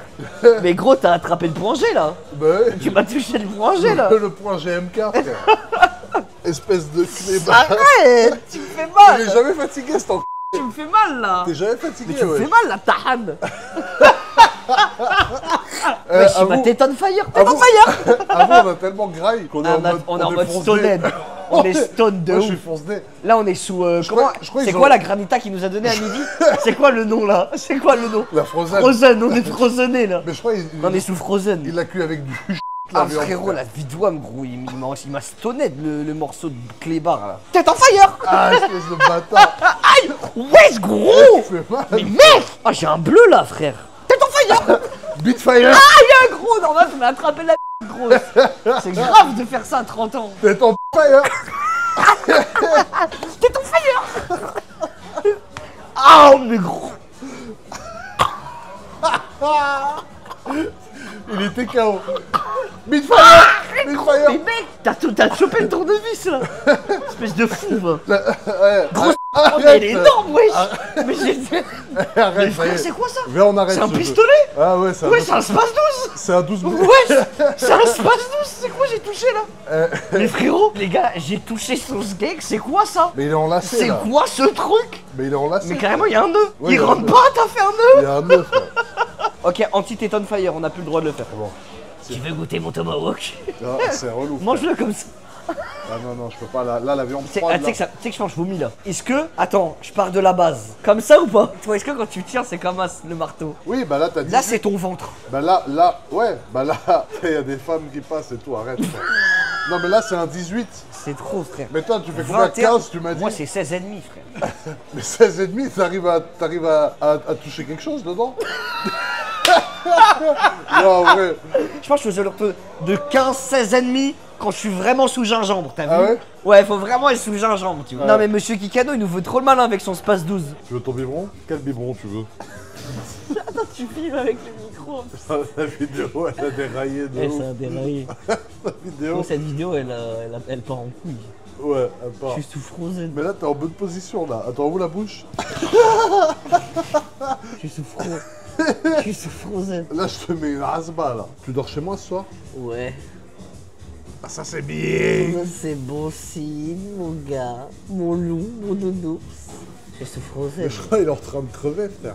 Mais gros t'as attrapé le point G là. Bah ouais. Tu m'as touché le point G là. Le point GMK, frère. Espèce de clébard. Arrête, tu me fais Il est mal. jamais fatigué, cet enculé. Tu me fais mal là. T'es jamais fatigué, Mais tu me ouais. fais mal la tahane. Eh, Wesh, il avoue- m'a t'étonne fire, avoue- t'étonne fire. Avant, on a tellement graille qu'on est Ah, en mode. on est en mode fonce-nez. stoned. On est stone de Moi, je suis ouf. fonce-nez. Là on est sous comment je crois c'est ils quoi ont- la granita qui nous a donné à midi? C'est quoi le nom là? C'est quoi le nom? La Frozen. Frozen, on est frozené là. Mais je crois On est sous Frozen. il l'a cuit avec du Ah la viande, frérot, frère. la vidouane gros, il m'a stonné le morceau de clébard là. Tête en fire. Ah, espèce de bâtard. Aïe. Wesh gros. Tu fais mal. Mais mec. Ah j'ai un bleu là frère. Tête en fire. Beatfire. Aïe gros, normal tu m'as attrapé la grosse. C'est grave de faire ça à 30 ans. T'es en fire. Tête en fire. Ah mais gros. Il était KO. Beatfire. Beatfire. Mais mec, t'as chopé le tournevis là. Espèce de fou va. Ouais. Grosse. Oh, mais Arrête. elle est énorme wesh. Mais j'ai. Mais Arrête, ça y frère, est. c'est quoi ça? Viens, on arrête C'est un ce jeu. pistolet? Ah ouais, c'est un Ouais, dos- c'est un space 12. c'est un 12 boules. Ouais, c'est un space 12. C'est quoi j'ai touché là? Mais frérot, les gars, j'ai touché son skate. C'est quoi ça? Mais il est enlacé C'est là. quoi ce truc? Mais il est enlacé. Mais carrément, il y a un nœud. Ouais, Il il y a un rentre nœud. pas, t'as fait un nœud. Il y a un neuf. Ok, anti-Téton Fire, on n'a plus le droit de le faire. Bon. Tu veux goûter mon tomahawk? Ah, c'est relou. frère. Mange-le comme ça. Ah non, je peux pas. Là, la viande Tu sais froide. que je pense que je vomis là. Est-ce que. Attends, je pars de la base. Comme ça ou pas? Toi, est-ce que quand tu tires, c'est comme as, le marteau? Oui, bah là, t'as dit. Là, c'est ton ventre. Bah là, ouais. Bah là, il y a des femmes qui passent et tout. Arrête. frère. Non, mais là, c'est un 18. C'est trop, frère. Mais toi, tu fais combien? 15, tu m'as dit? Moi, c'est 16,5, frère. Mais 16,5, t'arrives à toucher quelque chose dedans? Non, en vrai. Je pense que je faisais de 15, 16,5 quand je suis vraiment sous gingembre, t'as vu? Ah ouais? Ouais, faut vraiment être sous gingembre, tu vois. Ouais. Non, mais monsieur Kikano, il nous veut trop le malin avec son space 12. Tu veux ton biberon? Quel biberon tu veux? Tu filmes avec le micro. La vidéo, elle a déraillé de ouf. a déraillé. La vidéo, Cette vidéo, elle part en couille. ouais, elle part. sous Frozen. Mais là, t'es en bonne position, là. Attends, ouvre la bouche. Je suis sous Frozen. Je suis sous Frozen. Là, je te mets une rasba, là. Tu dors chez moi ce soir? Ouais. Ah, ça, c'est bien. C'est bon signe, mon gars. Mon loup, mon nounours. Je suis sous Frozen. Je crois qu'il est en train de crever, frère.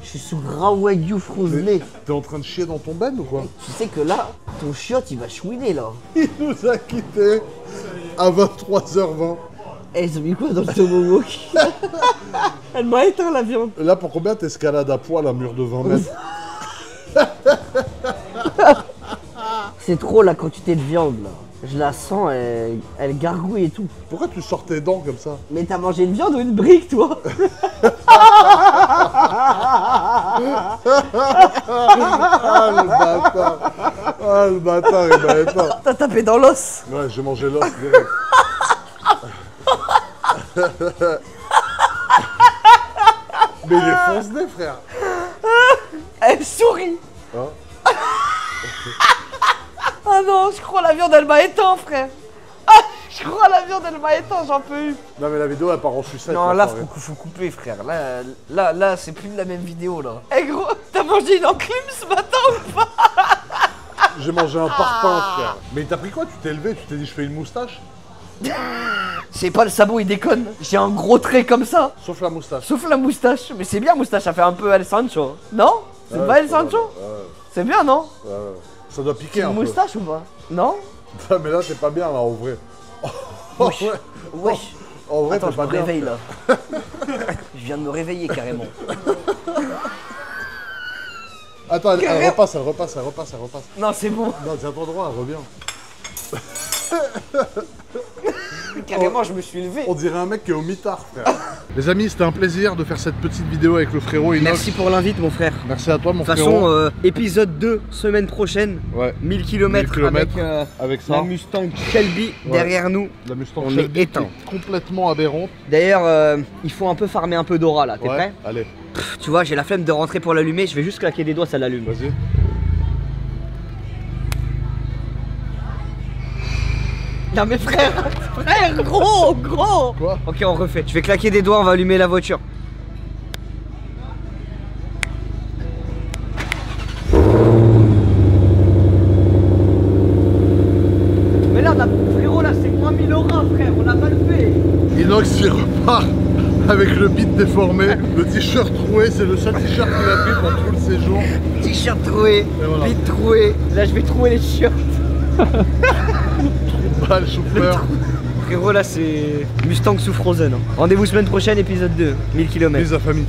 Je suis sous gras wagyu frozené. T'es en train de chier dans ton ben ou quoi? Tu sais que là, ton chiotte, il va chouiner là. Il nous a quittés à 23h20. Eh, ils ont mis quoi dans le tomahawk? Elle m'a éteint la viande. Là, pour combien t'escalades à poil un mur de 20 mètres? C'est trop la quantité de viande là. Je la sens, elle gargouille et tout. Pourquoi tu sors tes dents comme ça? Mais t'as mangé une viande ou une brique toi? Ah, le bâtard! Ah, le bâtard, il m'a éteint. T'as tapé dans l'os. Ouais, j'ai mangé l'os direct. Mais il est fonce-nez, frère. Elle sourit. Hein? Ah non, je crois la viande elle m'a éteint frère. Ah, je crois la viande elle m'a éteint, j'en peux plus. Non, mais la vidéo, elle part en sucette. Non, là, là pareil. faut couper frère. Là c'est plus la même vidéo là. Eh gros, t'as mangé une enclume ce matin ou pas? J'ai mangé un parpaing, frère. Mais t'as pris quoi? Tu t'es levé, tu t'es dit, je fais une moustache? C'est pas le sabot, il déconne. J'ai un gros trait comme ça. Sauf la moustache. Sauf la moustache. Mais c'est bien moustache, ça fait un peu El Sancho. Non? C'est Ouais, pas El ça va, Sancho? ouais, C'est bien non? ouais. Ça doit piquer un Une peu. moustache ou pas? Non? Ah, mais là, t'es pas bien, là, en vrai. Wesh. Ouais. Wesh. En vrai, Attends, t'es je pas me bien. réveille là. Je viens de me réveiller carrément. Attends, elle repasse. Non, c'est bon. Non, tiens-toi droit, elle revient. Carrément, je me suis levé. On dirait un mec qui est au mitard, frère. Les amis, c'était un plaisir de faire cette petite vidéo avec le frérot Inox. Merci pour l'invite, mon frère. Merci à toi, mon De toute frérot. façon, épisode 2, semaine prochaine. Ouais. 1000 km avec ça. la Mustang Shelby derrière nous. La Mustang On Shelby est éteint. qui est complètement aberrante. D'ailleurs, il faut un peu farmer un peu d'aura là. T'es prêt? Allez, Tu vois, j'ai la flemme de rentrer pour l'allumer. Je vais juste claquer des doigts, ça l'allume. vas-y. Non mais frère, gros. Quoi? Ok, on refait. Je vais claquer des doigts, on va allumer la voiture. Mais là, frérot, là, c'est moins 1000 euros, frère. On a mal fait. Inox, il repart avec le bit déformé, le t-shirt troué, c'est le seul t-shirt qu'il a pris pour tout le séjour. T-shirt troué, voilà. bite troué. Là, je vais trouer les t-shirts. Bah, le chauffeur. Frérot, là, c'est Mustang sous Frozen. Rendez-vous semaine prochaine, épisode 2, 1000 km. Bisous, la famille.